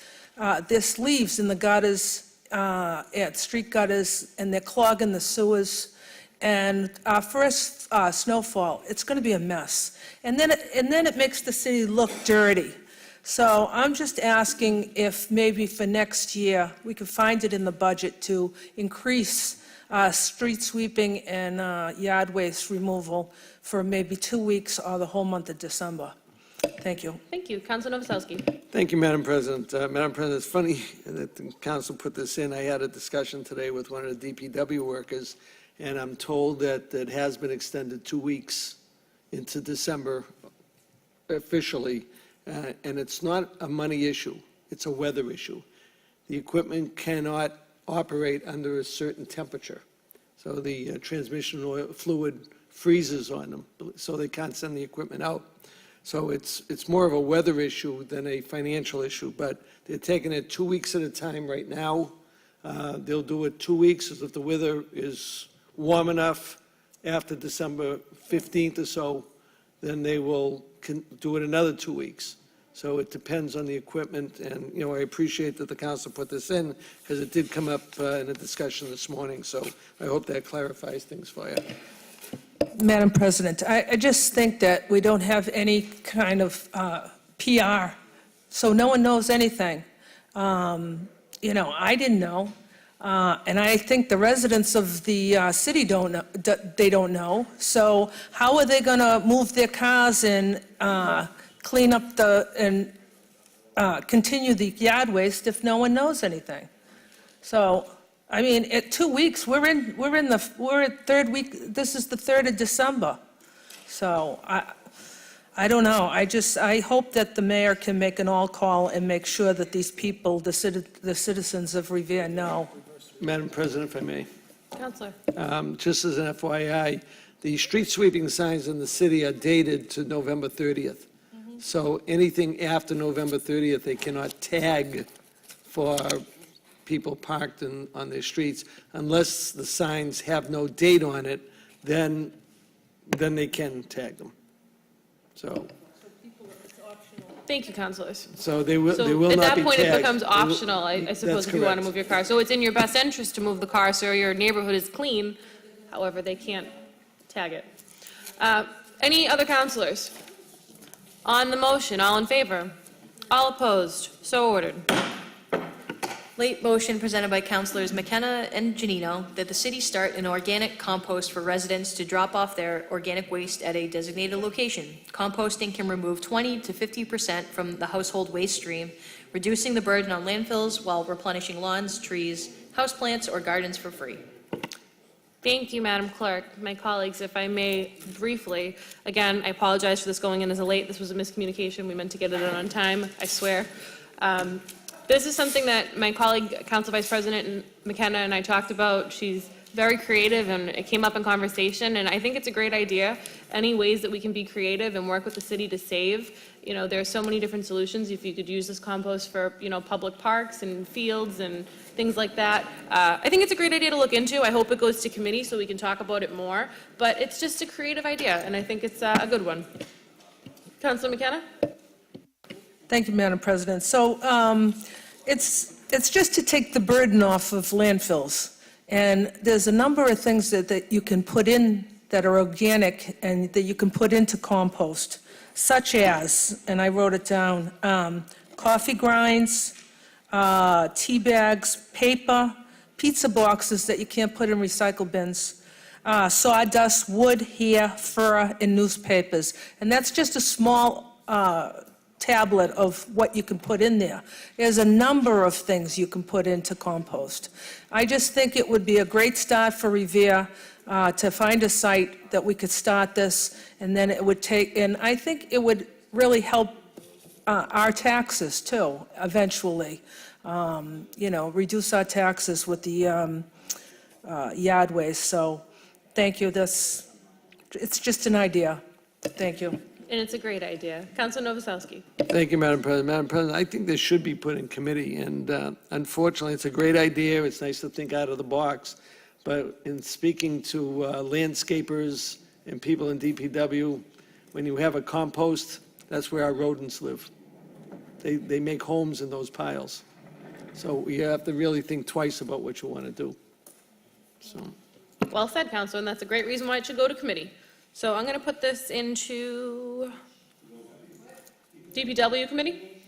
There's leaves in the gutters, at street gutters, and they're clogging the sewers. And our first snowfall, it's going to be a mess. And then it makes the city look dirty. So I'm just asking if maybe for next year, we could find it in the budget to increase street sweeping and yard waste removal for maybe 2 weeks or the whole month of December. Thank you. Thank you. Councilor Novoselsky. Thank you, Madam President. Madam President, it's funny that the council put this in. I had a discussion today with one of the DPW workers, and I'm told that it has been extended 2 weeks into December officially, and it's not a money issue. It's a weather issue. The equipment cannot operate under a certain temperature, so the transmission oil fluid freezes on them, so they can't send the equipment out. So it's more of a weather issue than a financial issue, but they're taking it 2 weeks at a time right now. They'll do it 2 weeks if the weather is warm enough after December 15th or so, then they will do it another 2 weeks. So it depends on the equipment, and, you know, I appreciate that the council put this in, because it did come up in a discussion this morning, so I hope that clarifies things for you. Madam President, I just think that we don't have any kind of PR, so no one knows anything. You know, I didn't know, and I think the residents of the city don't know, they don't know. So how are they going to move their cars and clean up continue the yard waste if no one knows anything? So, I mean, at 2 weeks, we're at third week, this is the 3rd of December. So I don't know. I hope that the mayor can make an all-call and make sure that these people, the citizens of Revere know. Madam President, if I may. Counselor. Just as an FYI, the street sweeping signs in the city are dated to November 30th. So anything after November 30th, they cannot tag for people parked on their streets unless the signs have no date on it, then they can tag them. So Thank you, councilors. So they will not be tagged. At that point, it becomes They will- optional, I suppose, That's if you want to correct. move your car. So it's in your best interest to move the car so your neighborhood is clean. However, they can't tag it. Any other councilors? On the motion, all in favor? All opposed? So ordered. Late motion presented by Councilors McKenna and Janino that the city start an organic compost for residents to drop off their organic waste at a designated location. Composting can remove 20 to 50% from the household waste stream, reducing the burden on landfills while replenishing lawns, trees, houseplants, or gardens for free. Thank you, Madam Clerk. My colleagues, if I may briefly, again, I apologize for this going in as a late. This was a miscommunication. We meant to get it in on time, I swear. This is something that my colleague, Council Vice President McKenna, and I talked about. She's very creative, and it came up in conversation, and I think it's a great idea. Any ways that we can be creative and work with the city to save, you know, there are so many different solutions. If you could use this compost for, you know, public parks and fields and things like that. I think it's a great idea to look into. I hope it goes to committee so we can talk about it more, but it's just a creative idea, and I think it's a good one. Councilor McKenna? Thank you, Madam President. So it's just to take the burden off of landfills. And there's a number of things that you can put in that are organic and that you can put into compost, such as, and I wrote it down, coffee grinds, tea bags, paper, pizza boxes that you can't put in recycle bins, sawdust, wood, hair, fur, and newspapers. And that's just a small tablet of what you can put in there. There's a number of things you can put into compost. I just think it would be a great start for Revere to find a site that we could start this, and then it would take, and I think it would really help our taxes too, eventually. You know, reduce our taxes with the yard waste. So thank you. It's just an idea. Thank you. And it's a great idea. Councilor Novoselsky. Thank you, Madam President. Madam President, I think this should be put in committee, and unfortunately, it's a great idea. It's nice to think out of the box, but in speaking to landscapers and people in DPW, when you have a compost, that's where our rodents live. They make homes in those piles. So you have to really think twice about what you want to do. So. Well said, Councilor, and that's a great reason why it should go to committee. So I'm going to put this into DPW committee.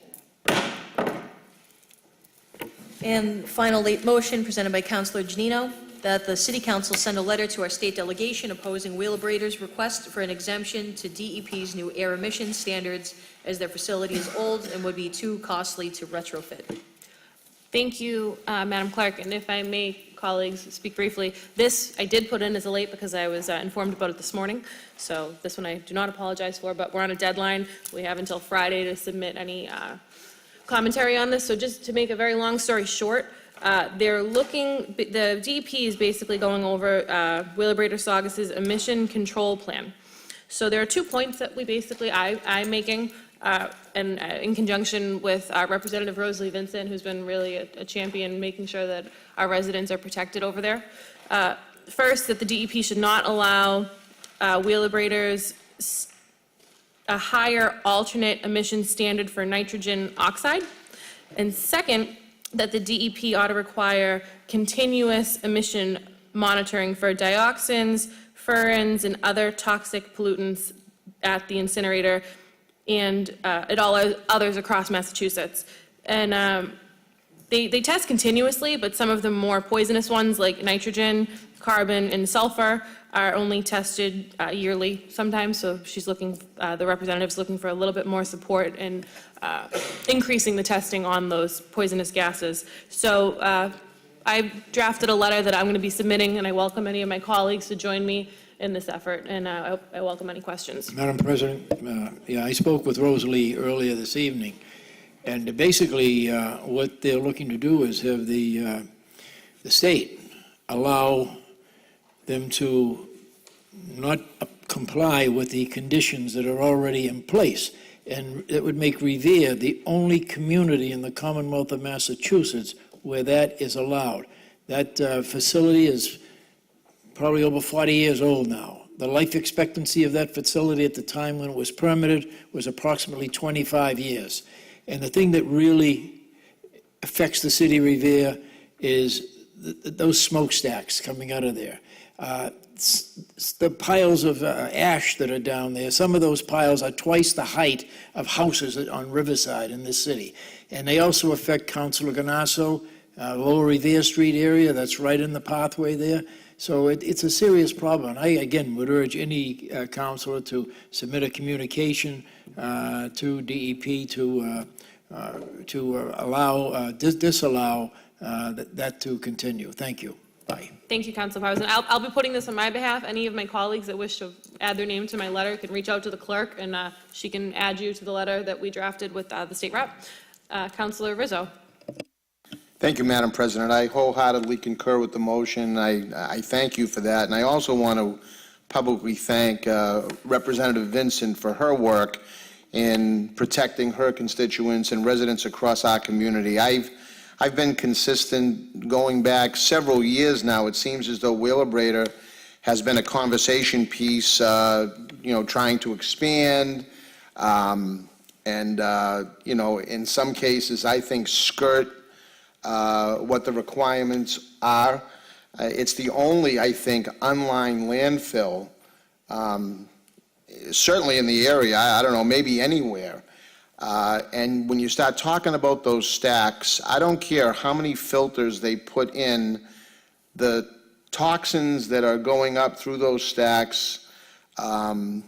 And final late motion presented by Councilor Janino that the City Council send a letter to our state delegation opposing Wheelabrator's request for an exemption to DEP's new air emission standards as their facility is old and would be too costly to retrofit. Thank you, Madam Clerk, and if I may, colleagues, speak briefly. This I did put in as a late because I was informed about it this morning, so this one I do not apologize for, but we're on a deadline. We have until Friday to submit any commentary on this, so just to make a very long story short, the DEP is basically going over Wheelabrator Saugus' emission control plan. So there are 2 points that I'm making, and in conjunction with Representative Rosalie Vincent, who's been really a champion making sure that our residents are protected over there. First, that the DEP should not allow Wheelabrators a higher alternate emission standard for nitrogen oxide. And second, that the DEP ought to require continuous emission monitoring for dioxins, furans, and other toxic pollutants at the incinerator and at all others across Massachusetts. And they test continuously, but some of the more poisonous ones, like nitrogen, carbon, and sulfur, are only tested yearly sometimes. So she's looking, the representative's looking for a little bit more support in increasing the testing on those poisonous gases. So I drafted a letter that I'm going to be submitting, and I welcome any of my colleagues to join me in this effort, and I welcome any questions. Madam President, yeah, I spoke with Rosalie earlier this evening, and basically what they're looking to do is have the state allow them to not comply with the conditions that are already in place. And it would make Revere the only community in the Commonwealth of Massachusetts where that is allowed. That facility is probably over 40 years old now. The life expectancy of that facility at the time when it was permitted was approximately 25 years. And the thing that really affects the city of Revere is those smokestacks coming out of there. The piles of ash that are down there, some of those piles are twice the height of houses on Riverside in this city. And they also affect Councilor Ganasso, Lower Revere Street area, that's right in the pathway there. So it's a serious problem. I, again, would urge any councilor to submit a communication to DEP to disallow that to continue. Thank you. Bye. Thank you, Councilor Powers. And I'll be putting this on my behalf. Any of my colleagues that wish to add their name to my letter can reach out to the clerk, and she can add you to the letter that we drafted with the state rep. Councilor Rizzo. Thank you, Madam President. I wholeheartedly concur with the motion. I thank you for that. And I also want to publicly thank Representative Vincent for her work in protecting her constituents and residents across our community. I've been consistent going back several years now. It seems as though Wheelabrator has been a conversation piece, trying to expand, in some cases, I think skirt what the requirements are. It's the only, I think, unlined landfill, certainly in the area, I don't know, maybe anywhere. And when you start talking about those stacks, I don't care how many filters they put in, the toxins that are going up through those stacks, there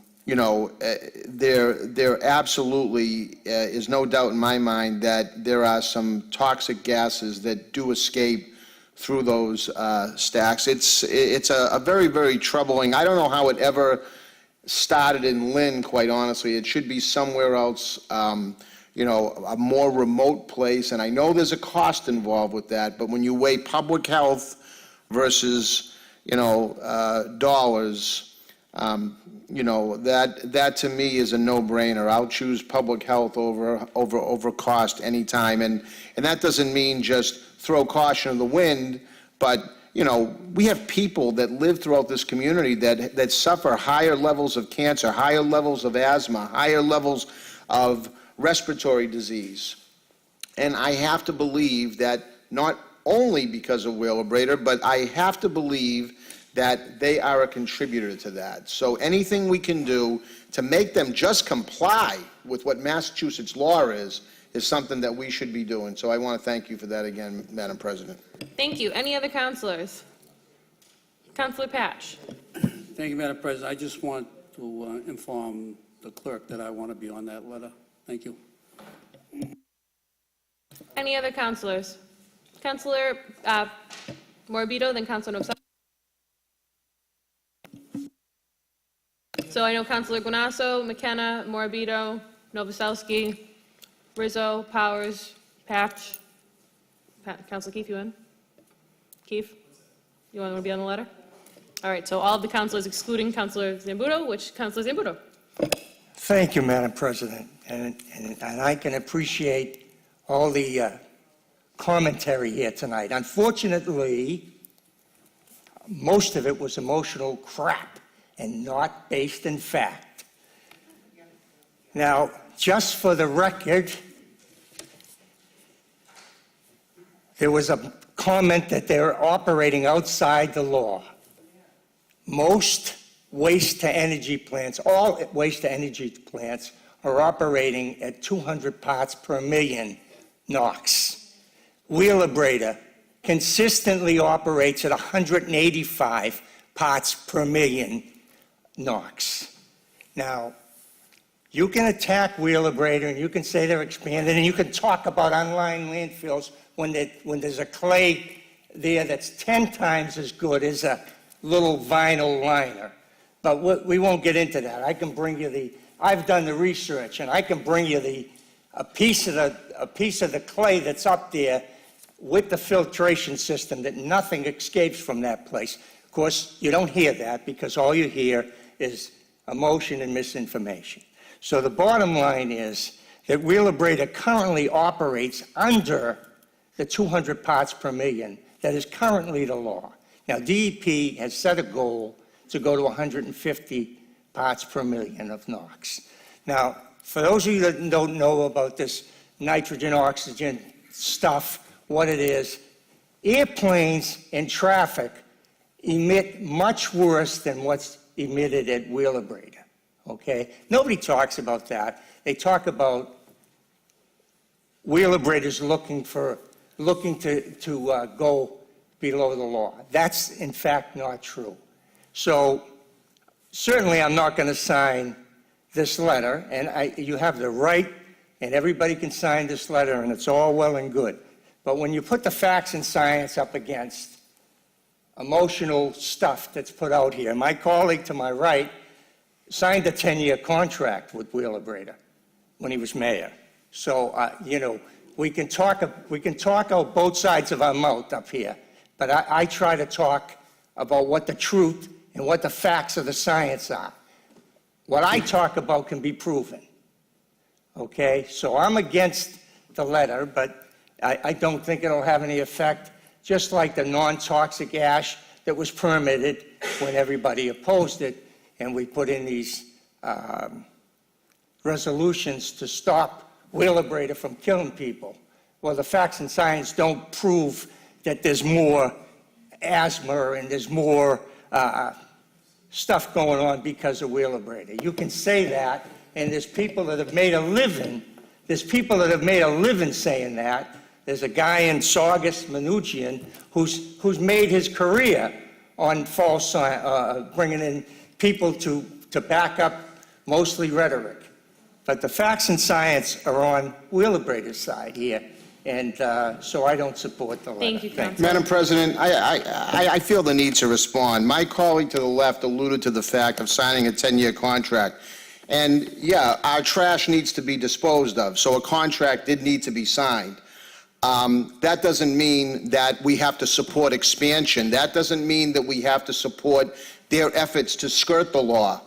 absolutely is no doubt in my mind that there are some toxic gases that do escape through those stacks. It's a very, very troubling. I don't know how it ever started in Lynn, quite honestly. It should be somewhere else, a more remote place. And I know there's a cost involved with that, but when you weigh public health versus, dollars, that to me is a no-brainer. I'll choose public health over cost anytime. And that doesn't mean just throw caution to the wind, but we have people that live throughout this community that suffer higher levels of cancer, higher levels of asthma, higher levels of respiratory disease. And I have to believe that not only because of Wheelabrator, but I have to believe that they are a contributor to that. So anything we can do to make them just comply with what Massachusetts law is something that we should be doing. So I want to thank you for that again, Madam President. Thank you. Any other councilors? Councilor Patch. Thank you, Madam President. I just want to inform the clerk that I want to be on that letter. Thank you. Any other councilors? Councilor Morabito, then Councilor Novoselsky. So I know Councilor Guanasso, McKenna, Morabito, Novoselsky, Rizzo, Powers, Patch. Councilor Keefe, you in? Keefe, you want to be on the letter? All right, so all of the councilors excluding Councilor Zambuto, which Councilor Zambuto? Thank you, Madam President. And I can appreciate all the commentary here tonight. Unfortunately, most of it was emotional crap and not based in fact. Now, just for the record, there was a comment that they're operating outside the law. Most waste-to-energy plants, all waste-to-energy plants, are operating at 200 parts per million NOx. Wheelabrator consistently operates at 185 parts per million NOx. Now, you can attack Wheelabrator and you can say they're expanded and you can talk about unlined landfills when there's a clay there that's 10 times as good as a little vinyl liner. But we won't get into that. I can bring you I've done the research and I can bring you a piece of the clay that's up there with the filtration system that nothing escapes from that place. Of course, you don't hear that because all you hear is emotion and misinformation. So the bottom line is that Wheelabrator currently operates under the 200 parts per million that is currently the law. Now, DEP has set a goal to go to 150 parts per million of NOx. Now, for those of you that don't know about this nitrogen oxygen stuff, what it is, airplanes and traffic emit much worse than what's emitted at Wheelabrator. Okay? Nobody talks about that. They talk about Wheelabrators looking to go below the law. That's, in fact, not true. So, certainly I'm not going to sign this letter, and you have the right, and everybody can sign this letter, and it's all well and good. But when you put the facts and science up against emotional stuff that's put out here, my colleague to my right signed a 10-year contract with Wheelabrator when he was mayor. So, we can talk out both sides of our mouth up here, but I try to talk about what the truth and what the facts of the science are. What I talk about can be proven. Okay? So I'm against the letter, but I don't think it'll have any effect, just like the non-toxic ash that was permitted when everybody opposed it, and we put in these resolutions to stop Wheelabrator from killing people. Well, the facts and science don't prove that there's more asthma and there's more stuff going on because of Wheelabrator. You can say that, and there's people that have made a living. There's people that have made a living saying that. There's a guy in Saugus, Manoogian, who's made his career on false, bringing in people to back up mostly rhetoric. But the facts and science are on Wheelabrator's side here, and so I don't support the letter. Thank you, Councilor. Madam President, I feel the need to respond. My colleague to the left alluded to the fact of signing a 10-year contract. And yeah, our trash needs to be disposed of, so a contract did need to be signed. That doesn't mean that we have to support expansion. That doesn't mean that we have to support their efforts to skirt the law.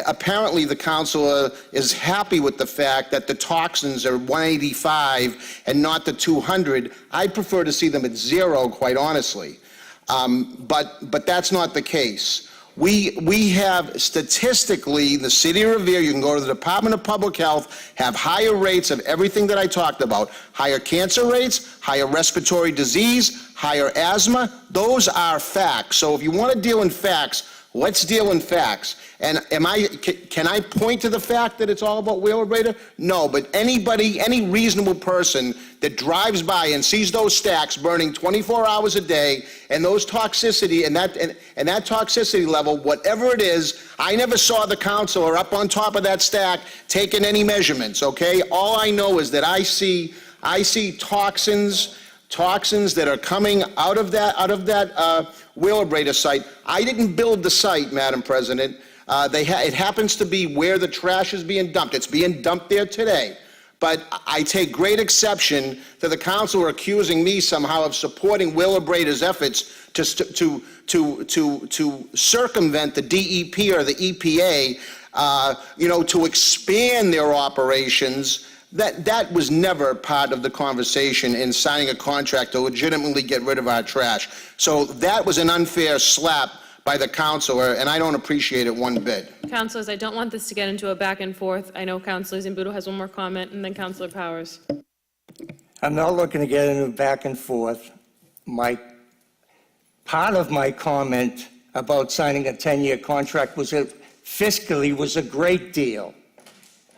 Apparently, the councilor is happy with the fact that the toxins are 185 and not the 200. I'd prefer to see them at 0, quite honestly. But that's not the case. We have statistically, the city of Revere, you can go to the Department of Public Health, have higher rates of everything that I talked about. Higher cancer rates, higher respiratory disease, higher asthma. Those are facts. So if you want to deal in facts, let's deal in facts. And can I point to the fact that it's all about Wheelabrator? No, but anybody, any reasonable person that drives by and sees those stacks burning 24 hours a day and those toxicity and that toxicity level, whatever it is, I never saw the councilor up on top of that stack taking any measurements, okay? All I know is that I see toxins that are coming out of that Wheelabrator site. I didn't build the site, Madam President. It happens to be where the trash is being dumped. It's being dumped there today. But I take great exception to the councilor accusing me somehow of supporting Wheelabrator's efforts to circumvent the DEP or the EPA, to expand their operations. That was never part of the conversation in signing a contract to legitimately get rid of our trash. So that was an unfair slap by the councilor, and I don't appreciate it one bit. Councilors, I don't want this to get into a back and forth. I know Councilor Zambudo has one more comment, and then Councilor Powers. I'm not looking to get into a back and forth. Part of my comment about signing a 10-year contract was that fiscally was a great deal.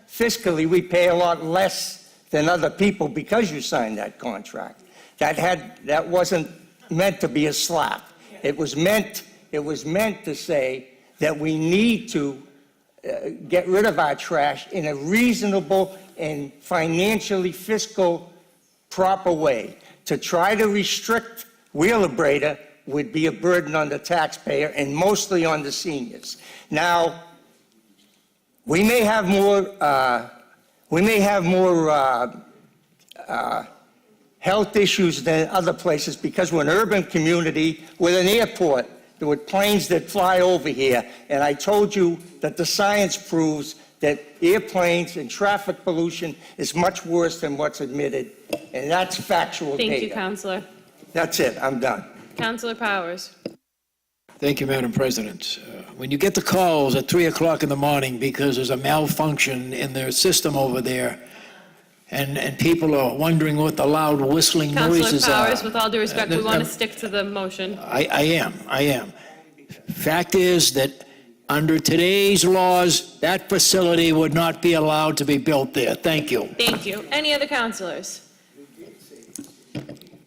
Fiscally, we pay a lot less than other people because you signed that contract. that wasn't meant to be a slap. It was meant to say that we need to get rid of our trash in a reasonable and financially fiscal proper way. To try to restrict Wheelabrator would be a burden on the taxpayer and mostly on the seniors. Now, we may have more health issues than other places because we're an urban community with an airport, with planes that fly over here. And I told you that the science proves that airplanes and traffic pollution is much worse than what's admitted. And that's factual data. Thank you, Counselor. That's it, I'm done. Counselor Powers. Thank you, Madam President. When you get the calls at 3 o'clock in the morning because there's a malfunction in their system over there, and people are wondering what the loud whistling noises Counselor are. Powers, with all due respect, we want to stick to the motion. I am. Fact is that under today's laws, that facility would not be allowed to be built there. Thank you. Thank you. Any other counselors?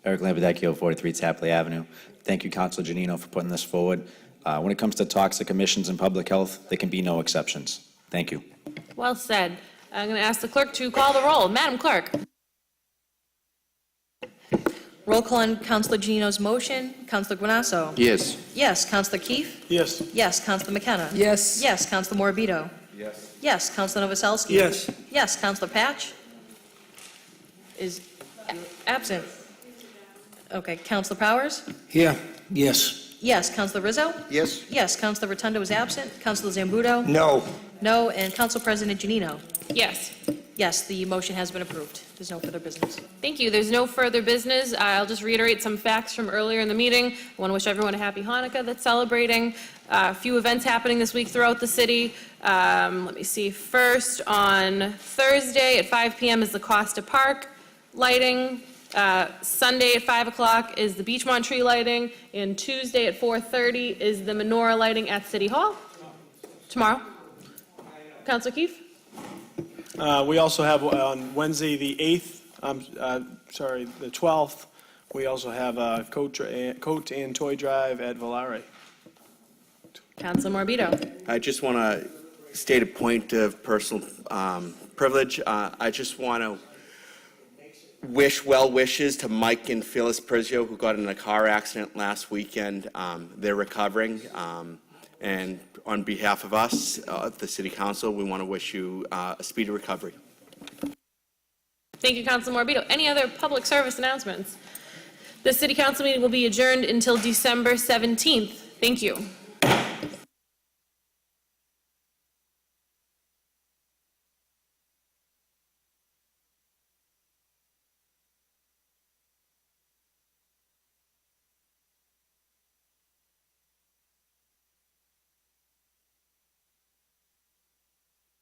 Eric Lambadacchio, 43 Tapley Avenue. Thank you, Councilor Janino, for putting this forward. When it comes to toxic emissions and public health, there can be no exceptions. Thank you. Well said. I'm going to ask the clerk to call the roll. Madam Clerk. Roll call on Councilor Genino's motion. Councilor Guanasso? Yes. Yes. Councilor Keefe? Yes. Yes. Councilor McKenna? Yes. Yes. Councilor Morbido? Yes. Yes. Councilor Novoselsky? Yes. Yes. Councilor Patch? Is absent. Okay. Councilor Powers? Here, yes. Yes. Councilor Rizzo? Yes? Yes. Councilor Rotundo is absent. Councilor Zambudo? No. No. And Council President Janino? Yes. Yes, the motion has been approved. There's no further business. Thank you. There's no further business. I'll just reiterate some facts from earlier in the meeting. I want to wish everyone a happy Hanukkah that's celebrating. A few events happening this week throughout the city. Let me see. First, on Thursday at 5 p.m. is the Costa Park lighting. Sunday at 5 o'clock is the Beachmont tree lighting. And Tuesday at 4:30 is the menorah lighting at City Hall. Tomorrow. Councilor Keefe? We also have on Wednesday, the 8th, the 12th, we also have a coat and toy drive at Volare. Councilor Morbido? I just want to state a point of personal privilege. I just want to wish well wishes to Mike and Phyllis Prizio, who got in a car accident last weekend. They're recovering. And on behalf of us, the City Council, we want to wish you a speedy recovery. Thank you, Councilor Morbido. Any other public service announcements? The City Council meeting will be adjourned until December 17th. Thank you.